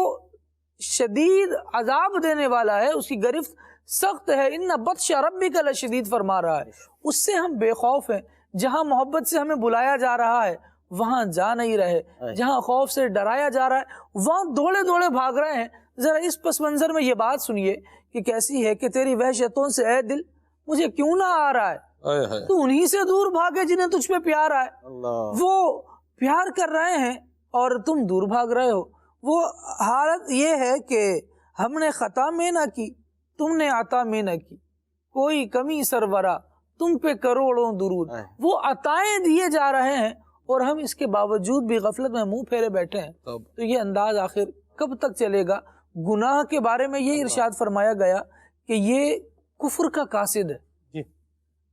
شدید عذاب دینے والا ہے، اس کی گرفت سخت ہے، ان بطش ربک لشدید فرما رہا ہے۔ اس سے ہم بے خوف ہیں، جہاں محبت سے ہمیں بلایا جا رہا ہے وہاں جا نہیں رہے، جہاں خوف سے ڈرایا جا رہا ہے وہاں دوڑے دوڑے بھاگ رہے ہیں۔ ذرا اس پس منظر میں یہ بات سنیے کہ کیسی ہے کہ تیری وحشتوں سے اے دل مجھے کیوں نہ آ رہا ہے، تو انہی سے دور بھاگے جنہیں تجھ پہ پیار آئے۔ وہ پیار کر رہے ہیں اور تم دور بھاگ رہے ہو۔ وہ حالت یہ ہے کہ ہم نے خطا میں نہ کی، تم نے عطا میں نہ کی، کوئی کمی سرورا تم پہ کروڑوں درود۔ وہ عطائیں دیے جا رہے ہیں اور ہم اس کے باوجود بھی غفلت میں منہ پھیرے بیٹھے ہیں، تو یہ انداز آخر کب تک چلے گا؟ گناہ کے بارے میں یہ ارشاد فرمایا گیا کہ یہ کفر کا قاصد ہے،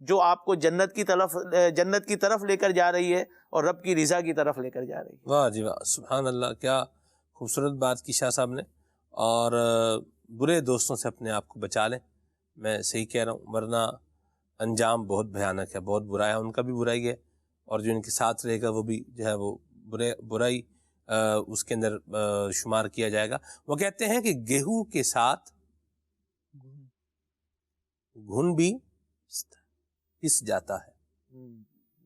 جو آپ کو جنت کی طرف لے کر جا رہی ہے اور رب کی رضا کی طرف لے کر جا رہی ہے۔ واہ جی واہ، سبحان اللہ، کیا خوبصورت بات کی شاہ صاحب نے۔ اور برے دوستوں سے اپنے آپ کو بچا لیں، میں صحیح کہہ رہا ہوں، ورنہ انجام بہت بھیانک ہے، بہت برا ہے، ان کا بھی برائی ہے اور جو ان کے ساتھ رہے گا وہ بھی جو ہے وہ برائی اس کے اندر شمار کیا جائے گا۔ وہ کہتے ہیں کہ گیہوں کے ساتھ گھن بھی پس جاتا ہے،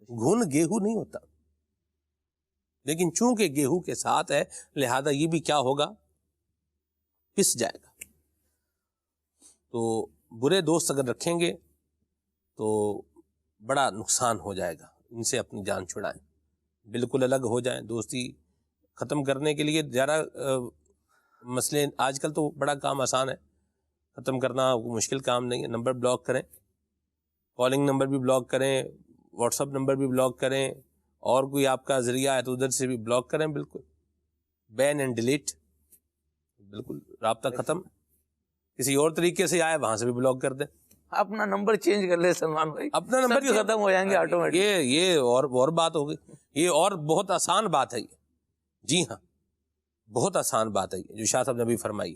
گھن گیہوں نہیں ہوتا، لیکن چونکہ گیہوں کے ساتھ ہے لہذا یہ بھی کیا ہوگا، پس جائے گا۔ تو برے دوست اگر رکھیں گے تو بڑا نقصان ہو جائے گا، ان سے اپنی جان چھڑائیں، بالکل الگ ہو جائیں۔ دوستی ختم کرنے کے لیے زیادہ مسئلے، آج کل تو بڑا کام آسان ہے، ختم کرنا مشکل کام نہیں ہے۔ نمبر بلاک کریں، کالنگ نمبر بھی بلاک کریں، واٹس ایپ نمبر بھی بلاک کریں، اور کوئی آپ کا ذریعہ ہے تو ادھر سے بھی بلاک کریں، بالکل بین اینڈ ڈیلیٹ، بالکل رابطہ ختم۔ کسی اور طریقے سے آئے وہاں سے بھی بلاک کر دیں، اپنا نمبر چینج کر لیں سلمان بھائی، اپنا نمبر بھی ختم ہو جائیں گے آٹومیٹک۔ یہ اور بات ہوگی، یہ اور بہت آسان بات ہے یہ، جی ہاں بہت آسان بات ہے یہ جو شاہ صاحب نے بھی فرمائی۔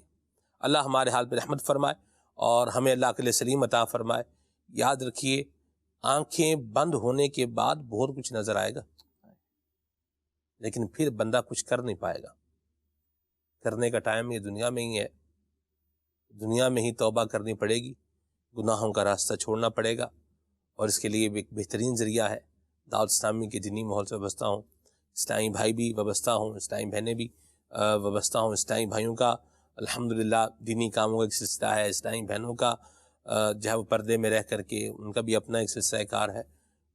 اللہ ہمارے حال پہ رحمت فرمائے اور ہمیں اللہ کے لیے سلیم عطا فرمائے۔ یاد رکھیے، آنکھیں بند ہونے کے بعد بہت کچھ نظر آئے گا، لیکن پھر بندہ کچھ کر نہیں پائے گا۔ کرنے کا ٹائم یہ دنیا میں ہی ہے، دنیا میں ہی توبہ کرنی پڑے گی، گناہوں کا راستہ چھوڑنا پڑے گا، اور اس کے لیے ایک بہترین ذریعہ ہے دعوت اسلامی کے دینی ماحول سے وابستہ ہوں، اسلامی بھائی بھی وابستہ ہوں، اسلامی بہنیں بھی وابستہ ہوں۔ اسلامی بھائیوں کا الحمدللہ دینی کاموں کا ایک سلسلہ ہے، اسلامی بہنوں کا جو ہے وہ پردے میں رہ کر کے ان کا بھی اپنا ایک سلسلہ کار ہے،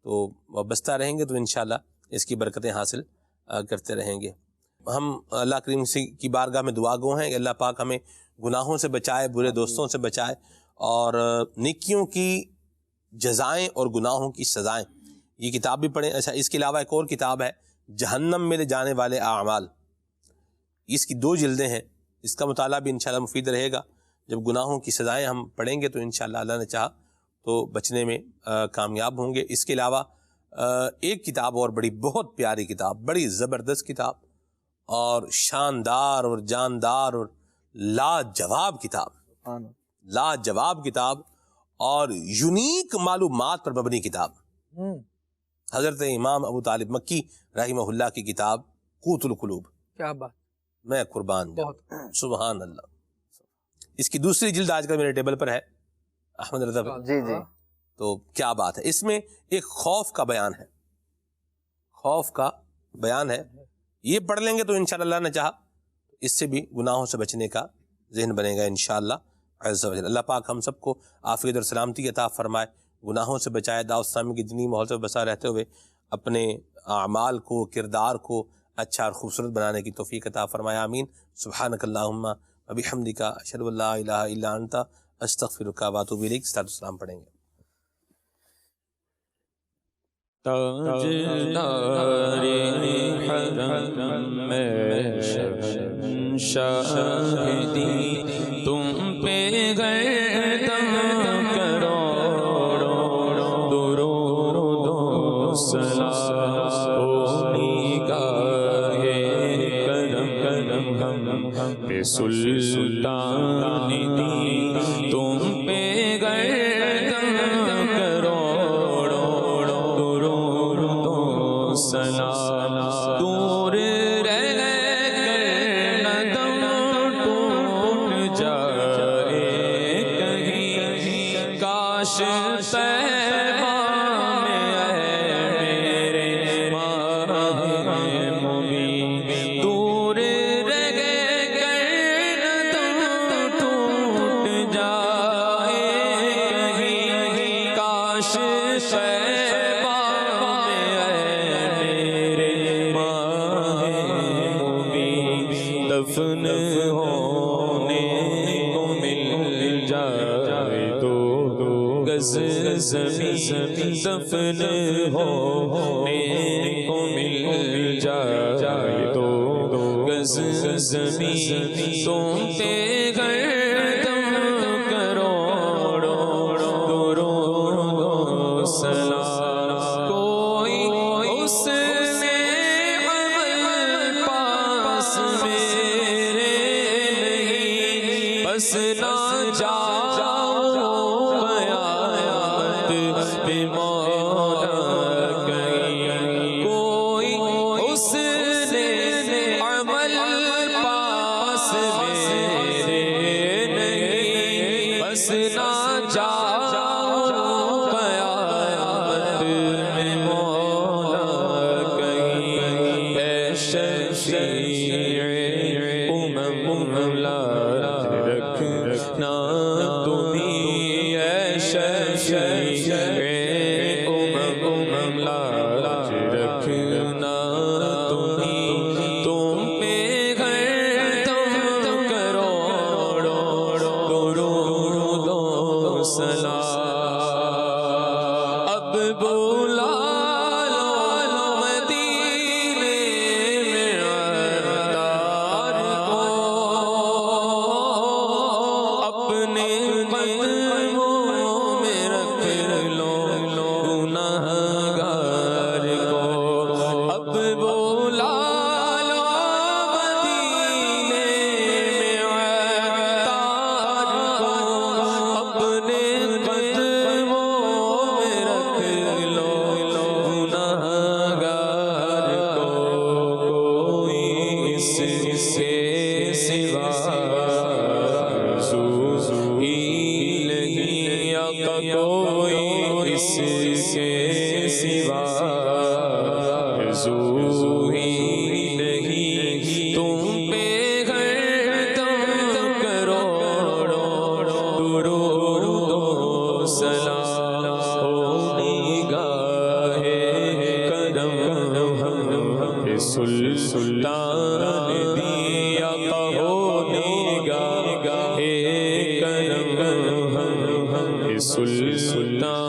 تو وابستہ رہیں گے تو انشاءاللہ اس کی برکتیں حاصل کرتے رہیں گے۔ ہم اللہ کریم کی بارگاہ میں دعا گو ہیں کہ اللہ پاک ہمیں گناہوں سے بچائے، برے دوستوں سے بچائے، اور نیکیوں کی جزائیں اور گناہوں کی سزائیں۔ یہ کتاب بھی پڑھیں۔ اچھا، اس کے علاوہ ایک اور کتاب ہے، جہنم میں لے جانے والے اعمال، اس کی 2 جلدیں ہیں، اس کا مطالعہ بھی انشاءاللہ مفید رہے گا۔ جب گناہوں کی سزائیں ہم پڑھیں گے تو انشاءاللہ اللہ نے چاہا تو بچنے میں کامیاب ہوں گے۔ اس کے علاوہ ایک کتاب اور بہت پیاری کتاب، بڑی زبردست کتاب اور شاندار اور جاندار اور لاجواب کتاب اور یونیک معلومات پر مبنی کتاب، حضرت امام ابو طالب مکی رحمہ اللہ کی کتاب قوت القلوب۔ کیا بات، میں قربان جاؤں، سبحان اللہ۔ اس کی دوسری جلد آج کل میرے ٹیبل پر ہے، احمد رضا بھائی، جی تو کیا بات ہے، اس میں ایک خوف کا بیان ہے، خوف کا بیان ہے، یہ پڑھ لیں گے تو انشاءاللہ اللہ نے چاہا اس سے بھی گناہوں سے بچنے کا ذہن بنے گا انشاءاللہ عز و جل۔ اللہ پاک ہم سب کو عافیت اور سلامتی عطا فرمائے، گناہوں سے بچائے، دعوت اسلامی کی دینی ماحول سے بسا رہتے ہوئے اپنے اعمال کو، کردار کو اچھا اور خوبصورت بنانے کی توفیق عطا فرمائے، آمین۔ سبحانک اللہم و بحمدک، اشہد ان لا الہ الا انت، استغفرک و اتوب الیک۔ صلاۃ والسلام پڑھیں گے۔ تاجدار حرم میں شاہدی تم پہ گردن کروڑوں درود و سلام ہونی گاہے کرم پہ سلطان دی تم پہ گردن کروڑوں درود و سلام دور رہ کر نہ دم ٹوٹ جائے کہیں کاش طیبہ میں اے میرے ماہ مبین دور رہ کر نہ دم ٹوٹ جائے کہیں کاش طیبہ میں اے میرے ماہ مبین دفن ہونے کو مل جائے تو گز زمین دفن ہونے کو مل جائے تو گز زمین تم پہ گردن کروڑوں درود و بس نہ جاؤں قیامت پہ مولا کہیں کوئی حسن عمل پاس میرے نہیں، بس نہ جاؤں قیامت میں مولا کہیں اے شفیع امم لاج رکھنا تمہیں، اے شفیع امم لاج رکھنا تمہیں، تم پہ گردم کروڑوں درود و سلام، اب بلا لو مدینے میں عطار کو، اپنے قدموں میں رکھ لو گناہگار کو، اب بلا لو مدینے میں عطار کو، اپنے قدموں میں رکھ لو گناہگار کو، کوئی اس کے سوا آرزوئی نہیں، آقا کوئی اس کے سوا آرزوئی نہیں، تم پہ گردم کروڑوں درود و سلام، ہو نگاہ کرم پہ سلطان دیا، ہو نگاہ کرم پہ سلطان